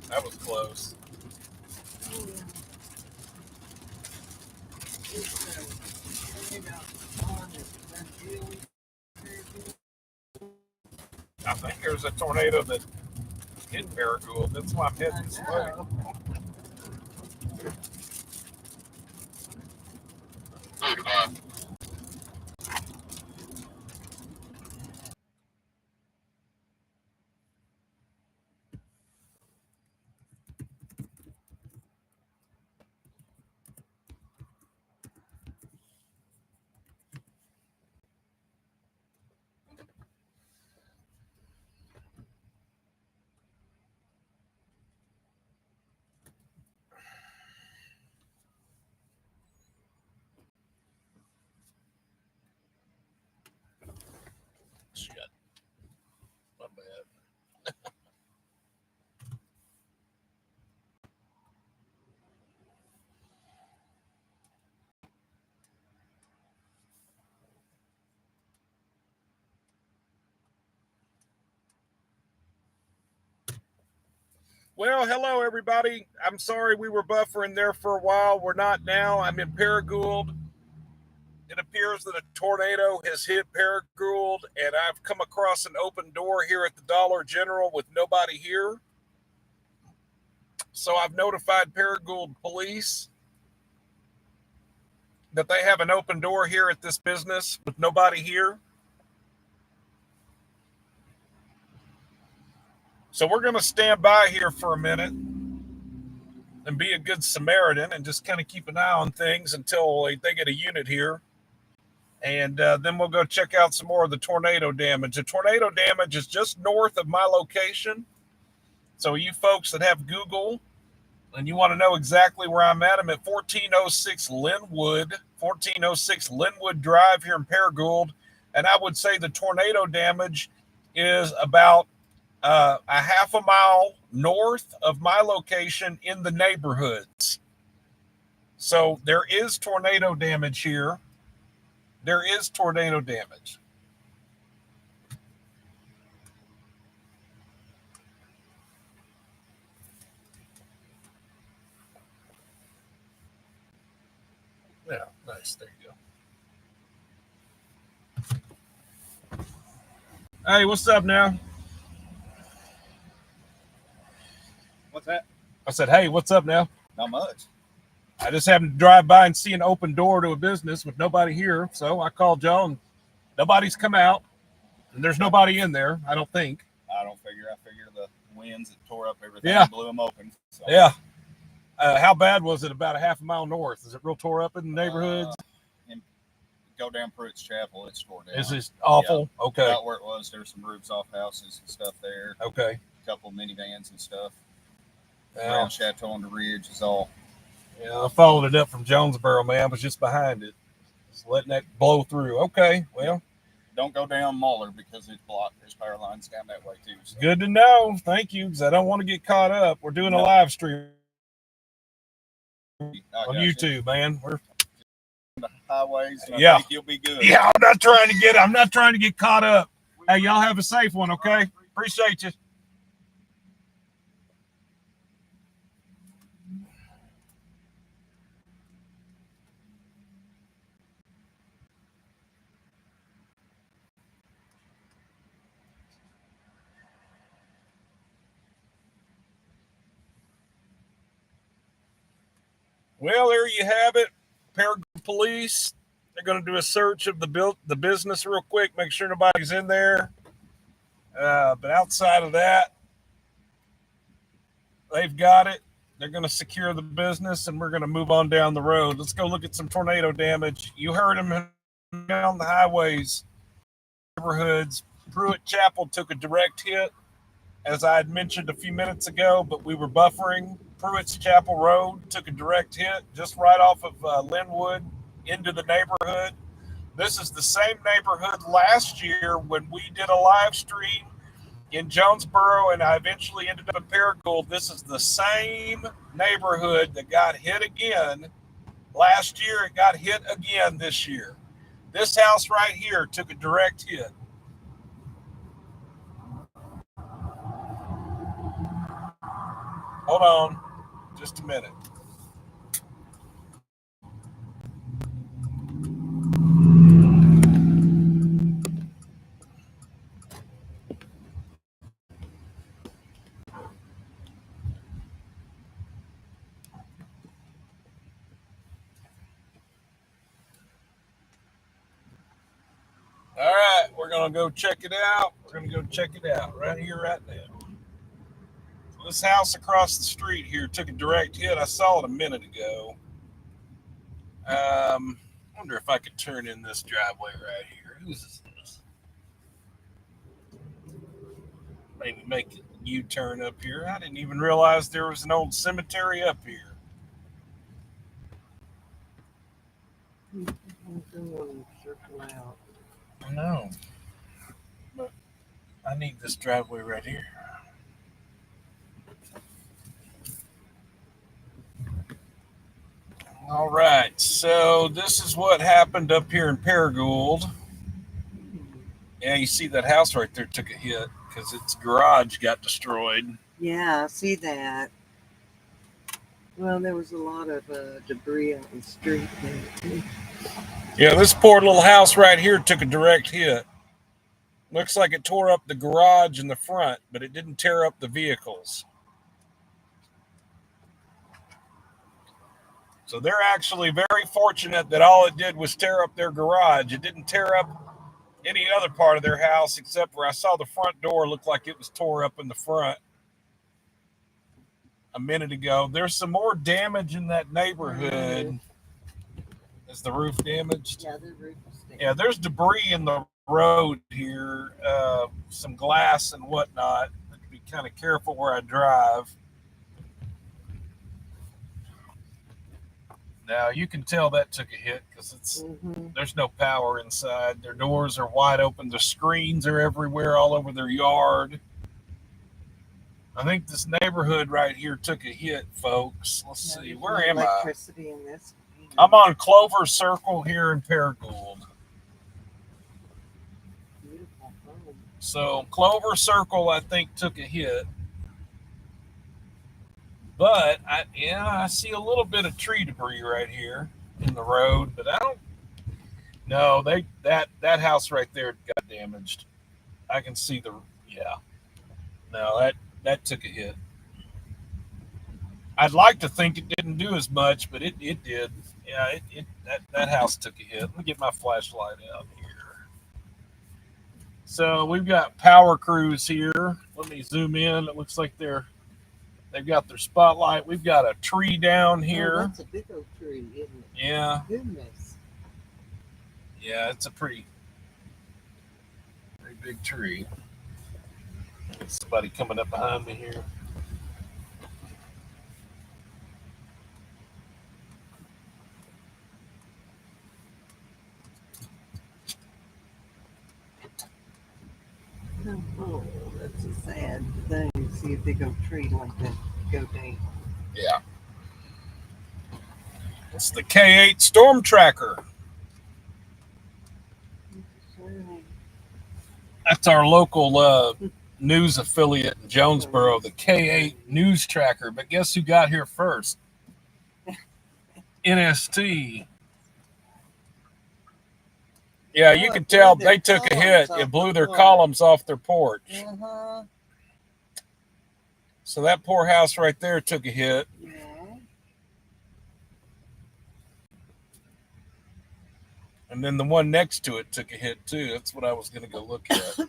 That was close. I think there's a tornado that hit Paragould. That's why I'm heading this way. Shit. My bad. Well, hello, everybody. I'm sorry we were buffering there for a while. We're not now. I'm in Paragould. It appears that a tornado has hit Paragould, and I've come across an open door here at the Dollar General with nobody here. So I've notified Paragould police that they have an open door here at this business with nobody here. So we're going to stand by here for a minute and be a good Samaritan and just kind of keep an eye on things until they get a unit here. And then we'll go check out some more of the tornado damage. The tornado damage is just north of my location. So you folks that have Google and you want to know exactly where I'm at 1406 Linwood Drive here in Paragould. And I would say the tornado damage is about a half a mile north of my location in the neighborhoods. So there is tornado damage here. There is tornado damage. Yeah, nice. There you go. Hey, what's up now? What's that? I said, hey, what's up now? Not much. I just happened to drive by and see an open door to a business with nobody here. So I called y'all and nobody's come out. And there's nobody in there, I don't think. I don't figure. I figure the winds that tore up everything blew them open. So. Yeah. How bad was it? About a half a mile north? Is it real tore up in the neighborhoods? Go down Pruitt's Chapel. It's tore down. Is this awful? Yeah. Okay. About where it was, there were some roofs off houses and stuff there. Okay. A couple of minivans and stuff. Yeah. Around Chateau on the Ridge is all Yeah, I followed it up from Jonesboro, man. I was just behind it. Just letting that blow through. Okay, well. Don't go down Muller because it's blocked. There's power lines down that way too. So. Good to know. Thank you, because I don't want to get caught up. We're doing a live stream on YouTube, man. We're the highways. Yeah, I think you'll be good. Yeah, I'm not trying to get caught up. Hey, y'all have a safe one, okay? Appreciate you. Well, there you have it. Paragould Police. They're going to do a search of the business real quick, make sure nobody's in there. But outside of that, they've got it. They're going to secure the business, and we're going to move on down the road. Let's go look at some tornado damage. You heard them down the highways, neighborhoods. Pruitt Chapel took a direct hit, as I had mentioned a few minutes ago, but we were buffering. Pruitt's Chapel Road took a direct hit just right off of Linwood into the neighborhood. This is the same neighborhood last year when we did a live stream in Jonesboro, and I eventually ended up in Paragould. This is the same neighborhood that got hit again last year. It got hit again this year. This house right here took a direct hit. Hold on just a minute. All right, we're going to go check it out. We're going to go check it out right here, right now. So this house across the street here took a direct hit. I saw it a minute ago. Wonder if I could turn in this driveway right here. Whose is this? Maybe make a U-turn up here. I didn't even realize there was an old cemetery up here. Circle out. I know. But I need this driveway right here. All right, so this is what happened up here in Paragould. Yeah, you see that house right there took a hit because its garage got destroyed. Yeah, I see that. Well, there was a lot of debris on the street there. Yeah, this poor little house right here took a direct hit. Looks like it tore up the garage in the front, but it didn't tear up the vehicles. So they're actually very fortunate that all it did was tear up their garage. It didn't tear up any other part of their house except for I saw the front door look like it was tore up in the front a minute ago. There's some more damage in that neighborhood. Is the roof damaged? Yeah, the roof is damaged. Yeah, there's debris in the road here, some glass and whatnot. I have to be kind of careful where I drive. Now you can tell that took a hit because there's no power inside. Their doors are wide open. The screens are everywhere, all over their yard. I think this neighborhood right here took a hit, folks. Let's see, where am I? Electricity in this. I'm on Clover Circle here in Paragould. Beautiful home. So Clover Circle, I think, took a hit. But I see a little bit of tree debris right here in the road, but I don't. No, that house right there got damaged. I can see No, that took a hit. I'd like to think it didn't do as much, but it did. Yeah, that house took a hit. Let me get my flashlight out here. So we've got power crews here. Let me zoom in. It looks like they've got their spotlight. We've got a tree down here. Oh, that's a big old tree, isn't it? Yeah. Goodness. Yeah, it's a pretty big tree. Somebody coming up behind me here. Oh, that's a sad thing. See a big old tree like that go down. Yeah. It's the K8 Storm Tracker. That's our local news affiliate in Jonesboro, the K8 News Tracker. But guess who got here first? NST. Yeah, you can tell they took a hit. It blew their columns off their porch. Uh-huh. So that poor house right there took a hit. Yeah. And then the one next to it took a hit too. That's what I was going to go look at.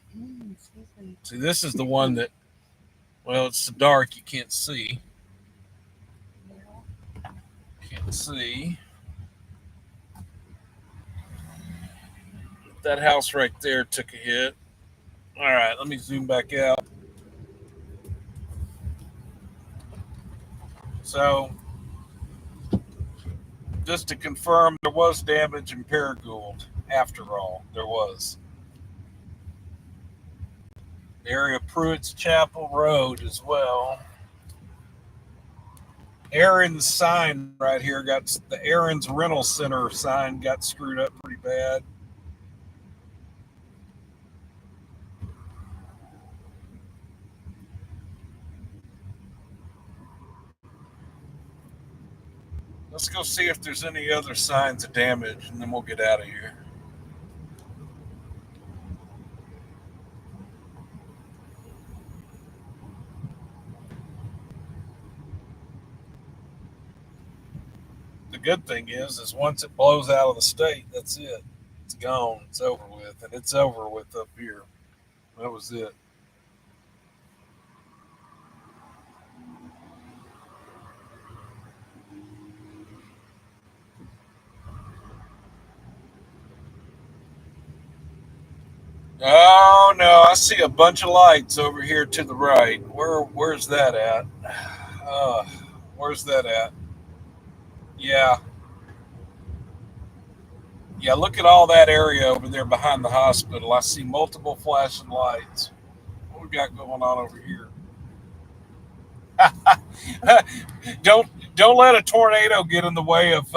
See, this is the one that, well, it's so dark you can't see. Can't see. That house right there took a hit. All right, let me zoom back out. So, just to confirm, there was damage in Paragould. After all, there was. The area of Pruitt's Chapel Road as well. Aaron's sign right here got the Aaron's Rental Center sign got screwed up pretty bad. Let's go see if there's any other signs of damage, and then we'll get out of here. The good thing is once it blows out of the state, that's it. It's gone. It's over with, and it's over with up here. That was it. Oh no, I see a bunch of lights over here to the right. Where's that at? Where's that at? Yeah. Yeah, look at all that area over there behind the hospital. I see multiple flashing lights. What we got going on over here? Don't let a tornado get in the way of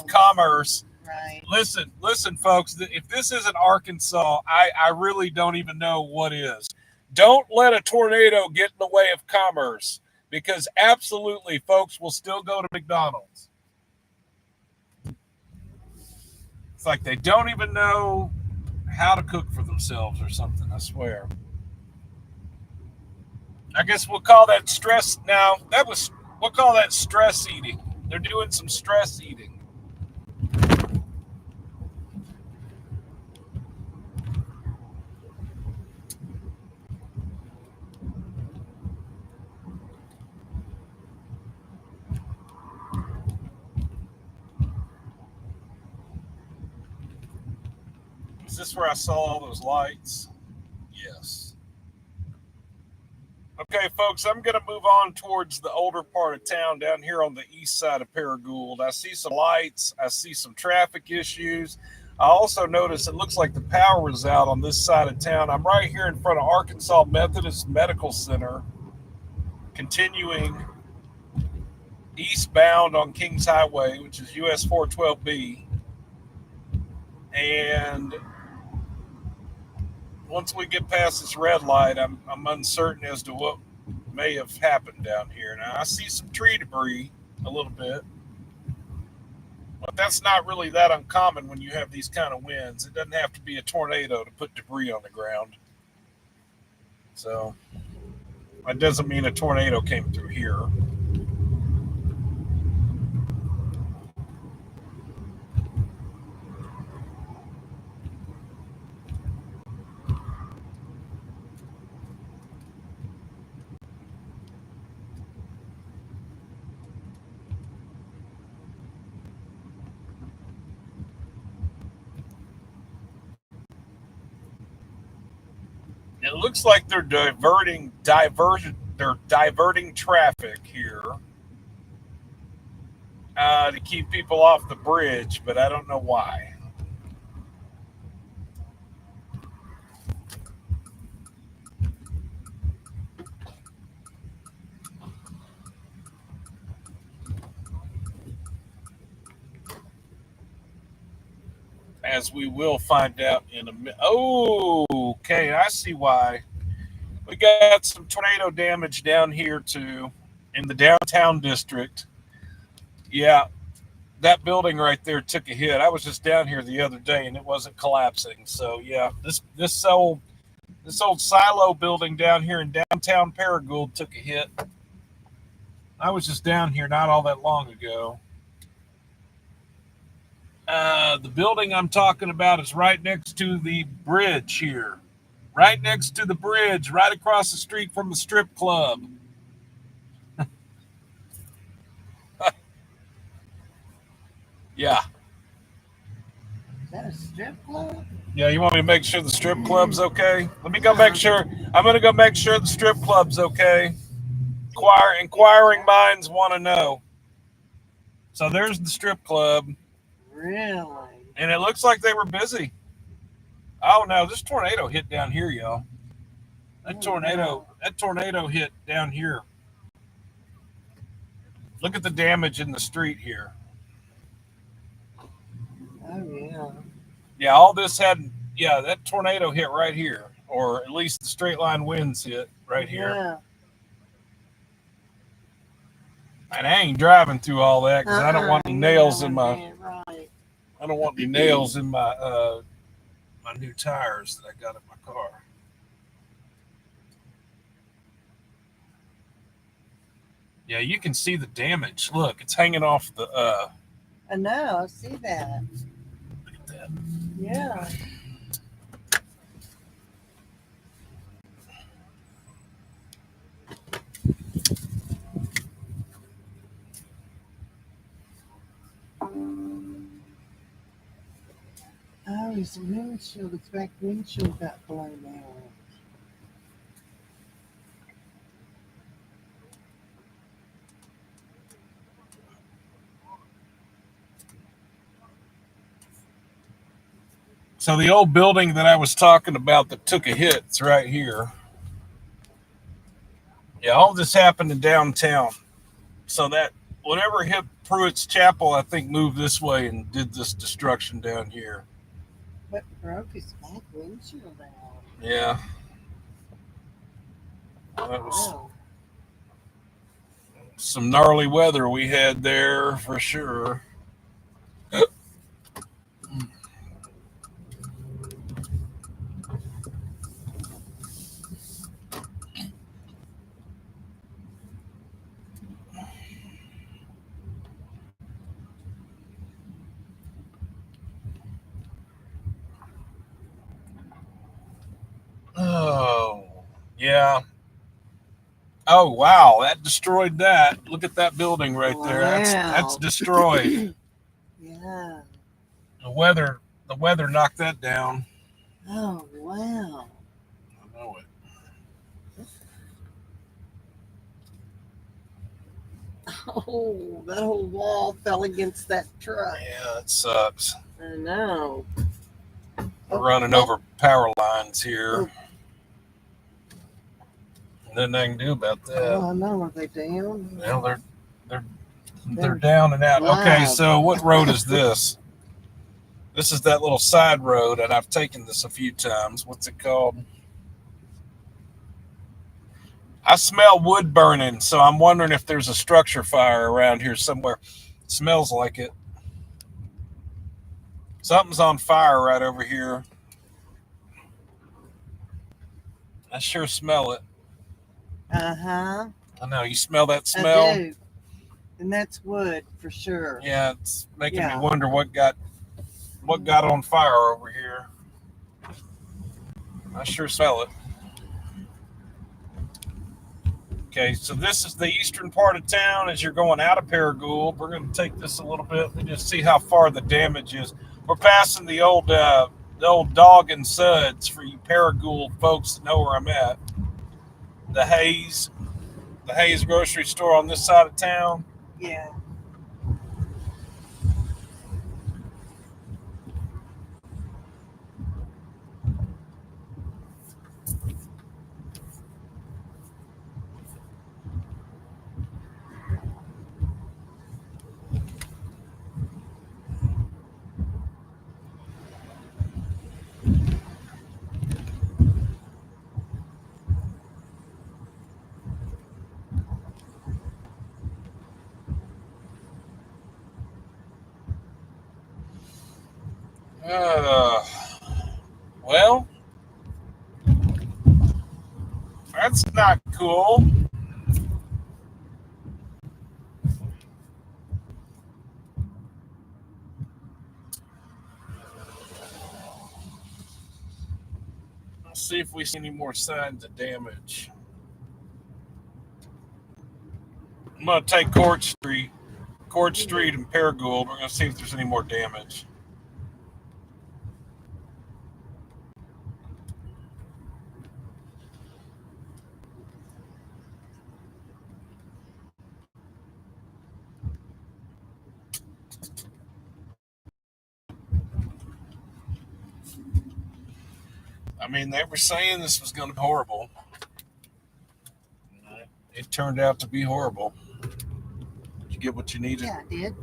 commerce. Right. Listen, folks. If this isn't Arkansas, I really don't even know what is. Don't let a tornado get in the way of commerce, because absolutely, folks will still go to McDonald's. It's like they don't even know how to cook for themselves or something. I swear. I guess we'll call that stress. Now we'll call that stress eating. They're doing some stress eating. Is this where I saw all those lights? Yes. Okay, folks, I'm going to move on towards the older part of town down here on the east side of Paragould. I see some lights. I see some traffic issues. I also notice it looks like the power is out on this side of town. I'm right here in front of Arkansas Methodist Medical Center, continuing eastbound on Kings Highway, which is US 412B. And once we get past this red light, I'm uncertain as to what may have happened down here. Now, I see some tree debris a little bit, but that's not really that uncommon when you have these kind of winds. It doesn't have to be a tornado to put debris on the ground. So that doesn't mean a tornado came through here. It looks like they're diverting traffic here to keep people off the bridge, but I don't know why. as we will find out in a minute. Oh, okay, I see why. We got some tornado damage down here too, in the downtown district. Yeah, that building right there took a hit. I was just down here the other day and it wasn't collapsing. So yeah, this old silo building down here in downtown Paragould took a hit. I was just down here not all that long ago. The building I'm talking about is right next to the bridge here. Right next to the bridge, right across the street from the strip club. Yeah. Is that a strip club? Yeah, you want me to make sure the strip club's okay? Let me go make sure. I'm going to go make sure the strip club's okay. Inquiring minds want to know. So there's the strip club. Really? And it looks like they were busy. Oh no, this tornado hit down here, y'all. That tornado hit down here. Look at the damage in the street here. Oh yeah. Yeah, all this that tornado hit right here, or at least the straight line winds hit right here. Yeah. And I ain't driving through all that because I don't want any nails in my. Right. I don't want any nails in my my new tires that I got in my car. Yeah, you can see the damage. Look, it's hanging off the. I know. I see that. Look at that. Yeah. Oh, his windshield, his back windshield got blown out. So the old building that I was talking about that took a hit, it's right here. Yeah, all this happened in downtown. So that whatever hit Pruitt's Chapel, I think moved this way and did this destruction down here. What broke his back windshield out? Yeah. That was some gnarly weather we had there for sure. Oh, yeah. Oh, wow. That destroyed that. Look at that building right there. That's destroyed. Yeah. The weather knocked that down. Oh, wow. I know it. Oh, that whole wall fell against that truck. Yeah, it sucks. I know. We're running over power lines here. Nothing I can do about that. Oh, I know. Are they down? Well, they're down and out. Live. Okay, so what road is this? This is that little side road, and I've taken this a few times. What's it called? I smell wood burning, so I'm wondering if there's a structure fire around here somewhere. It smells like it. Something's on fire right over here. I sure smell it. Uh-huh. I know. You smell that smell? I do. And that's wood for sure. Yeah, it's making me wonder what got on fire over here. I sure smell it. Okay, so this is the eastern part of town as you're going out of Paragould. We're going to take this a little bit and just see how far the damage is. We're passing the old Dog and Suds for you Paragould folks that know where I'm at. The Hayes grocery store on this side of town. Yeah. Well, that's not cool. Let's see if we see any more signs of damage. I'm going to take Court Street and Paragould. We're going to see if there's any more damage. I mean, they were saying this was going to be horrible. It turned out to be horrible. Did you get what you needed? Yeah, I did.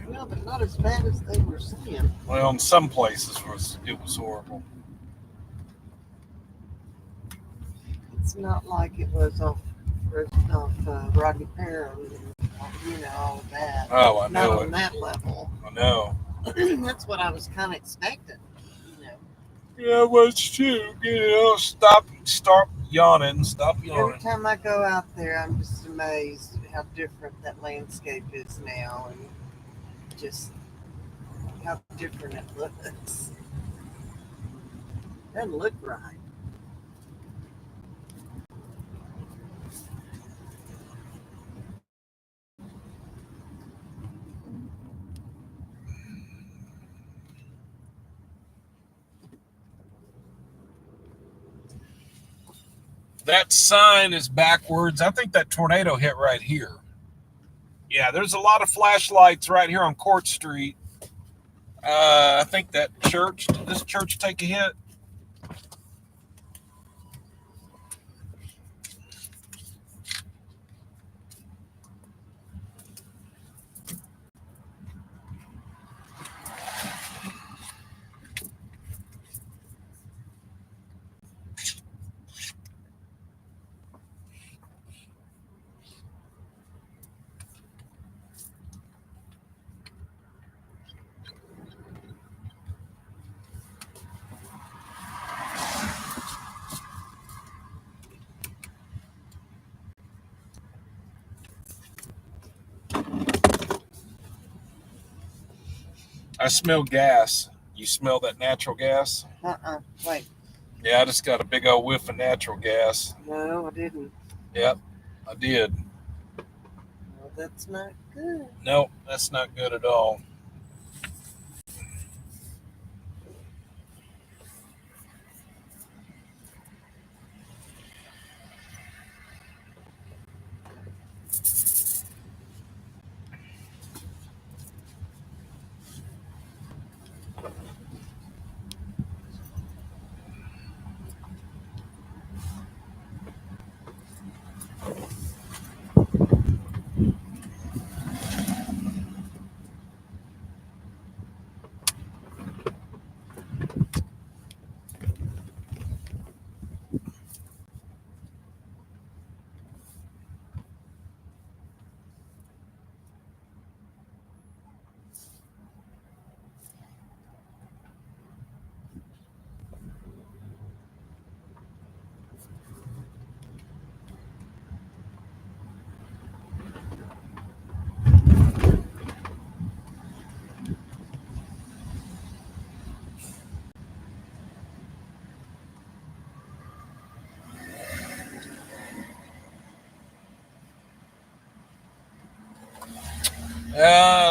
Well, but not as bad as they were saying. Well, in some places it was horrible. It's not like it was off Rodney Perrin and all of that. Oh, I not know on it. that level. I know. That's what I was kind of expecting. Yeah, well, it's true. Stop yawning. Stop yawning. Every time I go out there, I'm just amazed at how different that landscape is now, and just how different it looks. Doesn't look right. That sign is backwards. I think that tornado hit right here. Yeah, there's a lot of flashlights right here on Court Street. I think that church, did this church take a hit? I smell gas. You smell that natural gas? Wait. Yeah, I just got a big old whiff of natural gas. No, I didn't. Yep, I did. Well, that's not good. Nope, that's not good at all.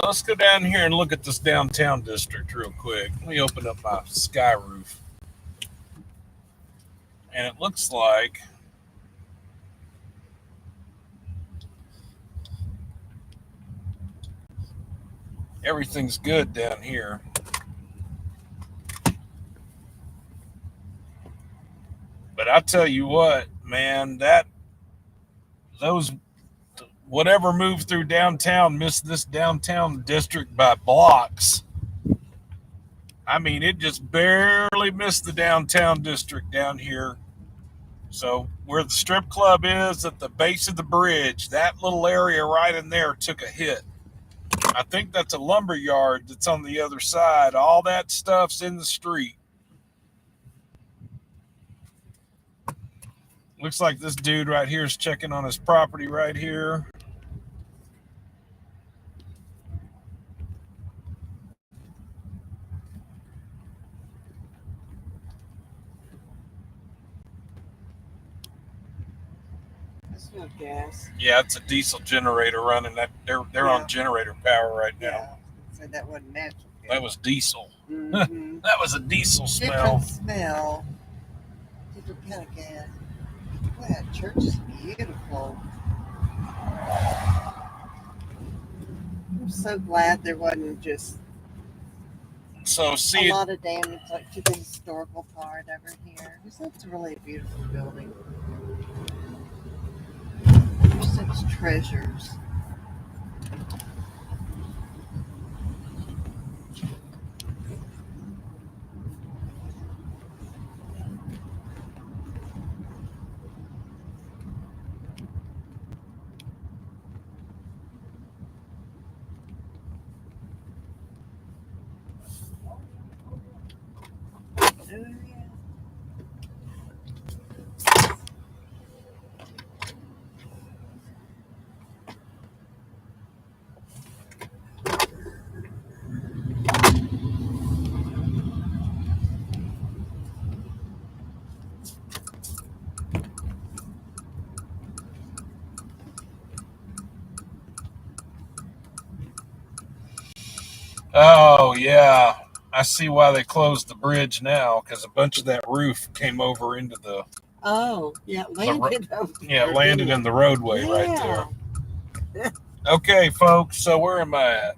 Let's go down here and look at this downtown district real quick. Let me open up my sky roof. And it looks like everything's good down here. But I tell you what, man, whatever moved through downtown missed this downtown district by blocks. I mean, it just barely missed the downtown district down here. So where the strip club is at the base of the bridge, that little area right in there took a hit. I think that's a lumber yard that's on the other side. All that stuff's in the street. Looks like this dude right here is checking on his property right here. That's no gas. Yeah, it's a diesel generator running. That they're on generator power right now. Yeah. So that wasn't natural gas. That was diesel. Mm-hmm. That was a diesel smell. Different smell. Different kind of gas. Boy, that church is beautiful. I'm so glad there wasn't just a lot of damage like to the historical part over here. It's really a beautiful building. There's such treasures. Oh, yeah. I see why they closed the bridge now, because a bunch of that roof came over into the... Oh, yeah, landed over there. Yeah, landed in the roadway right there. Okay, folks, so where am I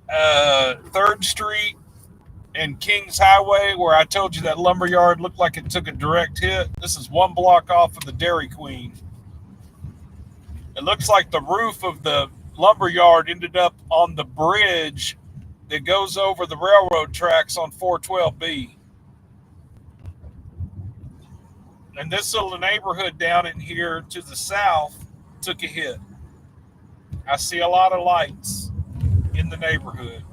at? 3rd Street and Kings Highway, where I told you that lumber yard looked like it took a direct hit. This is 1 block off of the Dairy Queen. It looks like the roof of the lumber yard ended up on the bridge that goes over the railroad tracks on 412B. And this little neighborhood down in here to the south took a hit. I see a lot of lights in the neighborhood.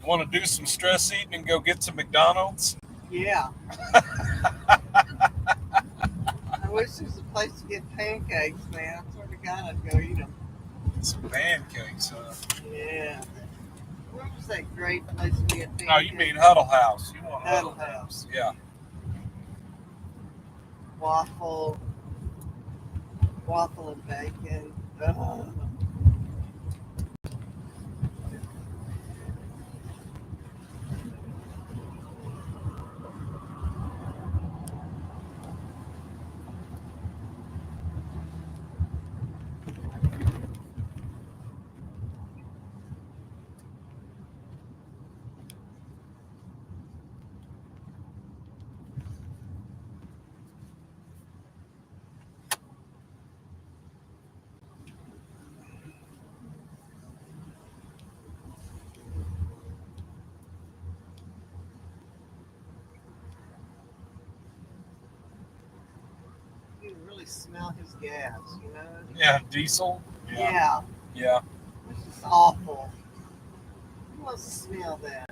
Want to do some stress eating and go get some McDonald's? Yeah. I wish there was a place to get pancakes, man. I swear to God, I'd go eat them. Some pancakes, huh? Yeah. Where was that great place to get pancakes? No, you mean Huddle House. You want Huddle House. Yeah. Waffle and bacon. Oh. You can really smell his gas, you know? Yeah, diesel. Yeah. Yeah. It's just awful. Who wants to smell that?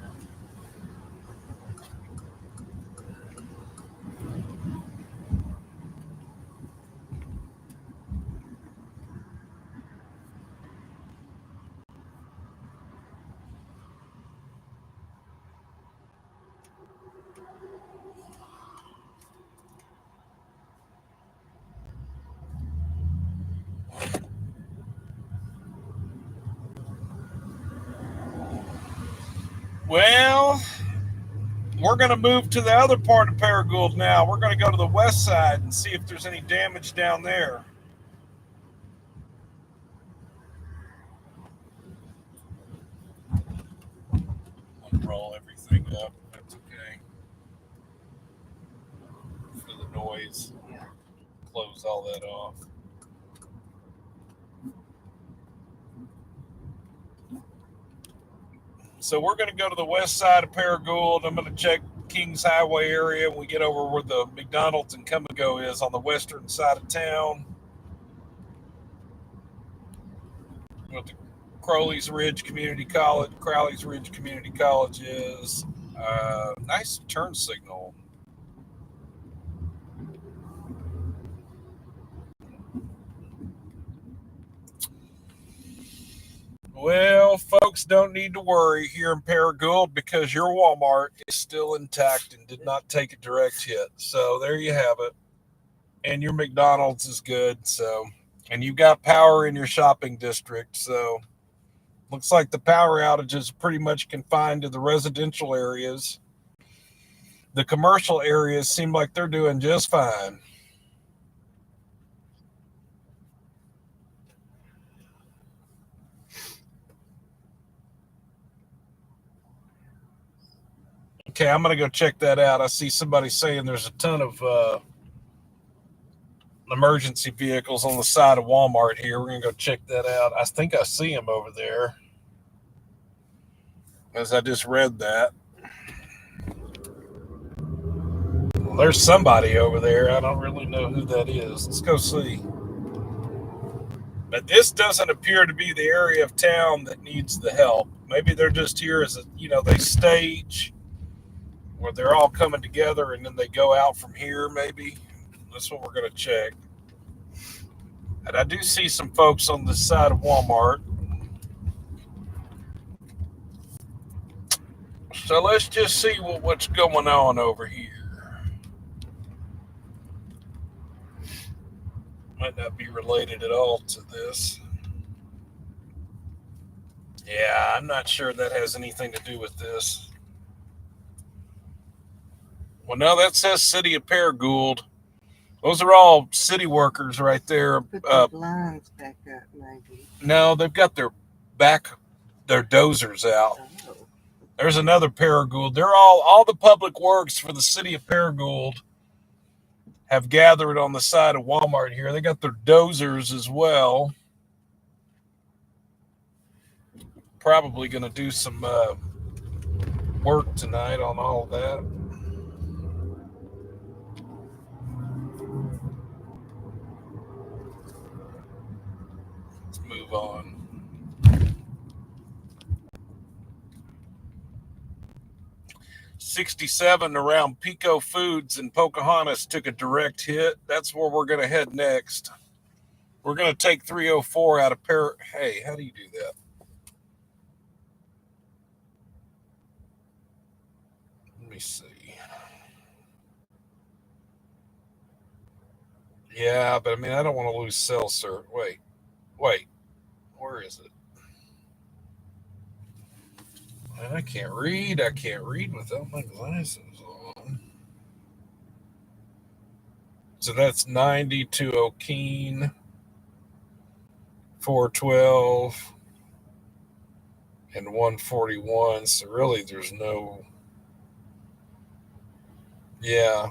Well, We're going to move to the other part of Paragould now. We're going to go to the west side and see if there's any damage down there. I'll roll everything up. That's okay. For the noise, close all that off. So we're going to go to the west side of Paragould. I'm going to check Kings Highway area when we get over where the McDonald's and Come and Go is on the western side of town. What the Crowley's Ridge Community College is. Nice turn signal. Well, folks don't need to worry here in Paragould because your Walmart is still intact and did not take a direct hit. So there you have it. And your McDonald's is good. So, and you've got power in your shopping district. So looks like the power outages are pretty much confined to the residential areas. The commercial areas seem like they're doing just fine. Okay, I'm going to go check that out. I see somebody saying there's a ton of emergency vehicles on the side of Walmart here. We're going to go check that out. I think I see them over there, as I just read that. Well, there's somebody over there. I don't really know who that is. Let's go see. But this doesn't appear to be the area of town that needs the help. Maybe they're just here as they stage where they're all coming together and then they go out from here, maybe. That's what we're going to check. And I do see some folks on the side of Walmart. So let's just see what's going on over here. Might not be related at all to this. Yeah, I'm not sure that has anything to do with this. Well, no, that says City of Paragould. Those are all city workers right there. Put the lines back up, maybe. No, they've got their dozers out. Oh. There's another Paragould. They're all the public works for the City of Paragould have gathered on the side of Walmart here. They got their dozers as well. Probably going to do some work tonight on all of that. Let's move on. '67 around Pico Foods in Pocahontas took a direct hit. That's where we're going to head next. We're going to take 304 out of Hey, how do you do that? Let me see. Yeah, but I mean, I don't want to lose cell service. Wait. Where is it? I can't read. Without my glasses on. So that's 90 to O'Keene, 412, and 141. So really, there's no. Yeah.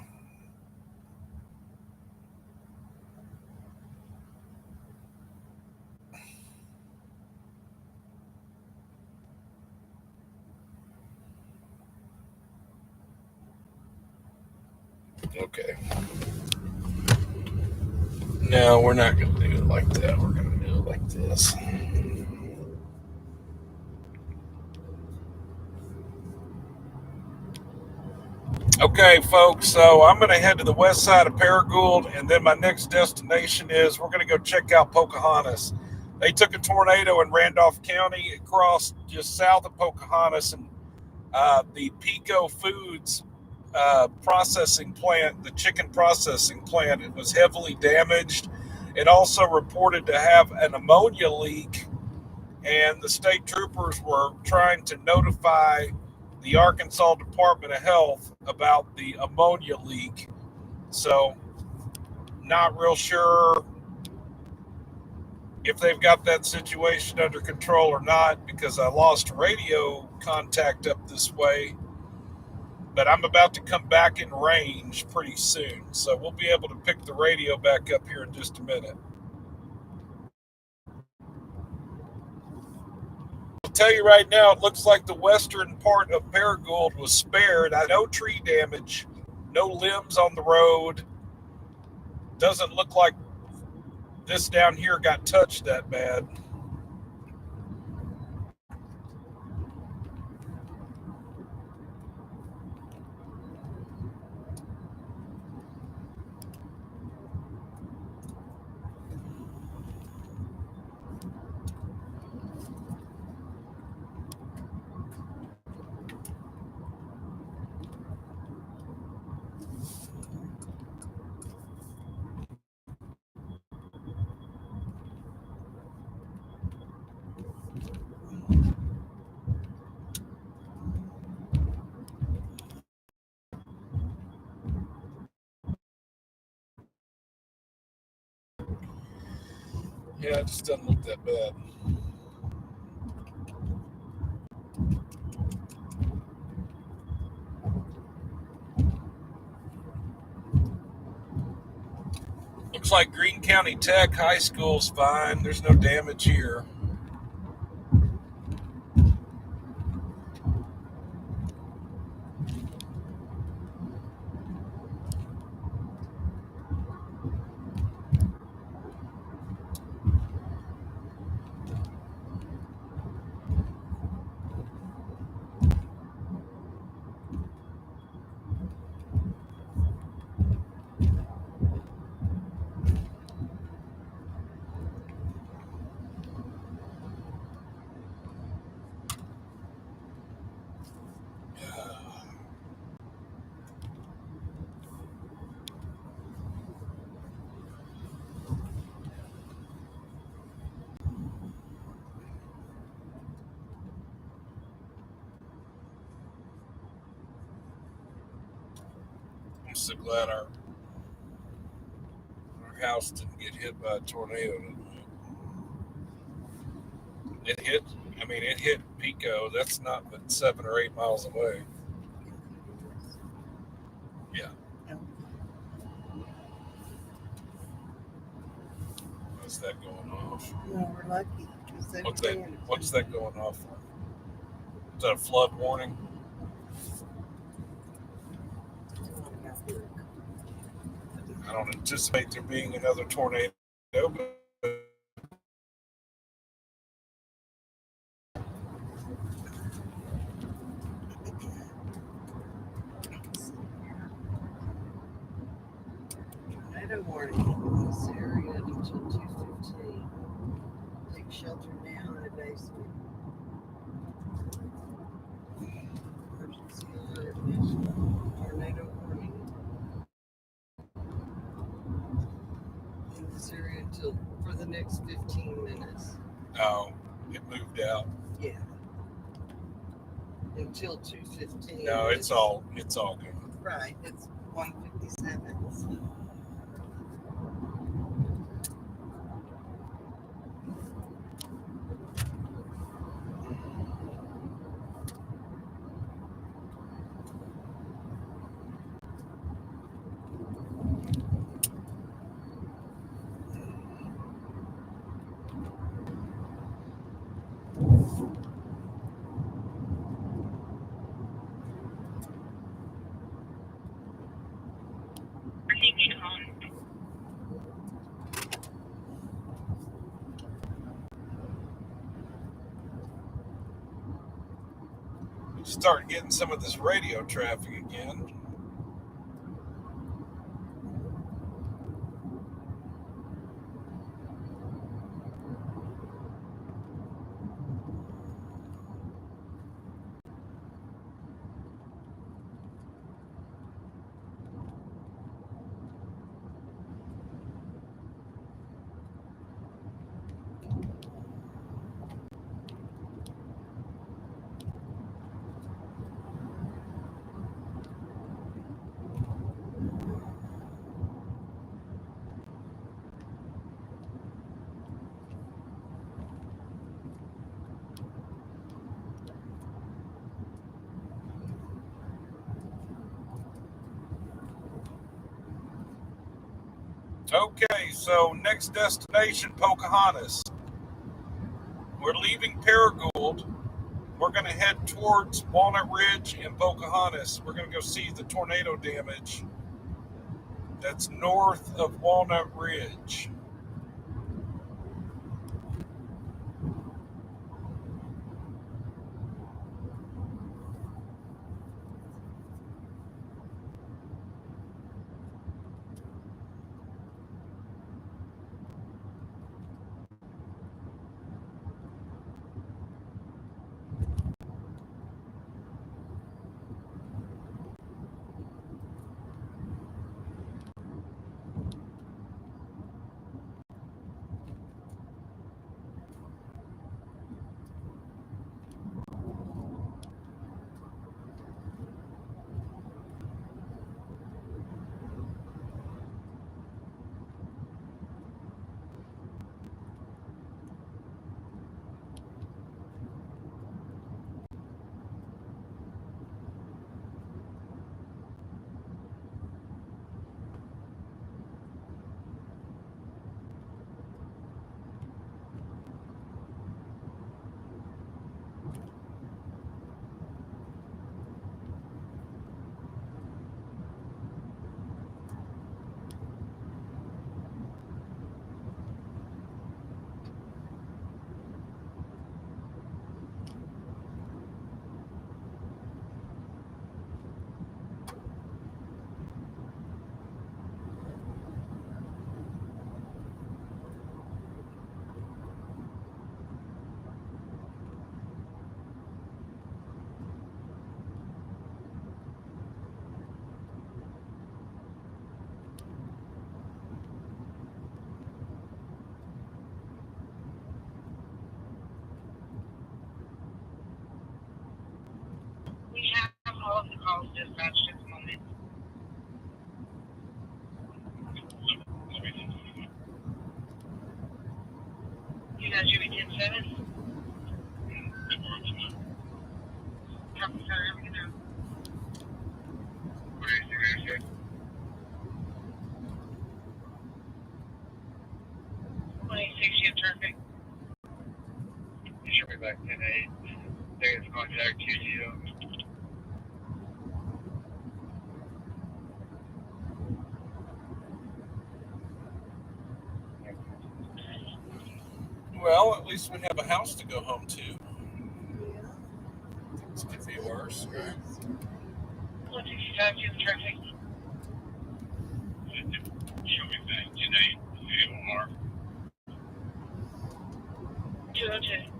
Okay. No, we're not going to do it like that. We're going to do it like this. Okay, folks, so I'm going to head to the west side of Paragould, and then my next destination is we're going to go check out Pocahontas. They took a tornado in Randolph County across just south of Pocahontas, and the Pico Foods processing plant, the chicken processing plant, it was heavily damaged. It also reported to have an ammonia leak, and the state troopers were trying to notify the Arkansas Department of Health about the ammonia leak. So not real sure if they've got that situation under control or not, because I lost radio contact up this way. But I'm about to come back in range pretty soon, so we'll be able to pick the radio back up here in just a minute. I'll tell you right now, it looks like the western part of Paragould was spared. No tree damage, no limbs on the road. Doesn't look like this down here got touched that bad. Yeah, it just doesn't look that bad. Looks like Greene County Tech High School's fine. There's no damage here. I'm so glad our house didn't get hit by a tornado. It hit Pico. That's not but 7 or 8 miles away. Yeah. What's that going off? No, we're lucky. What's that going off for? Is that a flood warning? I don't anticipate there being another tornado, but Tornado warning in this area until 2:15. Take shelter now in the basement. Emergency alert. Tornado warning in this area for the next 15 minutes. oh, it moved out. Yeah. Until 2:15. No, it's all good. Right. It's 1:57. So. Start getting some of this radio traffic again. Okay, so next destination, Pocahontas. We're leaving Paragould. We're going to head towards Walnut Ridge and Pocahontas. We're going to go see the tornado damage that's north of Walnut Ridge. We have all of the calls dispatched at the moment. You got Jimmy 10-7? Copy, sir. Everything out. 26, you have traffic. You should be back 10-8. There's contact 20. Well, at least we have a house to go home to. Things could be worse, right? 165, you have traffic. Should be back 10-8. AOR. 202.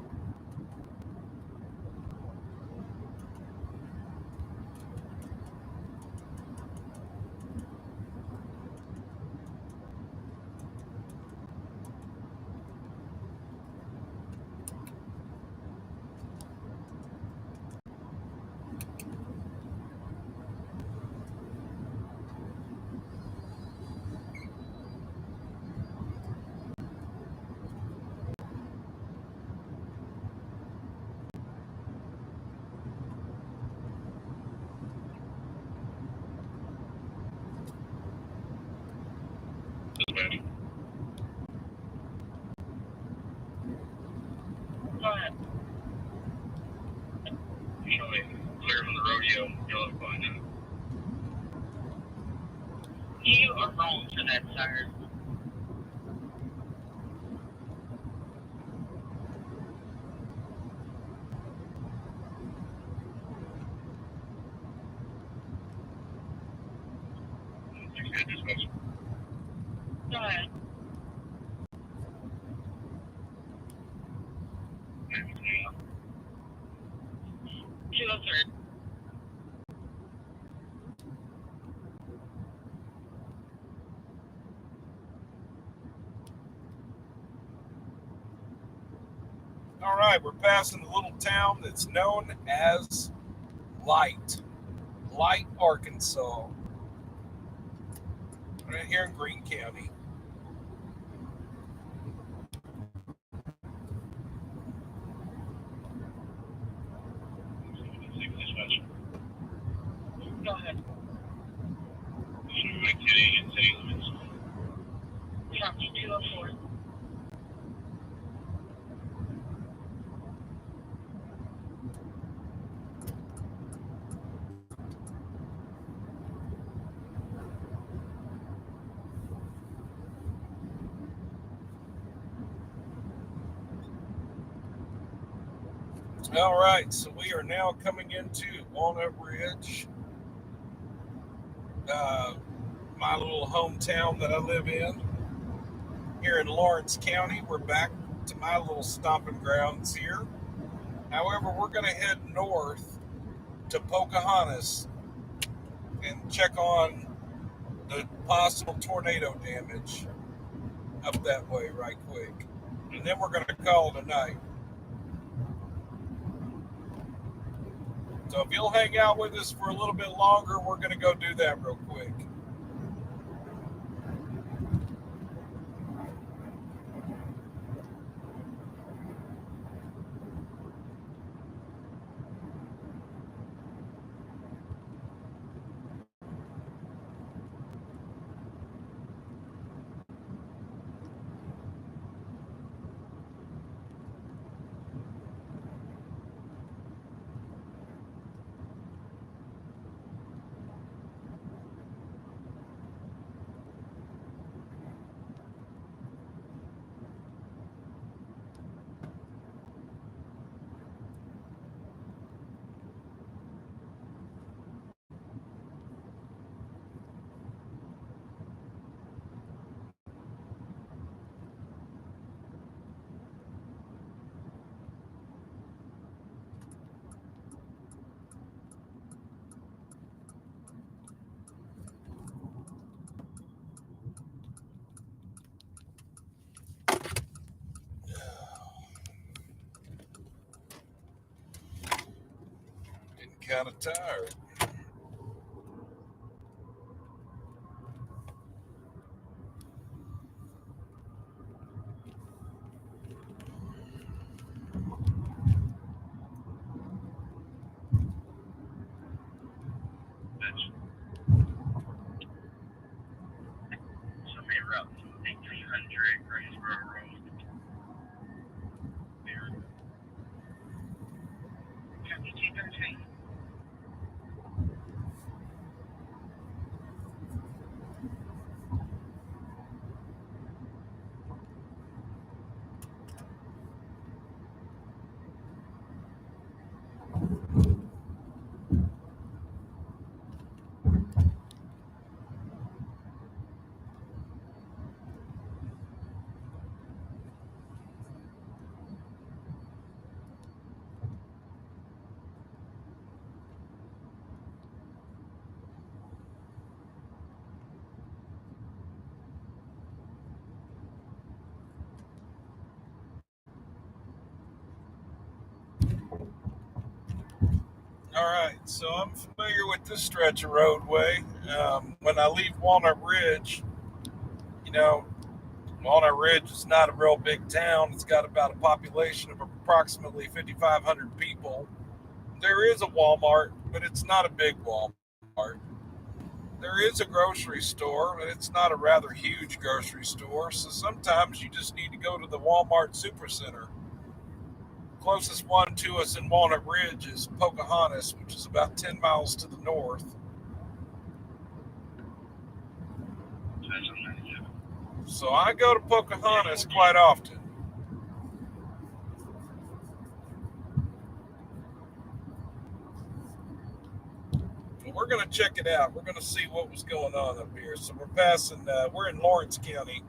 Go ahead. Showing clear from the rodeo. You'll find out. You are wrong for that, sir. Go ahead. 203. All right, we're passing a little town that's known as Light, Arkansas, right here in Greene County. Go ahead. Should be back 10-8 in city limits. Copy 204. All right, so we are now coming into Walnut Ridge, my little hometown that I live in here in Lawrence County. We're back to my little stomping grounds here. However, we're going to head north to Pocahontas and check on the possible tornado damage up that way right quick. And then we're going to call it a night. So if you'll hang out with us for a little bit longer, we're going to go do that real quick. Getting kind of tired. Route 1800 Jonesboro Road. Copy 213. All right, so I'm familiar with this stretch of roadway. When I leave Walnut Ridge, you know, Walnut Ridge is not a real big town. It's got about a population of approximately 5,500 people. There is a Walmart, but it's not a big Walmart. There is a grocery store, but it's not a rather huge grocery store. So sometimes you just need to go to the Walmart Supercenter. Closest one to us in Walnut Ridge is Pocahontas, which is about 10 miles to the north. So I go to Pocahontas quite often. We're going to check it out. We're going to see what was going on up here. So we're passing, we're in Lawrence County.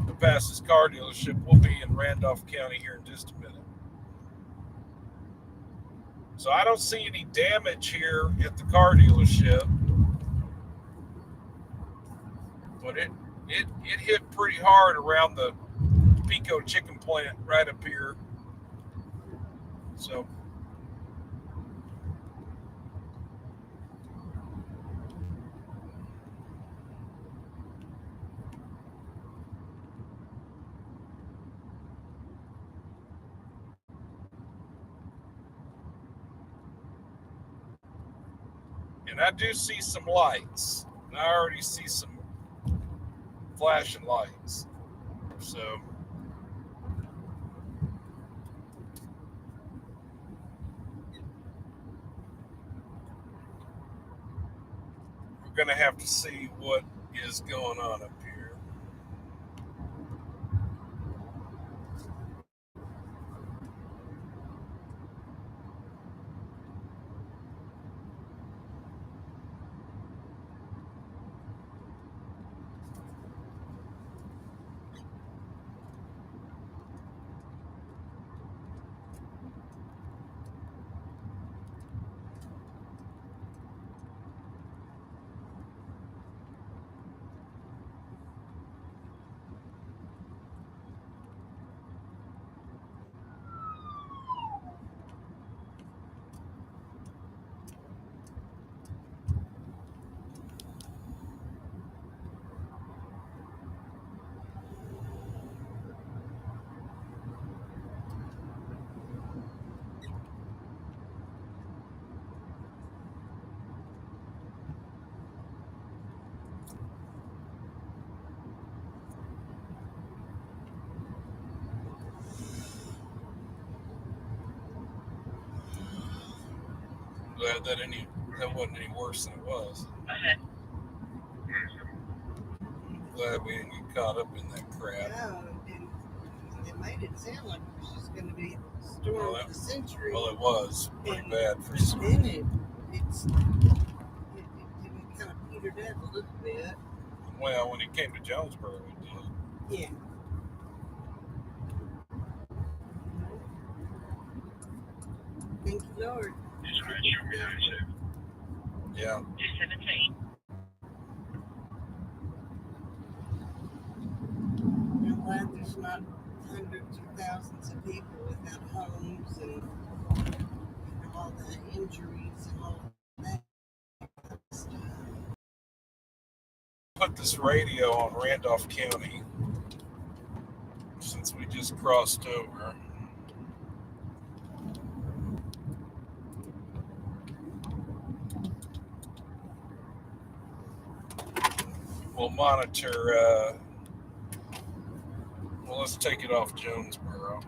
We'll pass this car dealership. We'll be in Randolph County here in just a minute. So I don't see any damage here at the car dealership. But it hit pretty hard around the Pico chicken plant right up here. So and I do see some lights. I already see some flashing lights. So we're going to have to see what is going on up here. Glad that wasn't any worse than it was. Glad we didn't get caught up in that crap. No, and it made it sound like it was just going to be the storm of the century. Well, it was pretty bad for some. Then it kind of petered out a little bit. Well, when it came to Jonesboro, it did. Yeah. Thank you, Lord. Yeah. 217. I'm glad there's not hundreds or thousands of people without homes and all the injuries and all that stuff. Put this radio on Randolph County since we just crossed over. We'll monitor, well, let's take it off Jonesboro.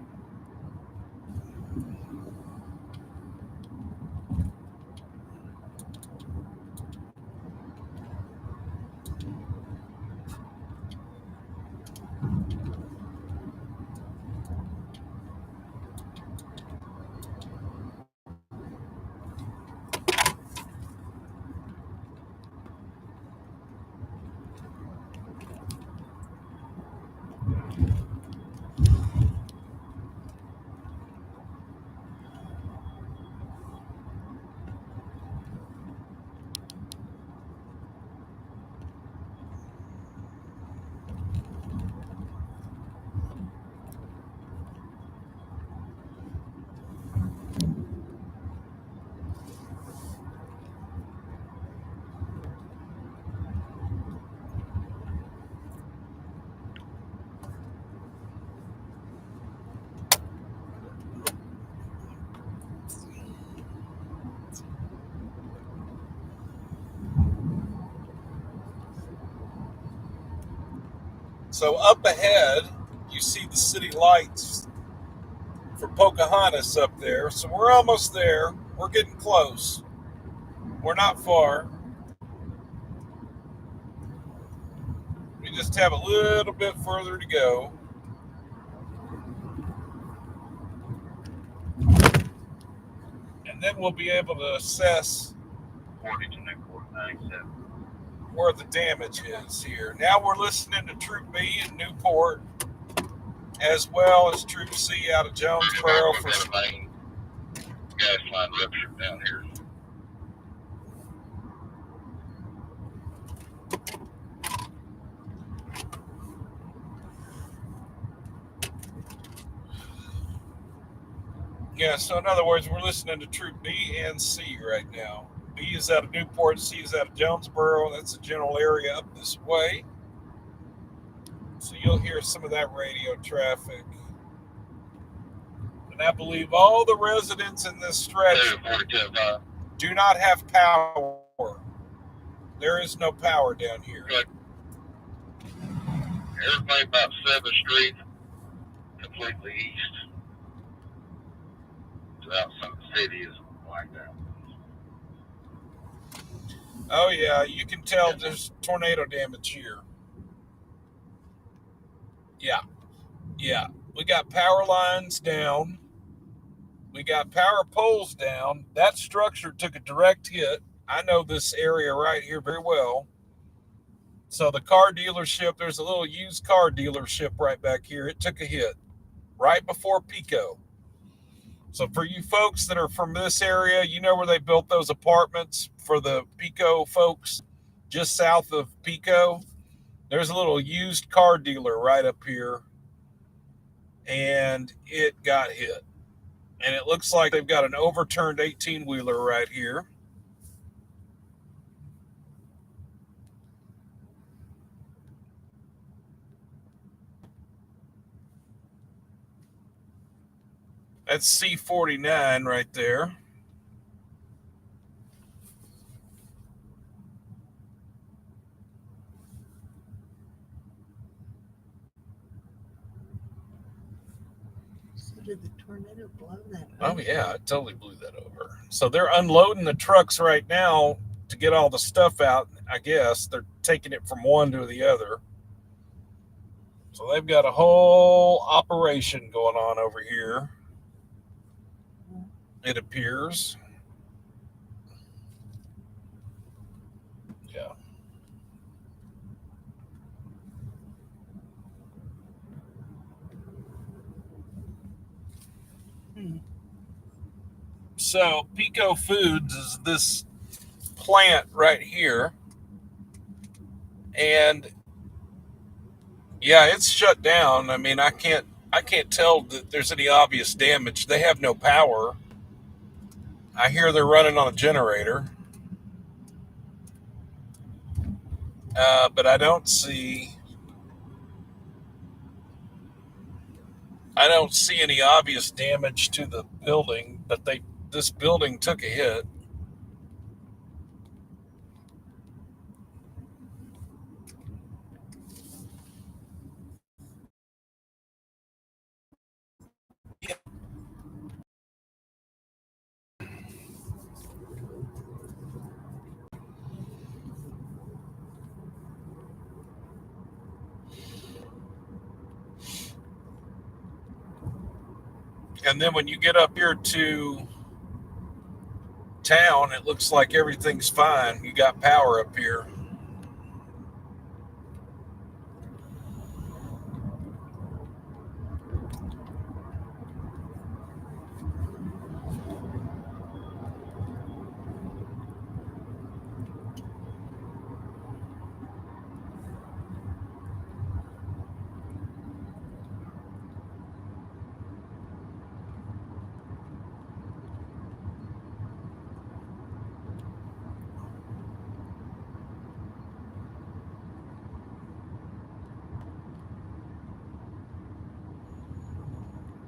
So up ahead, you see the city lights for Pocahontas up there. So we're almost there. We're getting close. We're not far. We just have a little bit further to go. And then we'll be able to assess where the damage is here. Now we're listening to Troop B in Newport, as well as Troop C out of Jonesboro. For gas line rupture down here. Yeah, so in other words, we're listening to Troop B and C right now. B is out of Newport, C is out of Jonesboro. That's the general area up this way. So you'll hear some of that radio traffic. And I believe all the residents in this stretch do not have power. There is no power down here. everything about 7th Street, completely east. Throughout some cities like that. Oh yeah, you can tell there's tornado damage here. Yeah, yeah. We got power lines down. We got power poles down. That structure took a direct hit. I know this area right here very well. So the car dealership, there's a little used car dealership right back here. It took a hit right before Pico. So for you folks that are from this area, you know where they built those apartments for the Pico folks, just south of Pico. There's a little used car dealer right up here, and it got hit. And it looks like they've got an overturned 18-wheeler right here. That's C49 right there. So did the tornado blow that over? Oh, yeah, it totally blew that over. So they're unloading the trucks right now to get all the stuff out, I guess. They're taking it from one to the other. So they've got a whole operation going on over here, it appears. Yeah. So Pico Foods is this plant right here. And yeah, it's shut down. I mean, I can't tell that there's any obvious damage. They have no power. I hear they're running on a generator. But I don't see any obvious damage to the building, but this building took a hit. And then when you get up here to town, it looks like everything's fine. You got power up here.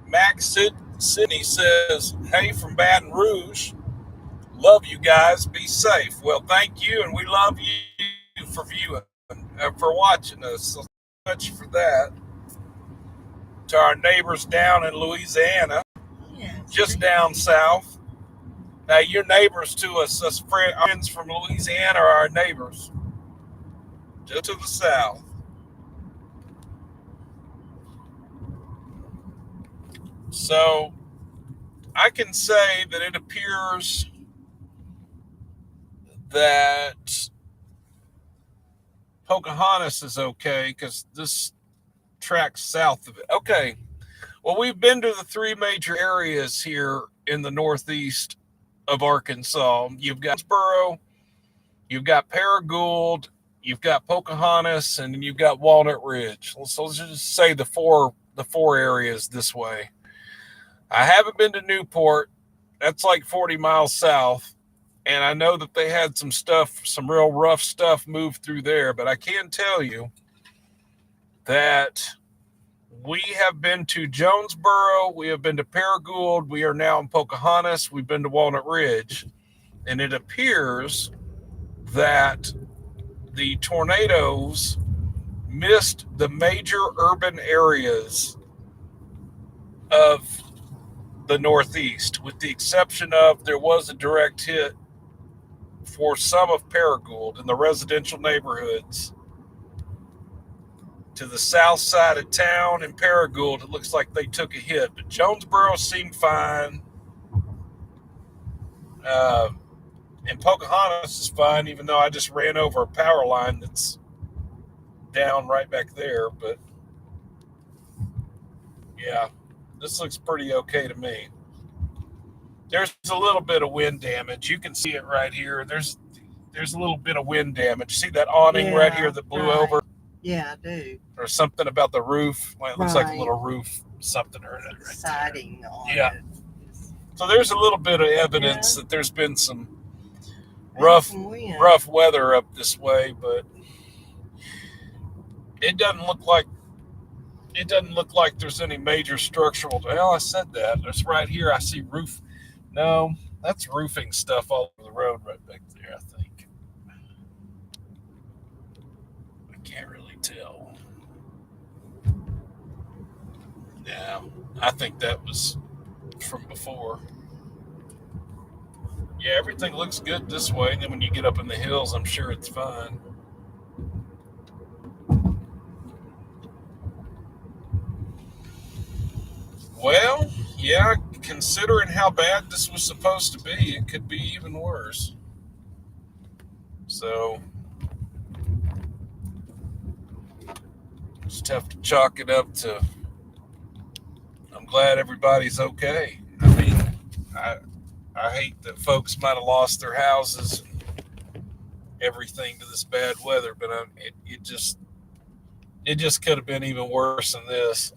Max Sydney says, hey, from Baton Rouge. Love you guys. Be safe. Well, thank you, and we love you for viewing, for watching us. So much for that. To our neighbors down in Louisiana, just down south. Now, your neighbors to us friends from Louisiana are our neighbors, just to the south. So I can say that it appears that Pocahontas is okay because this tracks south of it. Okay. Well, we've been to the three major areas here in the northeast of Arkansas. You've got Jonesboro, you've got Paragould, you've got Pocahontas, and then you've got Walnut Ridge. So let's just say the four areas this way. I haven't been to Newport. That's like 40 miles south. And I know that they had some real rough stuff moved through there. But I can tell you that we have been to Jonesboro. We have been to Paragould. We are now in Pocahontas. We've been to Walnut Ridge. And it appears that the tornadoes missed the major urban areas of the Northeast, with the exception of there was a direct hit for some of Paragould in the residential neighborhoods. To the south side of town in Paragould, it looks like they took a hit, but Jonesboro seemed fine. And Pocahontas is fine, even though I just ran over a power line that's down right back there. But yeah, this looks pretty okay to me. There's a little bit of wind damage. You can see it right here. There's a little bit of wind damage. See that awning right here that blew over? Yeah, I do. Or something about the roof. Well, it looks like a little roof something or other right siding on yeah. it. So there's a little bit of evidence that there's been some rough weather up this way, but it doesn't look like there's any major structural. Well, I said that. There's right here. I see roof. No, that's roofing stuff all over the road right back there, I think. I can't really tell. Yeah, I think that was from before. Yeah, everything looks good this way. And then when you get up in the hills, I'm sure it's fine. Well, yeah, considering how bad this was supposed to be, it could be even worse. So, just have to chalk it up to, I'm glad everybody's okay. I mean, I hate that folks might have lost their houses and everything to this bad weather, but it just could have been even worse than this.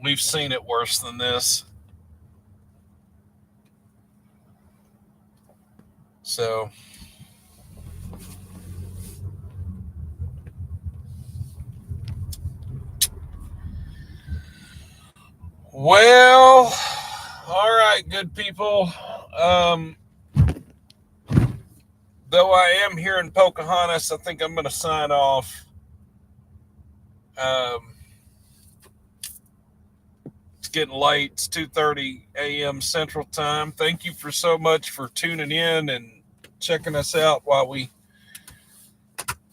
We've seen it worse than this. So, well, all right, good people. Though I am here in Pocahontas, I think I'm going to sign off. It's getting late. It's 2:30 a.m. Central Time. Thank you for so much for tuning in and checking us out while we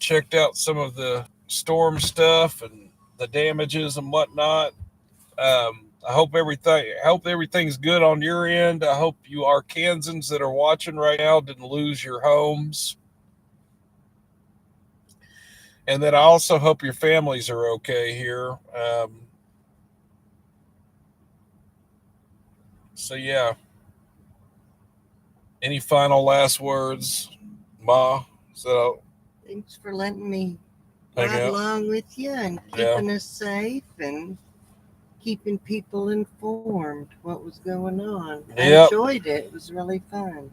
checked out some of the storm stuff and the damages and whatnot. I hope everything's good on your end. I hope you Arkansans that are watching right now didn't lose your homes. And then I also hope your families are okay here. So yeah. Any final last words, Ma? So thanks for letting me ride along with you and keeping us safe and keeping people informed what was going on. I enjoyed it. It was really fun.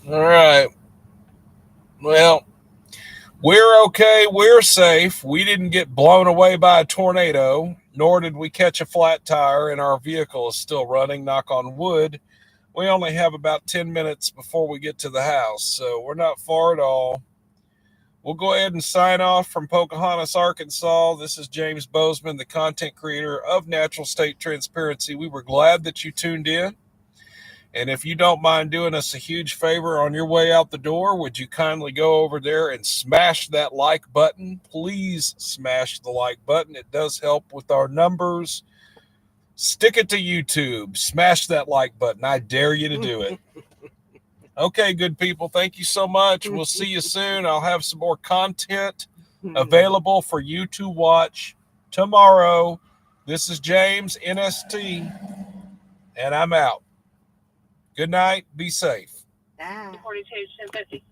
All right. Well, we're okay. We're safe. We didn't get blown away by a tornado, nor did we catch a flat tire, and our vehicle is still running, knock on wood. We only have about 10 minutes before we get to the house, so we're not far at all. We'll go ahead and sign off from Pocahontas, Arkansas. This is James Bozeman, the content creator of Natural State Transparency. We were glad that you tuned in. And if you don't mind doing us a huge favor on your way out the door, would you kindly go over there and smash that like button? Please smash the like button. It does help with our numbers. Stick it to YouTube. Smash that like button. I dare you to do it. Okay, good people. Thank you so much. We'll see you soon. I'll have some more content available for you to watch tomorrow. This is James, NST, and I'm out. Good night. Be safe. Bye. 42, 1050.